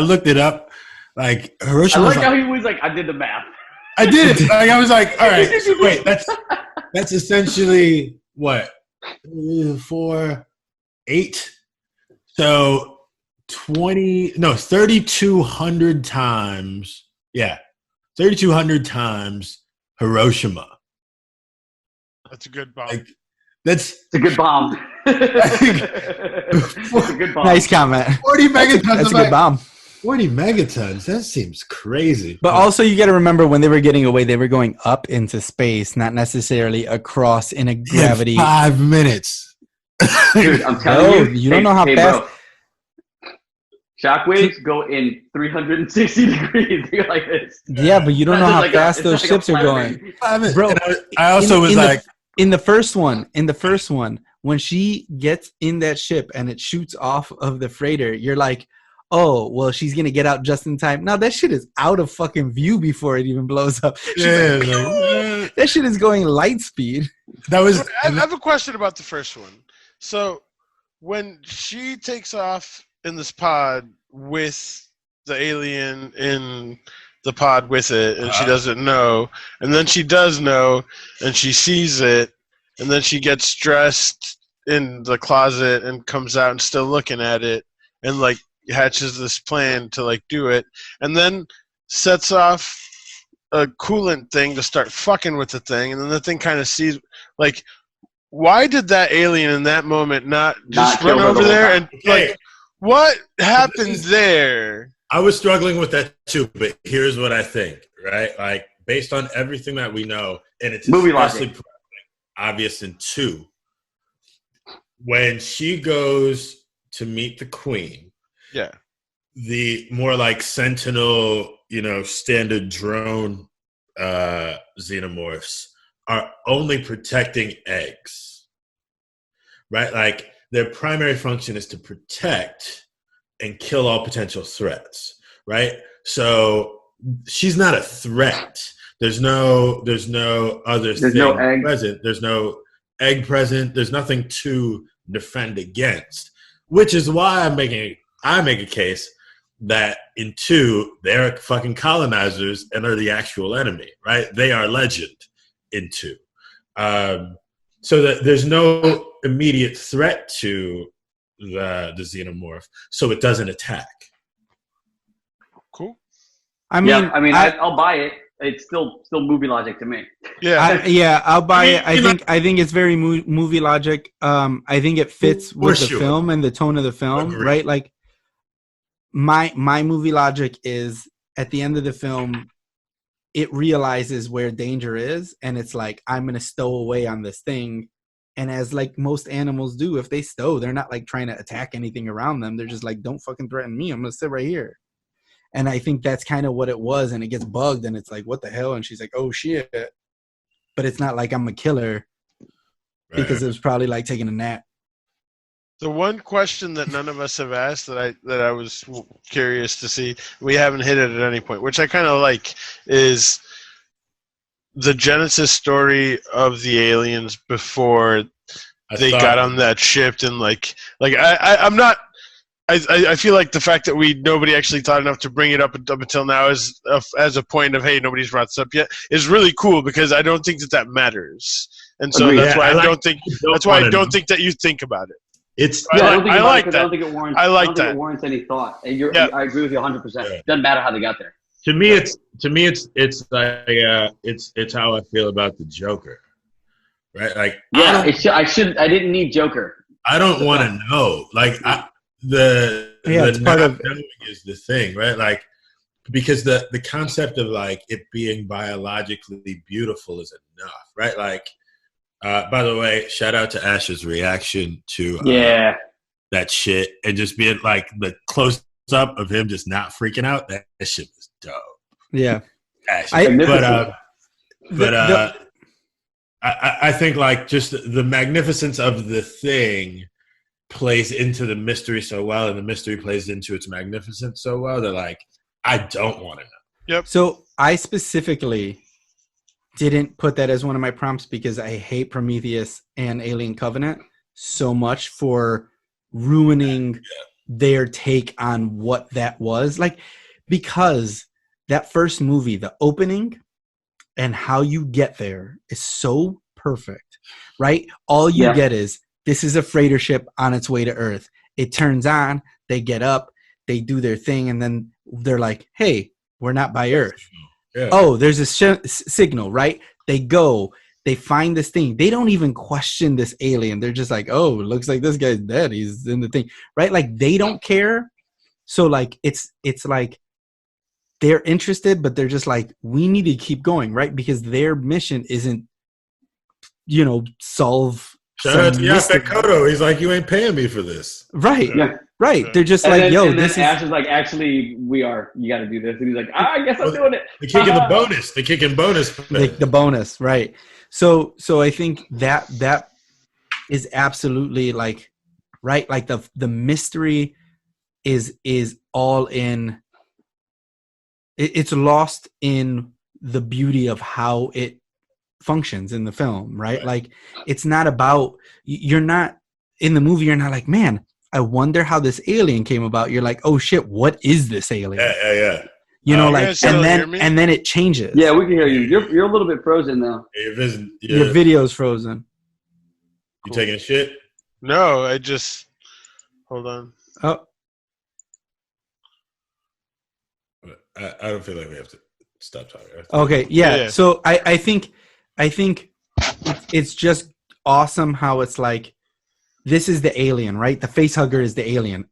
looked it up. Like Hiroshima. I like how he was like, I did the math. I did it. Like I was like, all right, wait, that's essentially what? 4, 8. So 3,200 times. Yeah. 3,200 times Hiroshima. That's a good bomb. Like, it's a good bomb. It's a good bomb. Nice comment. 40 megatons. That's a good bomb. 40 megatons. That seems crazy. But also, you got to remember when they were getting away, they were going up into space, not necessarily across in a gravity. In 5 minutes. Dude, I'm telling you. You don't know how fast. Bro. Shockwaves go in 360 degrees. They're like this. Yeah, but you don't know how like fast those ships are going. Bro, I also was like. In the first one, when she gets in that ship and it shoots off of the freighter, you're like, oh, well, she's going to get out just in time. Now, that shit is out of fucking view before it even blows up. Yeah, like, that shit is going light speed. I have a question about the first one. So, when she takes off in this pod with the alien in the pod with it, and she doesn't know, and then she does know, and she sees it, and then she gets dressed in the closet and comes out and still looking at it, and like hatches this plan to like do it, and then sets off a coolant thing to start fucking with the thing, and then the thing kind of sees, like, why did that alien in that moment not just run over there and like, what happened there? I was struggling with that too, but here's what I think, right? Like, based on everything that we know, and it's movie especially logic. Obvious in 2, when she goes to meet the queen, yeah, the more like Sentinel, standard drone xenomorphs are only protecting eggs, right? Like, their primary function is to protect and kill all potential threats, right? So she's not a threat. There's no other thing present. There's no egg present. There's nothing to defend against, which is why I make a case that in 2 they're fucking colonizers and are the actual enemy, right? They are legend in 2, so that there's no immediate threat to the xenomorph, so it doesn't attack. Cool. I mean, I'll buy it. It's still movie logic to me. Yeah, I'll buy it. I think it's very movie logic. I think it fits with the film and the tone of the film, Agreed. right? Like, my movie logic is at the end of the film, it realizes where danger is, and it's like, I'm gonna stow away on this thing. And as like most animals do, if they stow, they're not like trying to attack anything around them. They're just like, don't fucking threaten me. I'm going to sit right here. And I think that's kind of what it was. And it gets bugged and it's like, what the hell? And she's like, oh shit. But it's not like I'm a killer, because it was probably like taking a nap. The one question that none of us have asked that I was curious to see, we haven't hit it at any point, which I kind of like, is the genesis story of the aliens before they got on that ship and I'm not. I feel like the fact that nobody actually thought enough to bring it up until now as a point of, hey, nobody's brought this up yet is really cool, because I don't think that matters, and so that's why I don't think that you think about it. I like that. I don't think it warrants. I like don't that. think it warrants any thought. And I agree with you 100%. It doesn't matter how they got there. To me, it's how I feel about the Joker, right? Like, I didn't need Joker. I don't want to know. Like, the part of knowing is the thing, right? Like, because the concept of like it being biologically beautiful is enough, right? Like, by the way, shout out to Ash's reaction to that shit, and just being like the close up of him just not freaking out. That shit was dope. Yeah, Ash. I think like just the magnificence of the thing plays into the mystery so well, and the mystery plays into its magnificence so well that like I don't want to know. Yep. So I specifically didn't put that as one of my prompts because I hate Prometheus and Alien Covenant so much for ruining their take on what that was. Like, because that first movie, the opening and how you get there is so perfect, right? All you get is, this is a freighter ship on its way to Earth. It turns on, they get up, they do their thing, and then they're like, hey, we're not by Earth. Yeah. Oh, there's a signal, right? They go, they find this thing. They don't even question this alien. They're just like, oh, it looks like this guy's dead. He's in the thing, right? Like, they don't care. So, like, it's like they're interested, but they're just like, we need to keep going, right? Because their mission isn't, solve. Shout out to Yaphet Kotto. He's like, you ain't paying me for this. Right. Yeah. Right. They're just this is. Ash is like, actually, we are. You got to do this. And he's like, I guess I'm doing it. The kick and the bonus. The kick and bonus. The bonus. Right. So I think that is absolutely like, right. Like the mystery is all in. It's lost in the beauty of how it functions in the film, right? Like, it's not about, you're not in the movie, you're not like, man, I wonder how this alien came about. You're like, oh shit, what is this alien? Yeah. And then it changes. Yeah, we can hear you. You're a little bit frozen though. Your video's frozen. You taking a shit? No, I just hold on. Oh, I don't feel like we have to stop talking. Okay, yeah. So I think it's just awesome how it's like, this is the alien, right? The face hugger is the alien.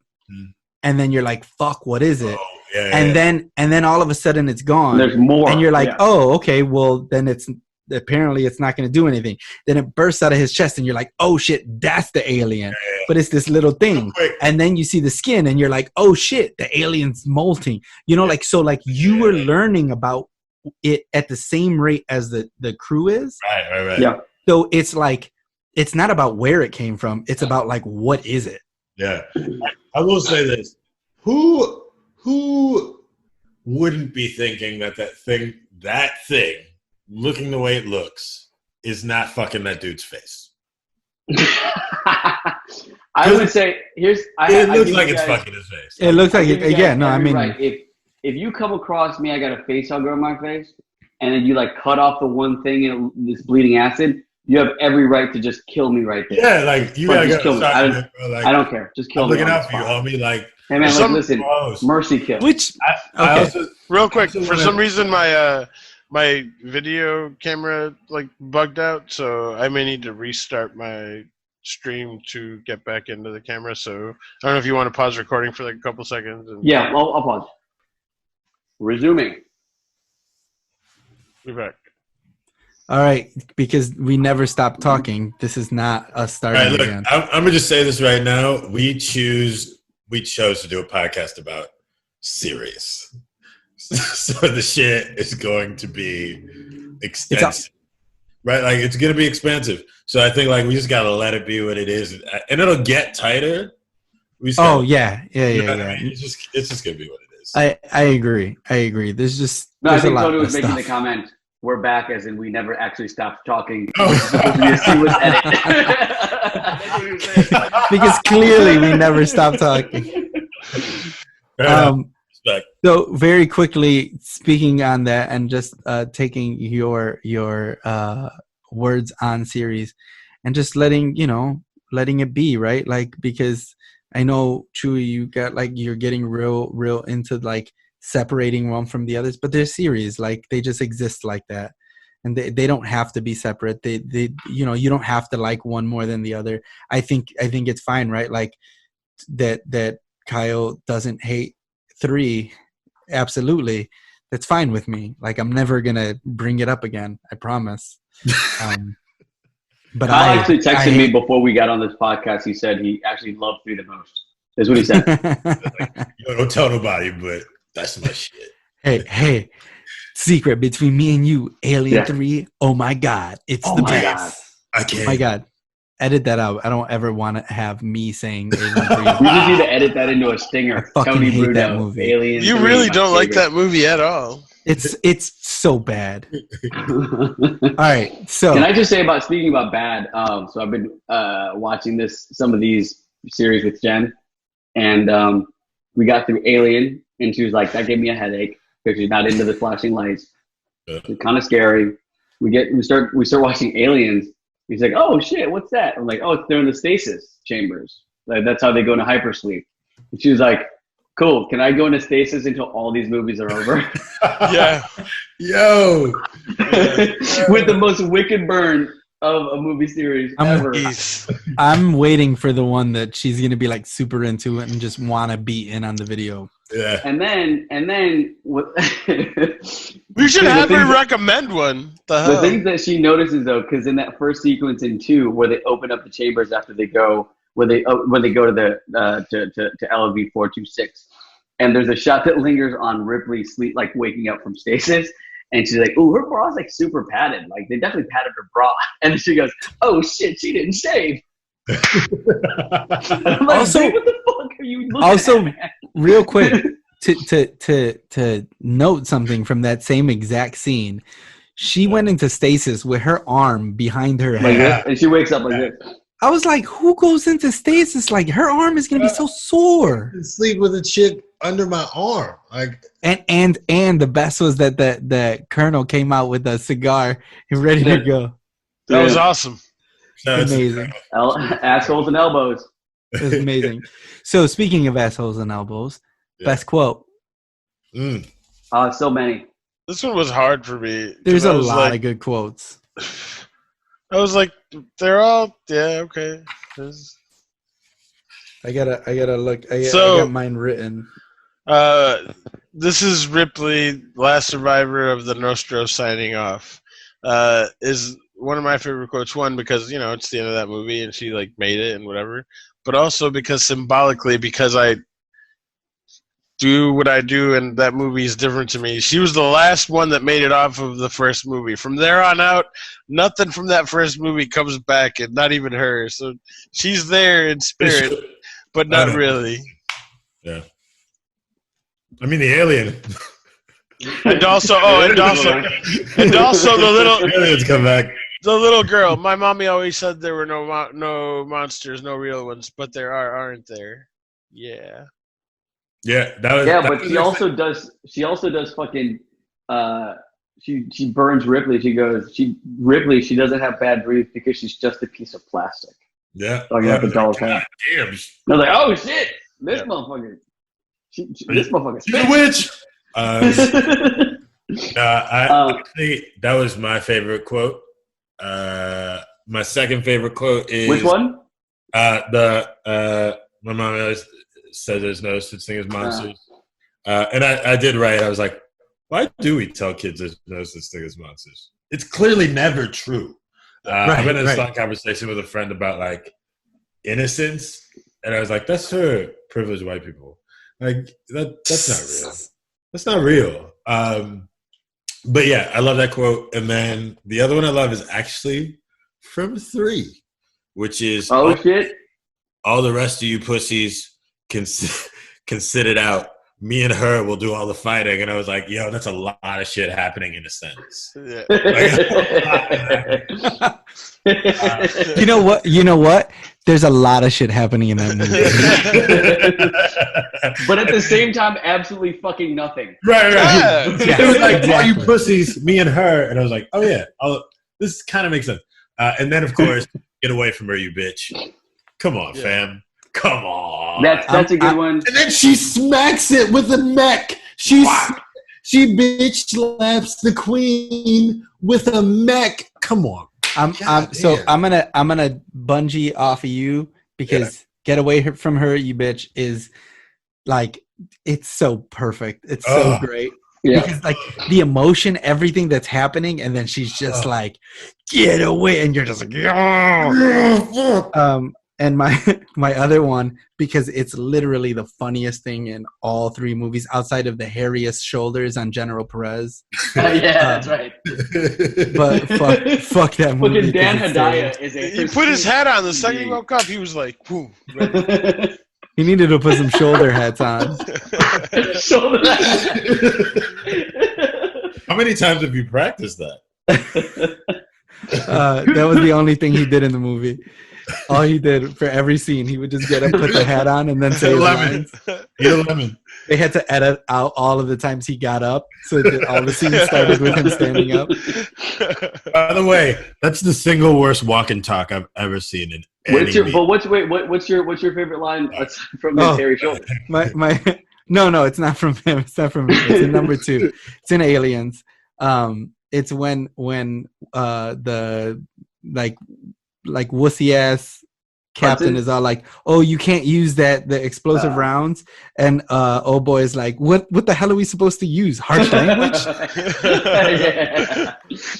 And then you're like, fuck, what is it? And then all of a sudden it's gone. There's more. And you're like, oh, okay, well then it's not going to do anything. Then it bursts out of his chest and you're like, oh shit, that's the alien. But it's this little thing. And then you see the skin and you're like, oh shit, the alien's molting. You were learning about it at the same rate as the crew is. Right. Yeah. So it's like, it's not about where it came from. It's about like, what is it? Yeah. I will say this. Who wouldn't be thinking that thing, looking the way it looks, is not fucking that dude's face? I would say, it looks like it's fucking his face. It looks like it. Again, no, I mean, right. If you come across me, I got a face hugger on my face, and then you like cut off the one thing and this bleeding acid, you have every right to just kill me right there. Yeah, like you gotta kill me. I don't care. Just kill me. I'm looking out for you, homie. Like, hey man, listen, mercy kill. I also, real quick, for some reason my video camera like bugged out, so I may need to restart my stream to get back into the camera. So I don't know if you want to pause recording for like a couple seconds. Yeah, I'll pause. Resuming. Be back. All right, because we never stop talking. This is not us starting again. I'm gonna just say this right now. We chose to do a podcast about series. So the shit is going to be extensive, right? Like, it's going to be expensive. So I think like we just got to let it be what it is, and it'll get tighter. Yeah. I mean? It's just going to be what it is. I agree. There's I think a lot Tony was of making stuff. the comment. we're back, as in we never actually stopped talking. Oh. It's supposed to be a seamless edit. That's what he was saying. Because clearly we never stopped talking. Respect. So very quickly, speaking on that, and just taking your words on series, and just letting it be, right? Like, because I know, Chuy, you got like, you're getting real into like separating one from the others, but they're series, like they just exist like that, and they don't have to be separate. They you don't have to like one more than the other. I think it's fine, right? Like that Kyle doesn't hate 3. Absolutely, that's fine with me. Like, I'm never gonna bring it up again, I promise. But Kyle actually texted me before we got on this podcast. He said he actually loved 3 the most. That's what he said. Yo, don't tell nobody, but that's my shit. Hey, secret between me and you, Alien 3. Oh my God, it's the best. God. I can't. Oh my God. Edit that out. I don't ever want to have me saying Alien 3. We just need to edit that into a stinger. I fucking Tony hate Bruno, that movie. Alien You 3, really my don't like favorite. that movie at all. It's so bad. All right, so Can I just say speaking about bad? So I've been watching some of these series with Jen, and we got through Alien, and she was like, "That gave me a headache because she's not into the flashing lights. It's kind of scary." We start watching Aliens. He's like, "Oh shit, what's that?" I'm like, "Oh, they're in the stasis chambers. Like, that's how they go into hypersleep." And she was like, "Cool. Can I go into stasis until all these movies are over?" Yeah. Yo. With the most wicked burn of a movie series ever. I'm waiting for the one that she's gonna be like super into it and just wanna be in on the video. Yeah. And then what? We should have her recommend one. The things that she notices, though, because in that first sequence in 2, where they open up the chambers after they go, when they go to the to LV 426, and there's a shot that lingers on Ripley waking up from stasis, and she's like, "Ooh, her bra's like super padded. Like they definitely padded her bra." And then she goes, "Oh shit, she didn't shave." And I'm like, Also- "Dude, what the fuck are you looking Also, at, man?" real quick, to note something from that same exact scene, she went into stasis with her arm behind her Like head. this, and she wakes up like this. I was like, who goes into stasis? Like, her arm is gonna be so sore. Sleep with a chick under my arm. Like, And the best was that the Colonel came out with a cigar and ready to go. That was awesome. Amazing. Assholes and elbows. It was amazing. So speaking of assholes and elbows, best quote. So many. This one was hard for me. 'Cause There's I a was lot like, of good quotes. I was like, they're all, yeah, okay. I gotta look. I So- got mine written. This is Ripley, last survivor of the Nostro, signing off. Is one of my favorite quotes. One, because it's the end of that movie and she like made it and whatever, but also because symbolically, because I do what I do and that movie is different to me. She was the last one that made it off of the first movie. From there on out, nothing from that first movie comes back, and not even her. So she's there in spirit, but not really. Yeah. I mean, the alien. And also the little Aliens come back. the little girl. My mommy always said there were no monsters, no real ones, but there aren't there? Yeah. Yeah, that was. Yeah, that but was she also does. She also does fucking. She burns Ripley. Ripley. She doesn't have bad breath because she's just a piece of plastic. Yeah. Talking about the doll's head. Damn. I was like, oh shit, this motherfucker. This motherfucker. She's a witch. Actually, that was my favorite quote. My second favorite quote is Which one? My mom always said there's no such thing as monsters. And I did write, I was like, why do we tell kids there's no such thing as monsters? It's clearly never true. I've been in a long conversation with a friend about like innocence, and I was like, that's for privileged white people. Like that's not real. That's not real. But yeah, I love that quote. And then the other one I love is actually from 3, which is shit. all the rest of you pussies can sit it out. me and her will do all the fighting. And I was like, yo, that's a lot of shit happening in a sentence. Yeah. You know what? There's a lot of shit happening in that movie. But at the same time, absolutely fucking nothing. Right. Yeah. It was like, all you pussies, me and her. And I was like, oh, yeah, this kind of makes sense. And then, of course, get away from her, you bitch. Come on, fam. Come on. That's a good one. And then she smacks it with a mech. She bitch slaps the queen with a mech. Come on. I'm gonna bungee off of you because get away from her, you bitch, is like, it's so perfect. It's so great. Yeah. Because like the emotion, everything that's happening, and then she's just like, get away, and you're just like, yeah. And my other one, because it's literally the funniest thing in all three movies outside of the hairiest shoulders on General Perez. That's right. But fuck that movie. Fucking Dan Hedaya is a. He put his hat on the second he woke up. He was like, "Boom." He needed to put some shoulder hats on. Shoulder hats. How many times have you practiced that? That was the only thing he did in the movie. All he did for every scene, he would just get up, put the hat on, and then say his lines. Eat a lemon. They had to edit out all of the times he got up, so that all the scenes started with him standing up. By the way, that's the single worst walk and talk I've ever seen in any movie. What's your favorite line from the Terry Shoulder? No, it's not from him. It's not from him. It's in number 2. It's in Aliens. It's when the like wussy ass captain is all like, oh, you can't use the explosive rounds, and old boy is like, what the hell are we supposed to use? Harsh language?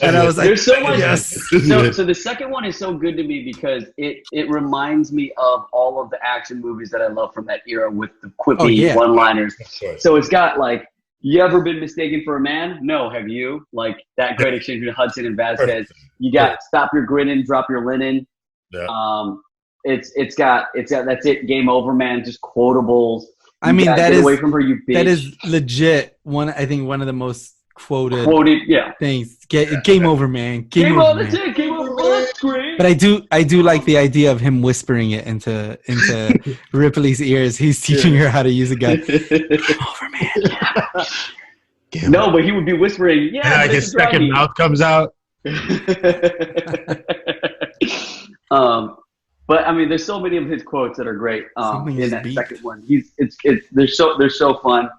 And I was like, there's so much. Yes. So the second one is so good to me because it reminds me of all of the action movies that I love from that era with the quippy one-liners. So it's got like, you ever been mistaken for a man? No, have you? Like that great exchange between Hudson and Vasquez. You got stop your grinning, drop your linen. Yeah. It's got that's it. Game over, man. Just quotables. I mean, that is away from her, you bitch. That is legit. I think one of the most quoted things. Game over, man. Game over, man. That's it. Game over. Oh, that's great. But I do like the idea of him whispering it into Ripley's ears. He's teaching her how to use a gun. Game over, man. No, but he would be whispering. Yeah, like his second mouth comes out. But I mean, there's so many of his quotes that are great. In that second one, they're so fun.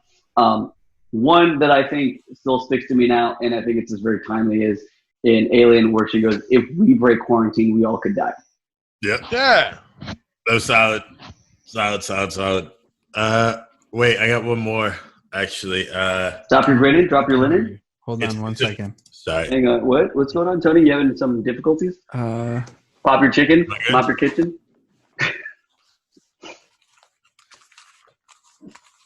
One that I think still sticks to me now, and I think it's just very timely, is in Alien, where she goes, "If we break quarantine, we all could die." Yep. Yeah. That was solid. Wait, I got one more actually. Stop your grinning, drop your linen. Hold on one second. Sorry. Hang on. What's going on, Tony? You having some difficulties? Pop your chicken. Mop your kitchen.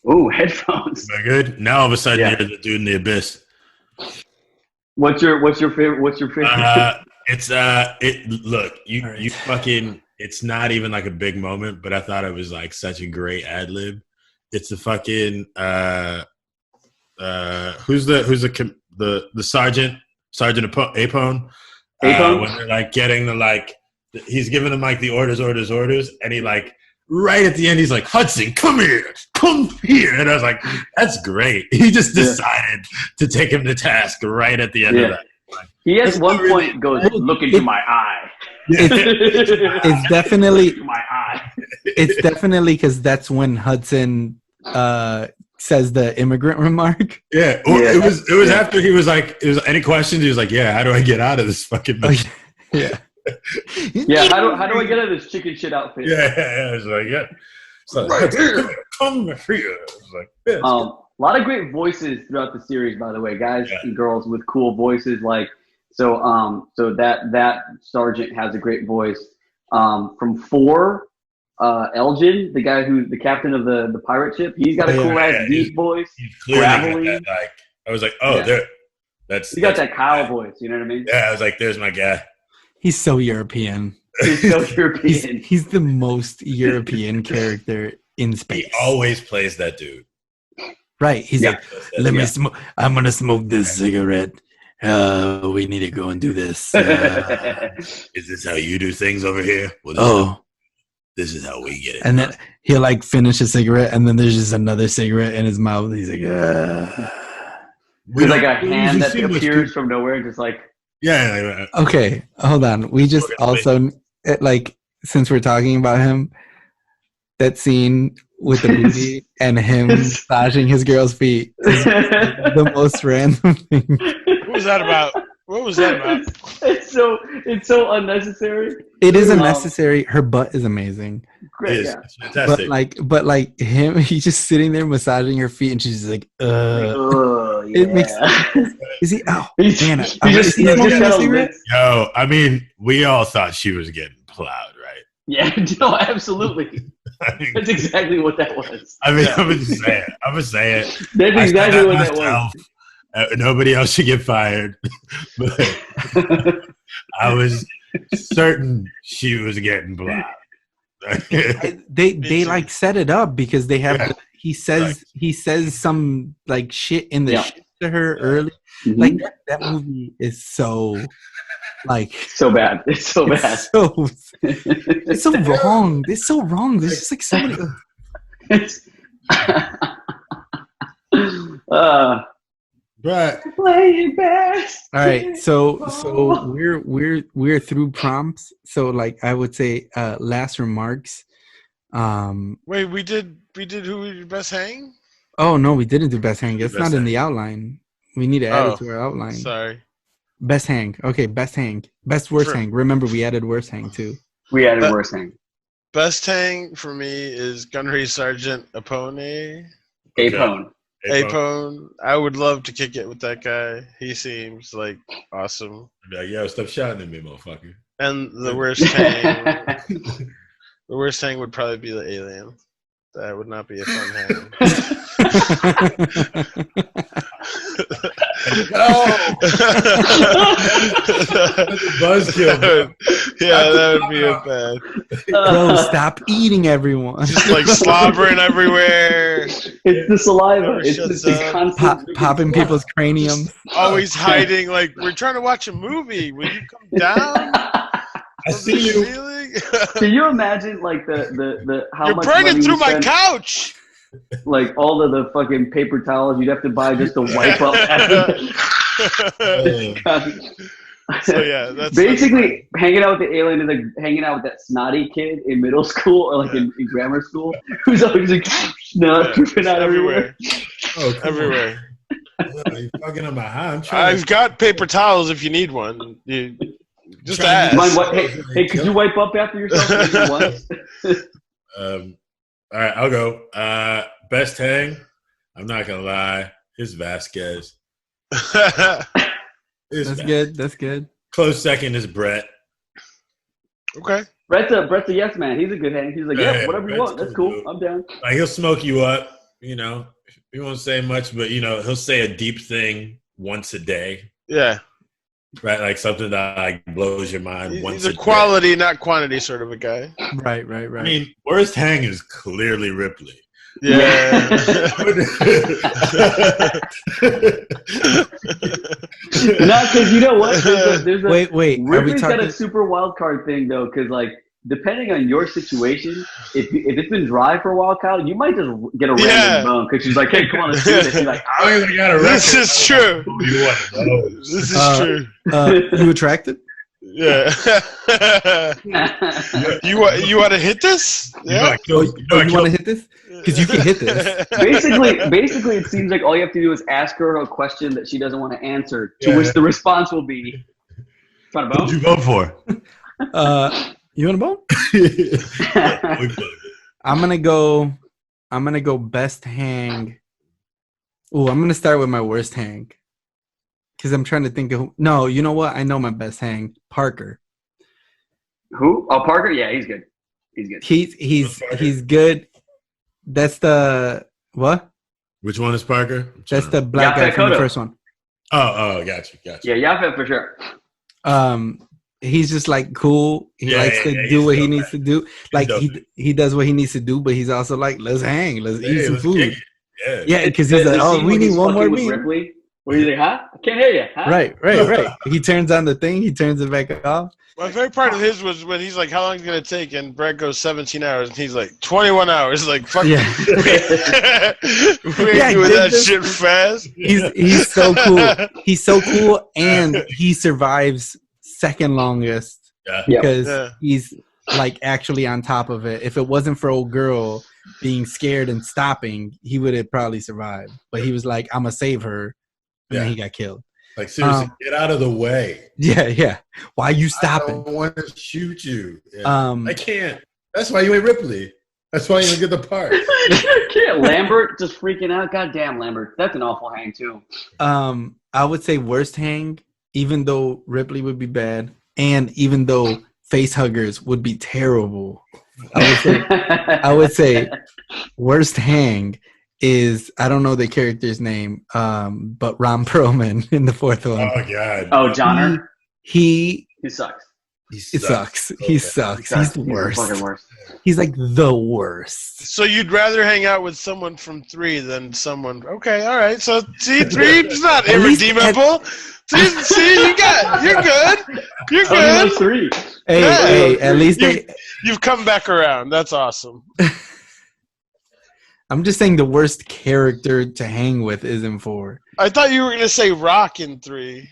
Ooh, headphones. Am I good? Now all of a sudden you're the dude in the abyss. What's your favorite? Look, you fucking. It's not even like a big moment, but I thought it was like such a great ad lib. It's the fucking who's the sergeant Apone. When they're like getting the like, he's giving them like the orders, and he like right at the end he's like, Hudson, come here, and I was like, that's great. He just decided to take him to task right at the end of that. Like, he at one point goes, look into my eye. It's definitely my eye. It's definitely because that's when Hudson says the immigrant remark. Yeah, it was after he was like, any questions? He was like, yeah, how do I get out of this fucking mess? Yeah. How do I get out of this chicken shit outfit? Yeah. I was like, So, right here, come here. Like, a lot of great voices throughout the series, by the way, guys and girls with cool voices. Like, so that sergeant has a great voice. From 4, Elgin, the guy who's the captain of the pirate ship, he's got a cool ass deep voice. Gravelly. Like, I was like, that's he got that Kyle voice. You know what I mean? Yeah, I was like, there's my guy. He's so European. He's the most European character in space. He always plays that dude. Right. He's like, let me Yeah. smoke. I'm gonna smoke this cigarette. We need to go and do this. Is this how you do things over here? Well, this is how we get it. And then he'll like finish a cigarette, and then there's just another cigarette in his mouth. He's like, There's like a hand that appears from nowhere, just like. Yeah. Okay, hold on. We just also like, since we're talking about him, that scene with the movie and him massaging his girl's feet is the most random thing. What was that about? It's so unnecessary. It is unnecessary. Her butt is amazing. Great, It's fantastic. But like him, he's just sitting there massaging her feet, and she's just like, It makes. Is he? Oh man! Is he smoking a cigarette? Yo, I mean, we all thought she was getting plowed, right? Yeah, no, absolutely. That's exactly what that was. I mean, I'm just saying. That's exactly what that was. Nobody else should get fired. But I was certain she was getting plowed. They like set it up because they have. He says some like shit in the shit to her early. Mm-hmm. Like that movie is so like so bad. It's so bad. It's so wrong. It's so wrong. There's just like so many. It's Right. Playing best. All right, so we're through prompts. So like I would say last remarks. Wait, we did who we best hang? Oh no, we didn't do best hang. It's not in the outline. We need to add it to our outline. Sorry. Best hang. Okay, best hang. Best worst hang. Remember we added worst hang too. We added worst hang. Best hang for me is Gunnery Sergeant Apone. Apone. I would love to kick it with that guy. He seems like awesome. I'd be like, yo, stop shouting at me, motherfucker. And the worst hang, the worst hang would probably be the alien. That would not be a fun hang. Buzzkill. Yeah, that would be a bad. Bro, stop eating everyone. Just like slobbering everywhere. It's the saliva. It's just the constant popping people's craniums. Always hiding. Like, we're trying to watch a movie. Will you come down? I see you. Can you imagine like the how You're much burning money through you my spend, couch. like all of the fucking paper towels you'd have to buy just to wipe up after. So yeah, that's basically hanging out with the alien is like hanging out with that snotty kid in middle school or like in grammar school who's always like dripping out everywhere. Oh, everywhere. You're fucking on my hand. I've got paper towels if you need one. You just ask. Hey, could you wipe up after yourself once? All right, I'll go. Best hang. I'm not gonna lie. It's Vasquez. That's good. Close second is Brett. Okay. Brett's a yes man. He's a good hang. He's like, yeah, whatever you want. That's cool. I'm down. Like, he'll smoke you up. You know, he won't say much, but you know, he'll say a deep thing once a day. Yeah. Right, like something that like blows your mind once a day. He's a quality, not quantity sort of a guy. Right. I mean, worst hang is clearly Ripley. Yeah. Not because you know what? There's a wait. Ripley's got a super wild card thing though, because like depending on your situation, if it's been dry for a while, Kyle, you might just get a random bone because she's like, hey, come on, let's do this. She's like, I don't even got a this is true. This is true. You attracted? Yeah. You want to hit this? Yeah. You want to hit this? Because you can hit this. Basically, it seems like all you have to do is ask her a question that she doesn't want to answer, to which the response will be, "Trying to bone?" Who'd you vote for? You want a bone? I'm gonna go best hang. Oh, I'm gonna start with my worst hang. Because I'm trying to think of no, you know what? I know my best hang. Parker. Who? Oh, Parker? Yeah, he's good. He's good. That's the what? Which one is Parker? That's the black guy from the first one. Oh, gotcha. Yeah, Yaphet for sure. He's just like cool. He likes to do what he needs to do. Like he does what he needs to do, but he's also like, let's hang, let's eat some food. Yeah, because he's like, oh, we need one more meat. Ripley, where he's like, huh? I can't hear you. Huh? Right. He turns on the thing. He turns it back off. My favorite part of his was when he's like, how long is it going to take? And Brett goes 17 hours. And he's like, 21 hours. Like, fuck. Yeah. we ain't doing that shit fast. He's so cool. He's so cool. And he survives second longest because he's like actually on top of it. If it wasn't for old girl being scared and stopping, he would have probably survived. But he was like, I'm going to save her. And then he got killed. Like, seriously, get out of the way. Yeah. Why are you stopping? I don't want to shoot you. Yeah. I can't. That's why you ain't Ripley. That's why you didn't get the part. I can't. Lambert just freaking out. Goddamn, Lambert. That's an awful hang, too. I would say worst hang, even though Ripley would be bad, and even though face huggers would be terrible. I would say worst hang is, I don't know the character's name, but Ron Perlman in the fourth one. Oh, God. Oh, Johnner? He sucks. He sucks. Okay. He sucks. He's the worst. He's the worst. He's like the worst. So you'd rather hang out with someone from 3 than someone... Okay, all right. So, see, 3's not irredeemable. See, you're good. You're good. 3. Hey, at least you've come back around. That's awesome. I'm just saying the worst character to hang with is in 4. I thought you were going to say Rock in 3.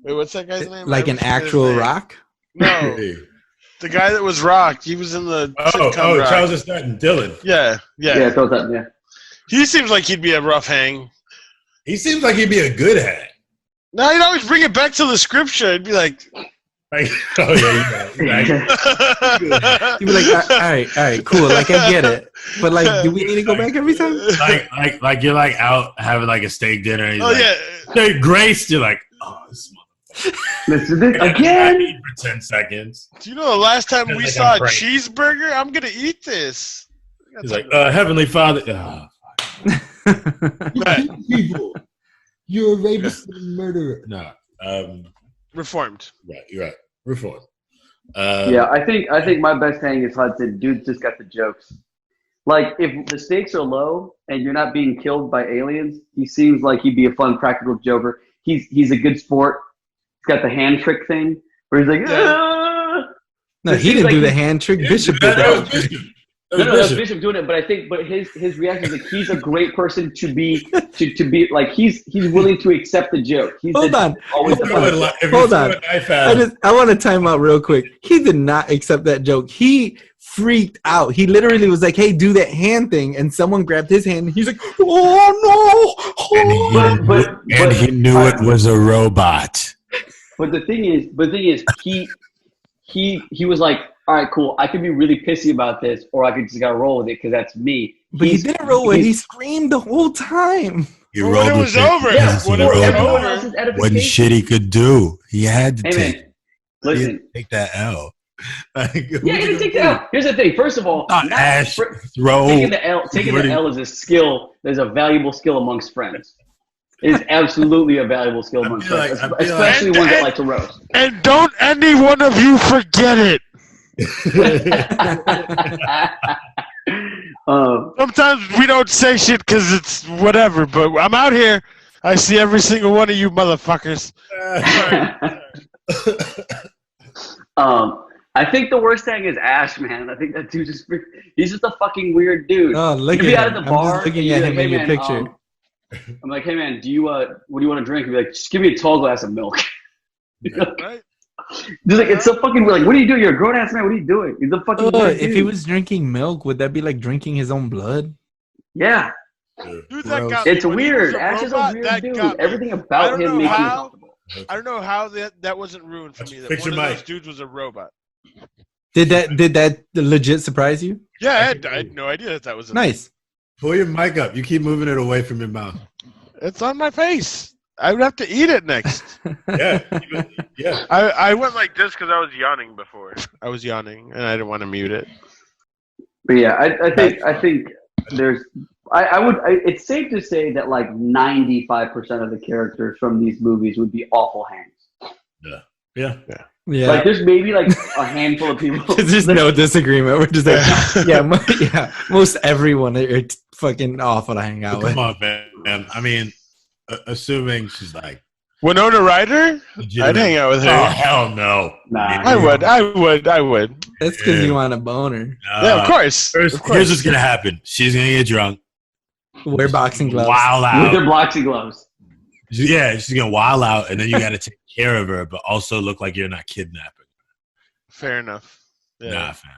Wait, what's that guy's name? Like an actual Rock? No. The guy that was Rock. He was in the... Rock. Charles Stanton. Dylan. Yeah. Yeah, I thought that, yeah. He seems like he'd be a rough hang. He seems like he'd be a good hang. No, he'd always bring it back to the scripture. He'd be like... You're right. You'd be like, all right, cool. Like, I get it. But, like, do we need to go back every time? Like you're, like, out having, like, a steak dinner. And yeah. Grace, you're like, oh, this motherfucker. Listen, again? For 10 seconds. Do you know the last time we saw a cheeseburger? I'm going to eat this. He's like, Heavenly Father. You people. You're a rapist and murderer. No. Reformed. Right, you're right. Reformed. Yeah, I think my best hang is Hudson. Dude just got the jokes. Like, if the stakes are low and you're not being killed by aliens, he seems like he'd be a fun practical joker. He's a good sport. He's got the hand trick thing where he's like, No, he didn't do the hand trick. Bishop did that. No, that's Bishop doing it, but I think, his reaction is like he's a great person to be like he's willing to accept the joke. Hold on. I want to time out real quick. He did not accept that joke. He freaked out. He literally was like, "Hey, do that hand thing," and someone grabbed his hand. And he's like, "Oh no!" And he knew it was a robot. But the thing is, he was like, all right, cool. I could be really pissy about this, or I could just gotta roll with it because that's me. But he didn't roll with it. He screamed the whole time. He rolled when it was over. Yeah, when it was over. What shit he could do. He had to take that L. Yeah, he didn't take that L. Here's the thing. First of all, taking the L is a skill. There's a valuable skill amongst friends. It is absolutely a valuable skill amongst friends, especially ones that like to roast. And don't any one of you forget it. Sometimes we don't say shit because it's whatever, but I'm out here. I see every single one of you motherfuckers. I think the worst thing is Ash, man. I think that dude he's just a fucking weird dude. Oh, look at him. Out at the bar, I'm just looking at him in your picture. I'm like, hey man, what do you want to drink? He'd be like, just give me a tall glass of milk. Right? Just like, it's so fucking weird. Like, what are you doing? You're a grown ass man. What are you doing? He's a fucking weird if dude. he was drinking milk, would that be like drinking his own blood? Yeah. Dude, that got me. It's weird. Ash is a weird dude. Everything about him makes me uncomfortable. I don't know how that wasn't ruined for me. That one of those dudes was a robot. Did that legit surprise you? Yeah, I had no idea that was nice. Pull your mic up. You keep moving it away from your mouth. It's on my face. I would have to eat it next. Yeah. I went like this because I was yawning before. I was yawning and I didn't want to mute it. But yeah, I think there's. It's safe to say that like 95% of the characters from these movies would be awful hangs. Yeah. Like there's maybe like a handful of people. There's no disagreement. We're just like, most everyone are fucking awful to hang out with. Come on, man. I mean, assuming she's like Winona Ryder? I'd hang out with her. Oh hell no! Nah. I would. That's because you want a boner. Yeah, of course. Here's what's gonna happen. She's gonna get drunk. Wear boxing gloves. Wild With out. their boxing gloves. Yeah, she's gonna wild out, and then you got to take care of her, but also look like you're not kidnapping. Fair enough. Yeah. Nah, fam.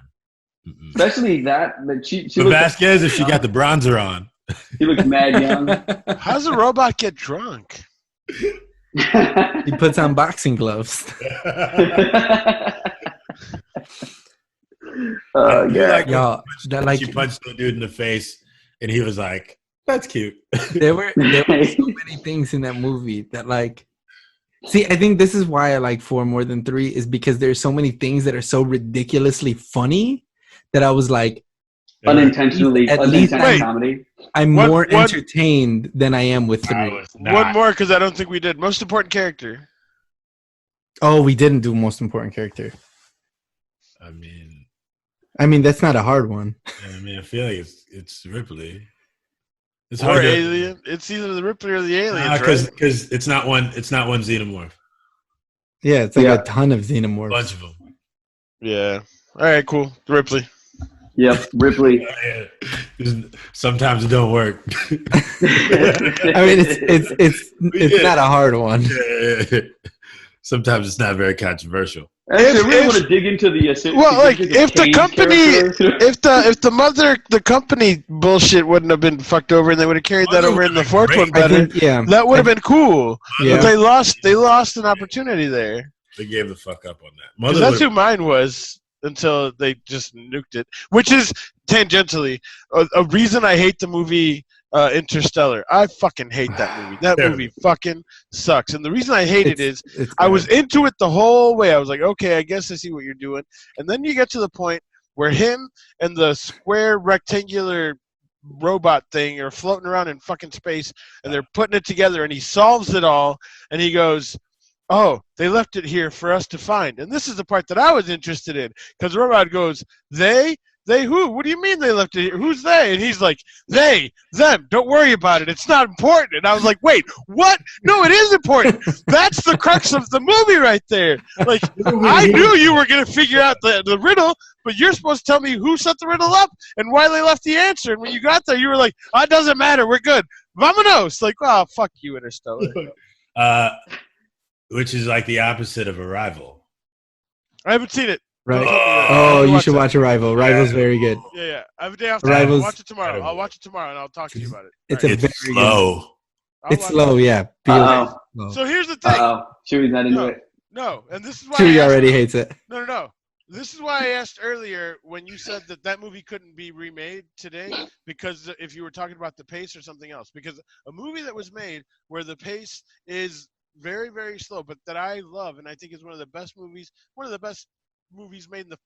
Mm-mm. Especially that she But looks Vasquez, if she got the bronzer on, she looks mad young. How does a robot get drunk? He puts on boxing gloves. Yeah. Y'all, that, like, she punched the dude in the face, and he was like, "That's cute." there were so many things in that movie that, like, see, I think this is why I like 4 more than 3 is because there's so many things that are so ridiculously funny that I was like, unintentionally Wait. comedy. I'm What- more what- entertained than I am with 3. One more, because I don't think we did. Most important character. Oh, we didn't do most important character. I mean, that's not a hard one. I feel like it's Ripley. It's Or hard to, alien. It's either the Ripley or the aliens, because right? it's not one xenomorph. Yeah, it's like Yeah. a ton of A xenomorphs. bunch of them. Yeah. All right, cool. Ripley. Yep, Ripley. Sometimes it don't work. I mean, it's not a hard one. Sometimes it's not very controversial. I really want to dig into the. Well, like, if the Cage company, character. if the company bullshit wouldn't have been fucked over and they would have carried that over in the fourth one I better, think, yeah. that would have been cool. Yeah. But they lost an opportunity there. They gave the fuck up on that. 'Cause that's who mine was until they just nuked it, which is tangentially a reason I hate the movie Interstellar. I fucking hate that movie. That movie fucking sucks. And the reason I hate it is I was into it the whole way. I was like, okay, I guess I see what you're doing. And then you get to the point where him and the square rectangular robot thing are floating around in fucking space, and they're putting it together, and he solves it all, and he goes, oh, they left it here for us to find. And this is the part that I was interested in, because the robot goes, they who? What do you mean they left it here? Who's they? And he's like, they, them, don't worry about it. It's not important. And I was like, wait, what? No, it is important. That's the crux of the movie right there. Like, I knew you were going to figure out the riddle, but you're supposed to tell me who set the riddle up and why they left the answer. And when you got there, you were like, oh, it doesn't matter. We're good. Vamonos. Like, oh, fuck you, Interstellar. Which is like the opposite of Arrival. I haven't seen it. Right. Oh, Oh, you should watch Arrival. Arrival's very good. Yeah. I have a day off. Arrival's- I'll watch it tomorrow. I'll watch it tomorrow, and I'll talk to you about it. It's All a right. very It's slow. I'll It's watch slow, it. yeah. Uh-oh. Slow. So here's the thing. Uh-oh. Chewy's not into No. it. No, and this is why Chuy I asked- already hates it. No. This is why I asked earlier when you said that movie couldn't be remade today, because if you were talking about the pace or something else. Because a movie that was made where the pace is very, very slow, but that I love and I think is one of the best movies made in the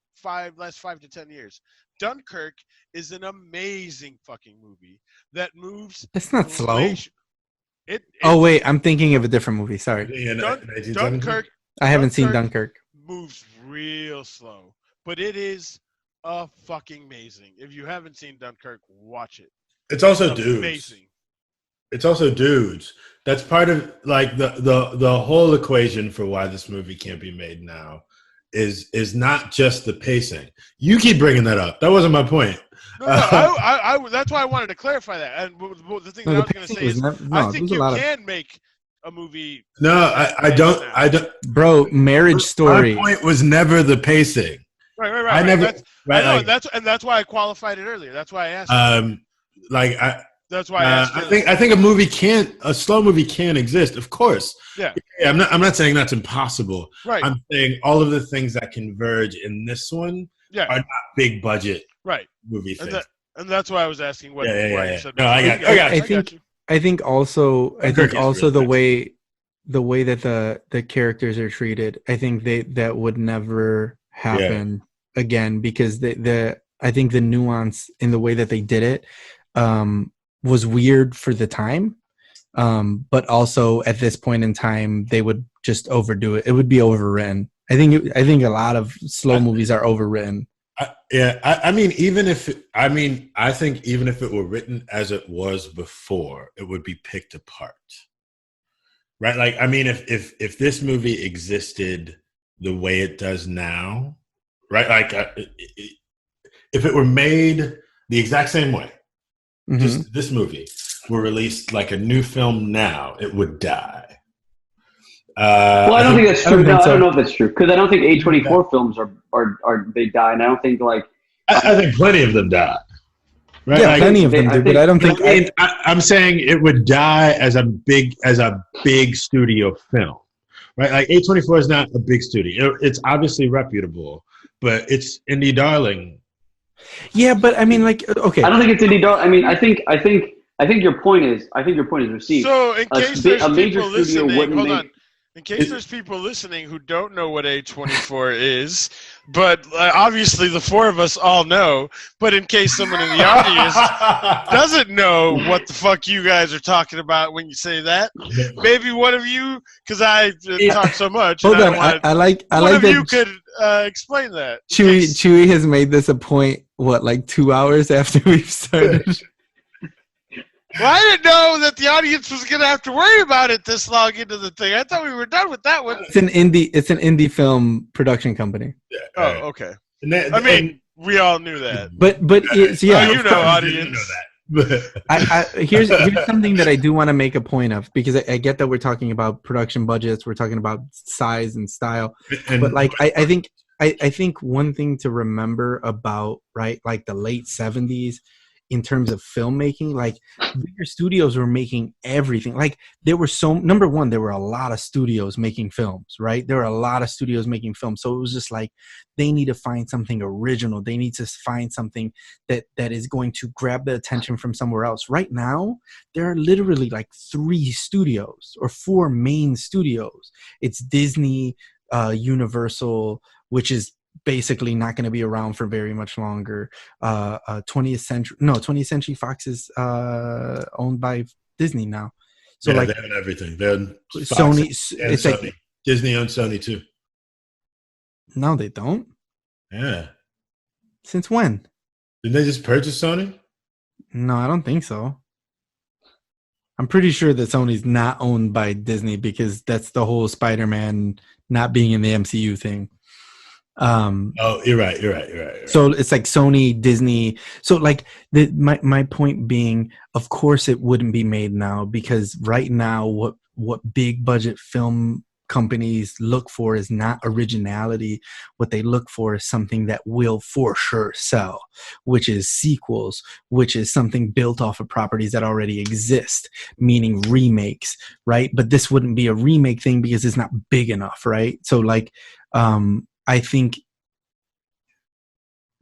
last 5 to 10 years. Dunkirk is an amazing fucking movie that moves. It's not slow. It Oh, wait. I'm thinking of a different movie. Sorry. Dunkirk I haven't seen Dunkirk. moves real slow, but it is fucking amazing. If you haven't seen Dunkirk, watch it. It's also It's dudes. amazing. It's also dudes. That's part of like the whole equation for why this movie can't be made now is not just the pacing. You keep bringing that up. That wasn't my point. No, I that's why I wanted to clarify that. And the thing that I was going to say is, I think you can make a movie. No, I don't. Bro, Marriage Story. My point was never the pacing. Right. I never. I know, that's why I qualified it earlier. That's why I asked. That's why I asked. I think a slow movie can exist. Of course. Yeah. I'm not saying that's impossible. Right. I'm saying all of the things that converge in this one are not big budget movie things. And that's why I was asking why you said. No, I got you. I think also the way that the characters are treated, I think that would never happen again, because I think the nuance in the way that they did it was weird for the time, but also at this point in time they would just overdo it. It would be overwritten. I think a lot of slow movies are overwritten. I mean, I think even if it were written as it was before, it would be picked apart, right? Like, I mean, if this movie existed the way it does now, right? Like, if it were made the exact same way, just this movie were released like a new film now, it would die. Well, I don't think that's true. I don't know if that's true because I don't think A24 films are they die, and I don't think like I think plenty of them die. Right? Yeah, like, plenty of them do, but I don't think. I'm saying it would die as a big studio film, right? Like A24 is not a big studio. It's obviously reputable, but it's indie darling. Yeah, but I mean, like, okay. I don't think it's indie darling. I mean, I think your point is received. So in case there's a major people studio listening, wouldn't hold make. on. In case there's people listening who don't know what A24 is, but obviously the four of us all know, but in case someone in the audience doesn't know what the fuck you guys are talking about when you say that, maybe one of you, because I talk so much. Hold on, I like one of that you could explain that. Chuy has made this a point, like 2 hours after we've started? Well, I didn't know that the audience was going to have to worry about it this long into the thing. I thought we were done with that one. It's an indie film production company. Yeah, oh, okay. I mean, we all knew that. But it's, yeah. Oh, you know, audience. Here's something that I do want to make a point of, because I get that we're talking about production budgets, we're talking about size and style, but like I think one thing to remember about, right, like the late 70s in terms of filmmaking, like bigger studios were making everything. Like there were number one, there were a lot of studios making films, right? There were a lot of studios making films. So it was just like, they need to find something original. They need to find something that is going to grab the attention from somewhere else. Right now, there are literally like 3 studios or 4 main studios. It's Disney, Universal, which is basically not going to be around for very much longer. 20th Century Fox is owned by Disney now. So yeah, like they own everything. They're Sony. It's Sony. like Disney owns Sony too. No, they don't. Yeah. Since when? Didn't they just purchase Sony? No, I don't think so. I'm pretty sure that Sony's not owned by Disney, because that's the whole Spider-Man not being in the MCU thing. Oh, you're right. So it's like Sony, Disney. So like my point being, of course it wouldn't be made now, because right now what big budget film companies look for is not originality. What they look for is something that will for sure sell, which is sequels, which is something built off of properties that already exist, meaning remakes, right? But this wouldn't be a remake thing because it's not big enough, right? So like, I think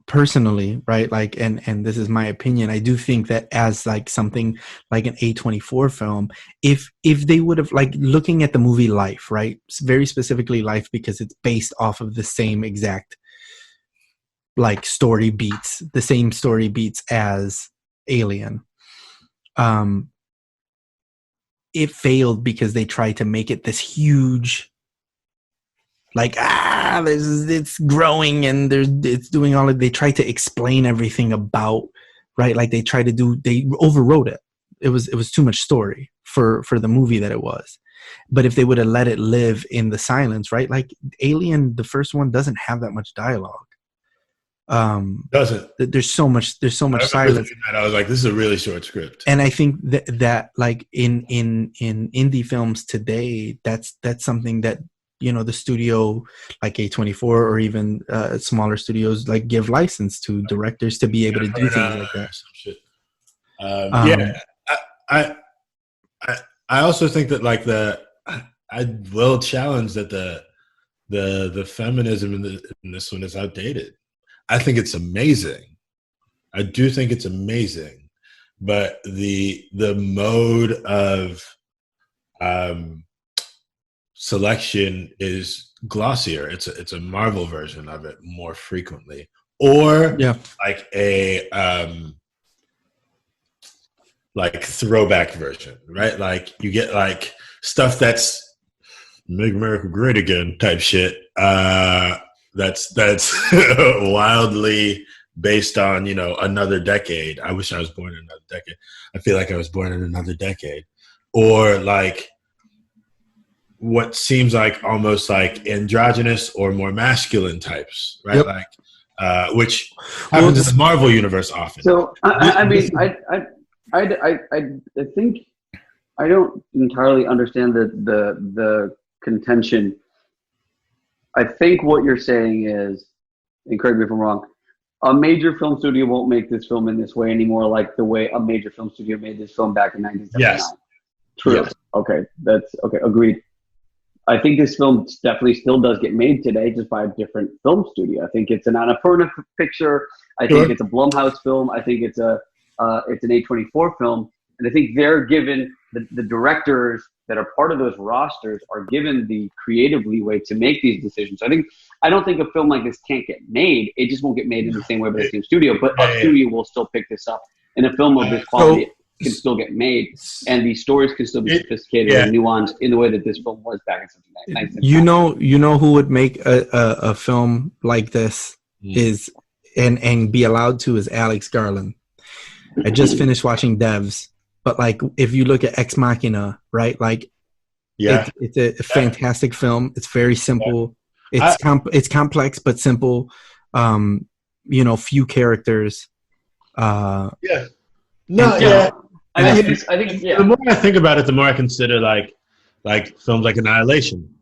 personally, right, like, and this is my opinion, I do think that as like something like an A24 film, if they would have, like, looking at the movie Life, right, very specifically Life, because it's based off of the same exact like story beats, the same story beats as Alien. It failed because they tried to make it this huge, like, it's growing and it's doing all of, they tried to explain everything about, right? Like they overwrote it. It was too much story for the movie that it was. But if they would have let it live in the silence, right? Like Alien, the first one, doesn't have that much dialogue. Doesn't. There's so much silence. I was like, this is a really short script. And I think that like in indie films today, that's something that, you know, the studio like A24 or even smaller studios like give license to directors to be able to do things like that. Shit. I also think that like I will challenge that the feminism in this one is outdated. I think it's amazing. I do think it's amazing, but the mode of selection is glossier. It's a Marvel version of it more frequently, or like a like throwback version, right? Like you get like stuff that's Make America Great Again type shit that's wildly based on, another decade. I wish I was born in another decade. I feel like I was born in another decade. Or like what seems like almost like androgynous or more masculine types, right? Yep. Like which happens in the Marvel universe often. So I think I don't entirely understand the contention. I think what you're saying is, and correct me if I'm wrong, a major film studio won't make this film in this way anymore, like the way a major film studio made this film back in 1979. Yes. True. Yes. Okay. That's okay. Agreed. I think this film definitely still does get made today, just by a different film studio. I think it's an Annapurna picture. I think it's a Blumhouse film. I think it's an A24 film, and I think they're given the directors that are part of those rosters are given the creative leeway to make these decisions. I don't think a film like this can't get made. It just won't get made in the same way by the same studio, but a studio will still pick this up, and a film of this quality can still get made, and these stories can still be sophisticated and nuanced in the way that this film was back in 1979. You know who would make a film like this is and be allowed to is Alex Garland. I just finished watching Devs, but like if you look at Ex Machina, right? Like, it's a fantastic film. It's very simple. It's complex but simple. Few characters. I think yeah. The more I think about it, the more I consider like films like Annihilation,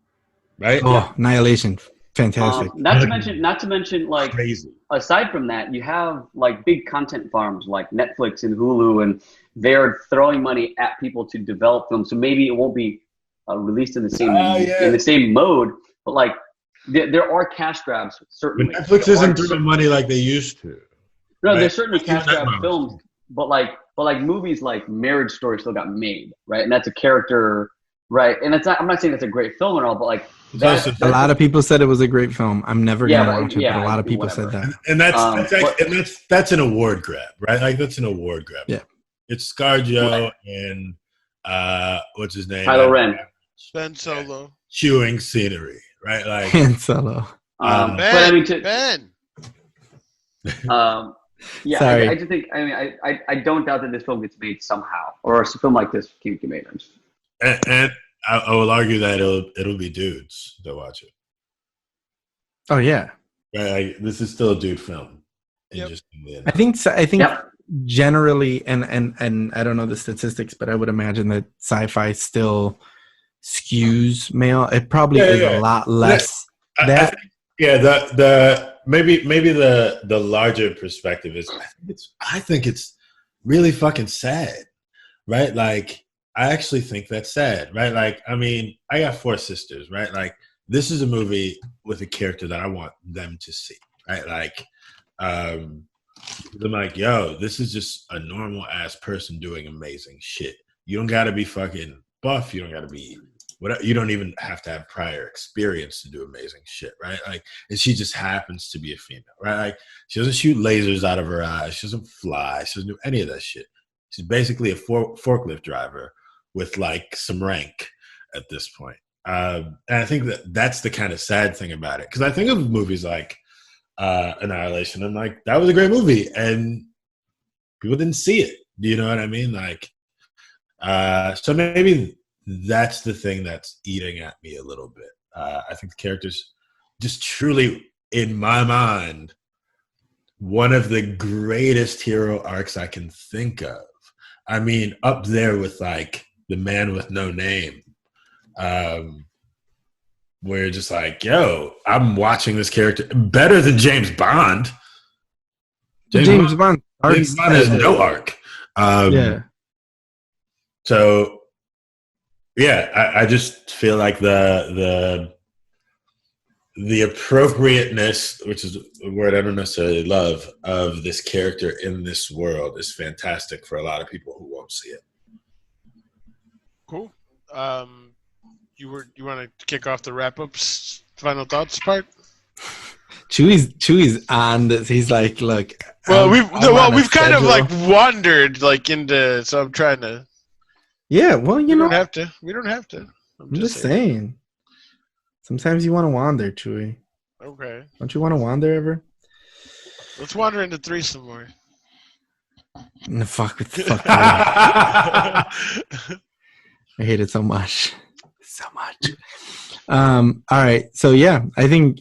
right? Oh, Annihilation, fantastic. Not to mention, like, crazy. Aside from that, you have like big content farms like Netflix and Hulu, and they're throwing money at people to develop them. So maybe it won't be released in the same mode, but like there are cash grabs certainly. But Netflix isn't throwing money like they used to. No, right? there's certainly cash grab films, but like movies like Marriage Story still got made, right? And that's a character, right? And I'm not saying that's a great film at all, but like a lot of people said it was a great film. I'm never gonna watch it, but a lot of people said that. And that's an award grab, right? Like that's an award grab. Yeah, it's ScarJo and what's his name? Kylo Ren. Ben Solo. Chewing scenery, right? Like Ben Solo. Ben. Yeah, sorry. I just think. I don't doubt that this film gets made somehow, or a film like this can get made. And I will argue that it'll be dudes that watch it. Oh yeah, right? Like, this is still a dude film. Yep. I think generally, and I don't know the statistics, but I would imagine that sci-fi still skews male. It probably is a lot less. I think maybe the larger perspective is I think it's really fucking sad, right? Like I actually think that's sad, right? Like I mean, I got 4 sisters, right? Like this is a movie with a character that I want them to see, right? Like I'm like, yo, this is just a normal ass person doing amazing shit. You don't gotta be fucking buff. You don't gotta be whatever. You don't even have to have prior experience to do amazing shit, right? Like, and she just happens to be a female, right? Like, she doesn't shoot lasers out of her eyes. She doesn't fly. She doesn't do any of that shit. She's basically a forklift driver with like some rank at this point. And I think that's the kind of sad thing about it. Because I think of movies like Annihilation, and like that was a great movie, and people didn't see it. Do you know what I mean? Like, so maybe that's the thing that's eating at me a little bit. I think the characters just truly, in my mind, one of the greatest hero arcs I can think of. I mean, up there with like The Man with No Name, where you're just like, yo, I'm watching this character better than James Bond. James Bond has no arc. So, yeah, I just feel like the appropriateness, which is a word I don't necessarily love, of this character in this world is fantastic for a lot of people who won't see it. Cool. You want to kick off the wrap-ups, final thoughts part? Chuy's on this. He's like, look. Well, we've kind of like wandered like into. So I'm trying to. Yeah, well, you know, we don't have to. I'm just saying. Sometimes you want to wander, Chuy. Okay. Don't you want to wander ever? Let's wander into 3 some more. No, fuck. I hate it so much. So much. All right. So yeah, I think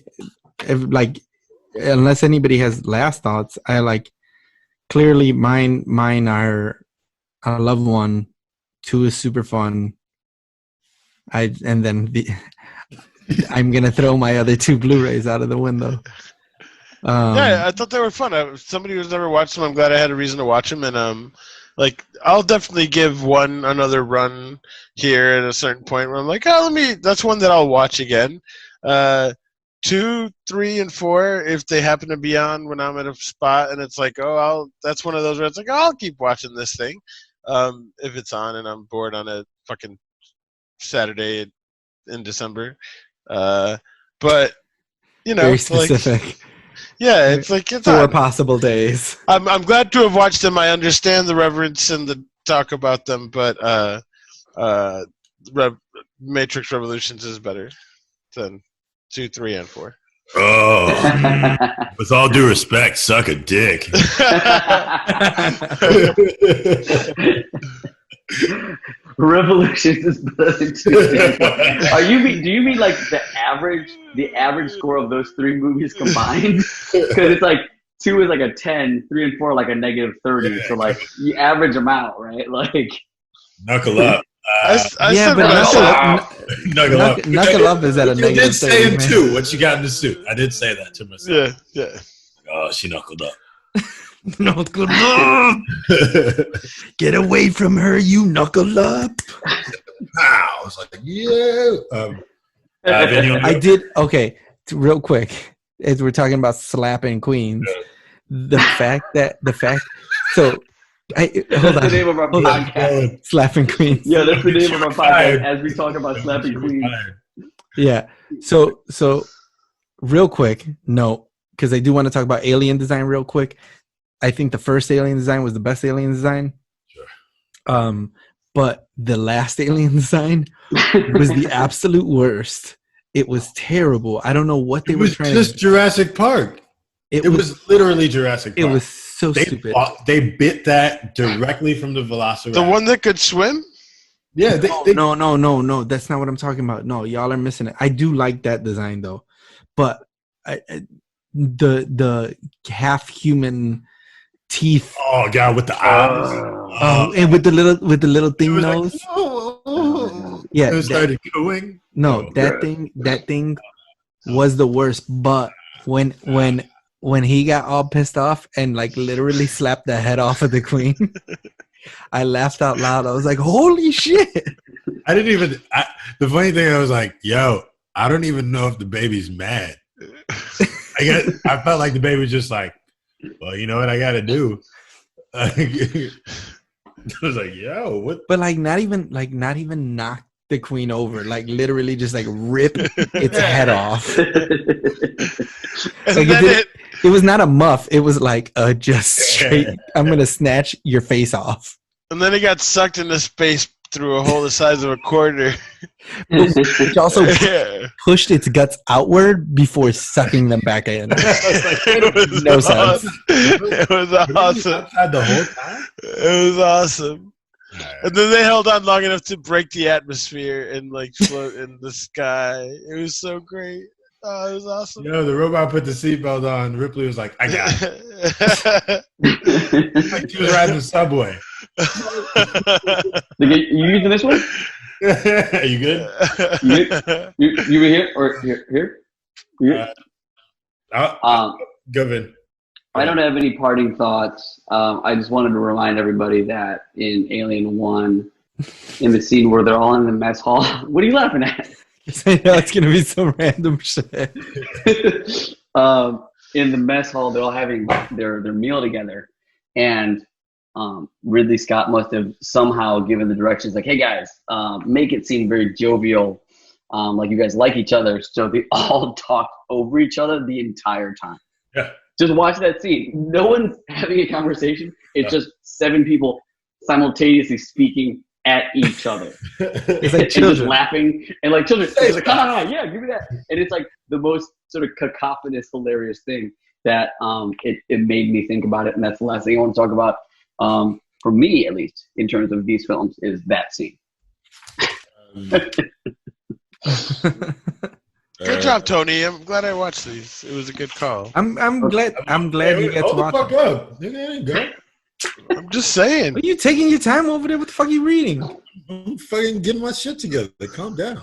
unless anybody has last thoughts, clearly mine are I love 1, 2 is super fun. I'm gonna throw my other 2 Blu-rays out of the window. Yeah, I thought they were fun. Somebody who's never watched them, I'm glad I had a reason to watch them, and I'll definitely give 1 another run here at a certain point where I'm like, that's one that I'll watch again. 2, 3, and 4, if they happen to be on when I'm at a spot, and it's like, that's one of those where it's like, I'll keep watching this thing, if it's on and I'm bored on a fucking Saturday in December. But very specific. Yeah, it's like it's 4 possible days. I'm glad to have watched them. I understand the reverence and the talk about them, but Matrix Revolutions is better than 2, 3, and 4. Oh, with all due respect, suck a dick. Revolutions is better than 2. Do you mean like the average score of those 3 movies combined? Because it's like 2 is like a 10, 3 and 4 like a -30. So like you average them out, right? Like knuckle up. Knuckle up is at a -30. You did say it too. What you got in the suit? I did say that to myself. Yeah. Oh, she knuckled up. Knuckle up! Get away from her, you knuckle up! Wow! I was like, yeah. I did. Okay, real quick, as we're talking about slapping queens, the fact. So, hold on. The name of our podcast. Slapping queens. Yeah, that's the name of our podcast. As we talk about slapping queens. Yeah. So real quick, no, because I do want to talk about alien design real quick. I think the first alien design was the best alien design. Sure. But the last alien design was the absolute worst. It was terrible. I don't know what they were trying to do. It was just Jurassic Park. It was literally Jurassic Park. It was so stupid. They bit that directly from the Velociraptor. The one that could swim? Yeah. No. That's not what I'm talking about. No, y'all are missing it. I do like that design though. But the half human teeth. Oh god, with the eyes. And with the little thing nose. Like, yeah, it started going. No, that thing was the worst. But when he got all pissed off and like literally slapped the head off of the queen, I laughed out loud. I was like, "Holy shit!" I didn't even. The funny thing, I was like, "Yo, I don't even know if the baby's mad." I felt like the baby was just like, well, you know what I got to do. I was like, yo, what? But not even knock the queen over. Like literally just like rip its head off. It was not a muff. It was like just straight, I'm going to snatch your face off. And then it got sucked into space through a hole the size of a quarter. Which also pushed its guts outward before sucking them back in. No sense. It was awesome. Outside the whole time? It was awesome. And then they held on long enough to break the atmosphere and like float in the sky. It was so great. Oh, it was awesome. The robot put the seatbelt on. Ripley was like, I got it. Like she was riding the subway. You using this one? Are you good? You were here or here? Go Vin. I don't have any parting thoughts. I just wanted to remind everybody that in Alien 1, in the scene where they're all in the mess hall. What are you laughing at? I know it's gonna be some random shit. In the mess hall, they're all having their meal together, and Ridley Scott must have somehow given the directions like, "Hey guys, make it seem very jovial, like you guys like each other." So they all talk over each other the entire time. Yeah. Just watch that scene. No one's having a conversation. It's just 7 people simultaneously speaking at each other. It's like and just laughing and like children. It's like, come on, yeah, give me that. And it's like the most sort of cacophonous, hilarious thing that it made me think about it. And that's the last thing I want to talk about, for me at least, in terms of these films, is that scene. Good job, Tony. I'm glad I watched these. It was a good call. I'm glad you get to watch. Hold the fuck up. There you go. I'm just saying. Are you taking your time over there? What the fuck are you reading? I'm fucking getting my shit together. Calm down.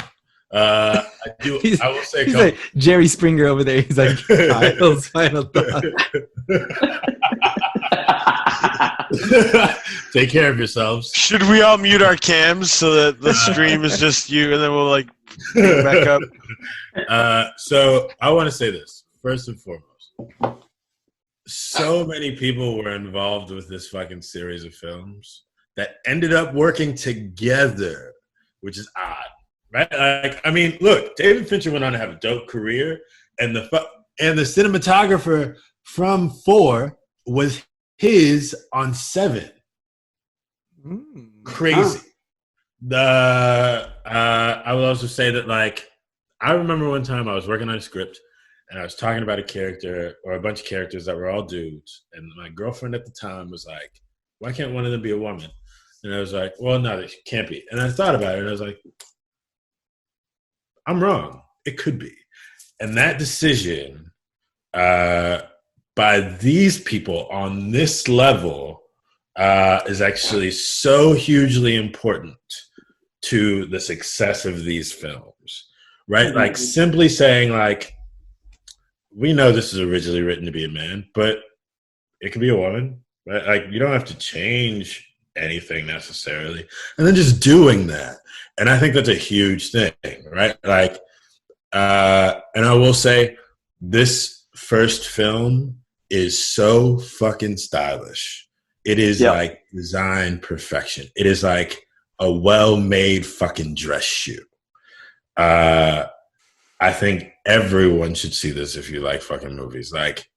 I will say, he's like Jerry Springer over there. He's like, Kyle's final thought. Take care of yourselves. Should we all mute our cams so that the stream is just you, and then we'll like pick back up? So I want to say this first and foremost. So many people were involved with this fucking series of films that ended up working together, which is odd, right? Like, I mean, look, David Fincher went on to have a dope career, and the cinematographer from 4 was his on 7. Crazy. I will also say that, like, I remember one time I was working on a script and I was talking about a character or a bunch of characters that were all dudes, and my girlfriend at the time was like, "Why can't one of them be a woman?" And I was like, "Well, no, they can't be." And I thought about it and I was like, I'm wrong. It could be. And that decision by these people on this level is actually so hugely important to the success of these films, right? Mm-hmm. Like, simply saying, like, we know this is originally written to be a man, but it could be a woman, right? Like, you don't have to change anything necessarily. And then just doing that. And I think that's a huge thing, right? Like, and I will say, this first film is so fucking stylish. It is like design perfection. It is like a well-made fucking dress shoe. I think everyone should see this if you like fucking movies, like,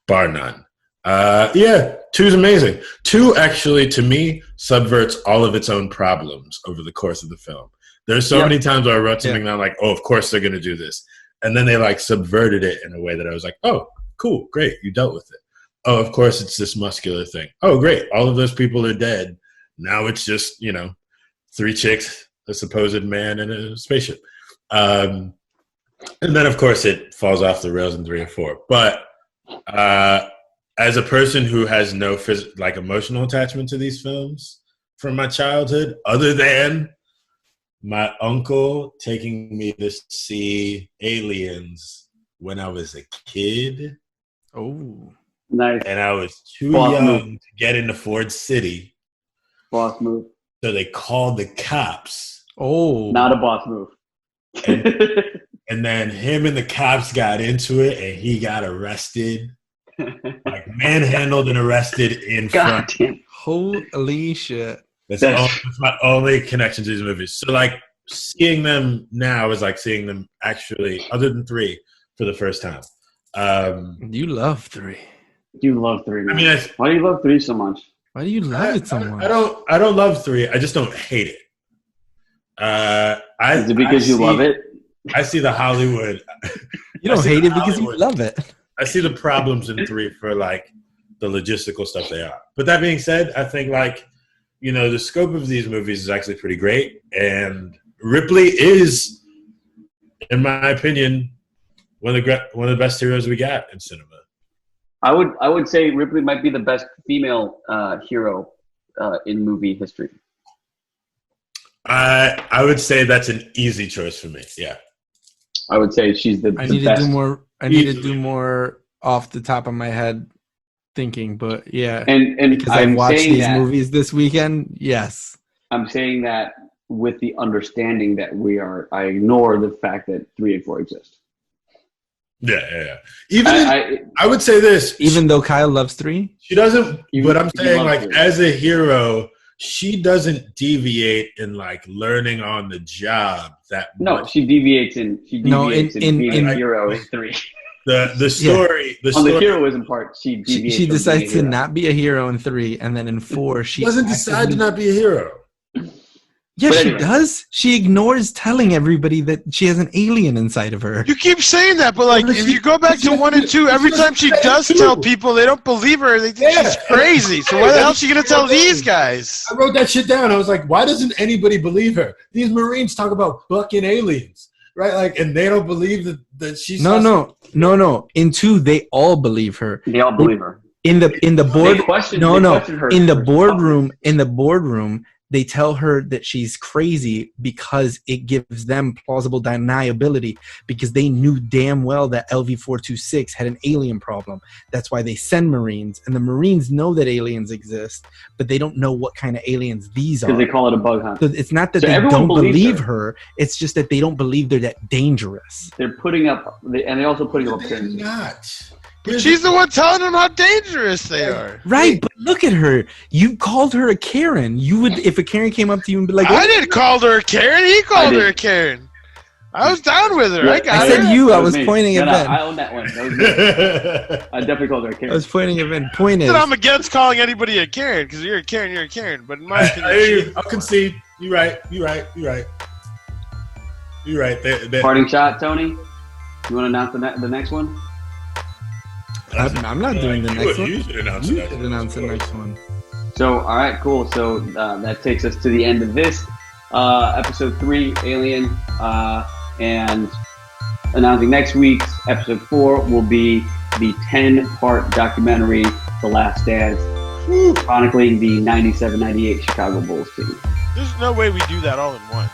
bar none. 2's amazing. 2 actually, to me, subverts all of its own problems over the course of the film. There's so many times where I wrote something down like, oh, of course they're going to do this. And then they like subverted it in a way that I was like, oh, cool, great, you dealt with it. Oh, of course it's this muscular thing. Oh, great, all of those people are dead. Now it's just, 3 chicks, a supposed man, and a spaceship. And then, of course, it falls off the rails in 3 and 4. But as a person who has no emotional attachment to these films from my childhood, other than my uncle taking me to see Aliens when I was a kid. Oh, nice. And I was too young to get into Ford City. Boss move. So they called the cops. Oh. Not a boss move. And then him and the cops got into it, and he got arrested. Like, manhandled and arrested in front. Damn. Holy shit. That's my only connection to these movies. So, like, seeing them now is like seeing them actually, other than 3, for the first time. You love 3. You love 3, man. I mean, why do you love 3 so much? Why do you love it so much? I don't love 3. I just don't hate it. Is it because you love it? I see the Hollywood. You don't hate it because you love it. I see the problems in 3 for, like, the logistical stuff they are. But that being said, I think, like, the scope of these movies is actually pretty great. And Ripley is, in my opinion, one of the best heroes we got in cinema. I would say Ripley might be the best female hero in movie history. I would say that's an easy choice for me. Yeah. I would say she's the I need best. to do more. I need to do more off the top of my head thinking, but yeah. And because I've watched these movies this weekend. Yes. I'm saying that with the understanding that I ignore the fact that 3 and 4 exist. Yeah. Even I would say this. Even though Kyle loves 3? She doesn't, but I'm saying, like, 3. As a hero, she doesn't deviate in, like, learning on the job that much. No, she deviates in being a hero in 3. The story. On the heroism part, she deviates. She decides to not be a hero in 3, and then in 4, she doesn't decide to not be a hero. Yeah, But she anyway. does. She ignores telling everybody that she has an alien inside of her. You keep saying that, but like, But if she- you go back to 1 and 2, every time she does tell people, they don't believe her. They think she's crazy. So why the hell is she gonna tell these guys? I wrote that shit down. I was like, why doesn't anybody believe her? These Marines talk about fucking aliens, right? Like, and they don't believe that she's No. In 2, they all believe her. They all believe her. In the board, They questioned her in the for boardroom, they tell her that she's crazy because it gives them plausible deniability because they knew damn well that LV-426 had an alien problem. That's why they send Marines, and the Marines know that aliens exist, but they don't know what kind of aliens these are. because they call it a bug hunt. So it's not that So they everyone don't believes believe her. her. It's just that they don't believe they're that dangerous. They're putting up, and they're also putting up They're appearances. not. But she's the one telling them how dangerous they are. Right, but look at her. You called her a Karen. You would, if a Karen came up to you and be like, I didn't call her a Karen. He called her a Karen. I was down with her. Yeah, I got I her. said you. That I was me. pointing at No, Ben. I own that one. That was me. I definitely called her a I Karen. was pointing at Ben. Point is, Said I'm against calling anybody a Karen because you're a Karen. You're a Karen. But in my opinion, I'll concede. You're right. Parting shot, Tony. You want to announce the next one? I'm not doing the next one. You should announce You it. should announce the next one. So, all right, cool. So that takes us to the end of this episode 3, Alien, and announcing next week's episode 4 will be the 10-part documentary, The Last Dance, chronicling the 97-98 Chicago Bulls team. there's no way we do that all in one.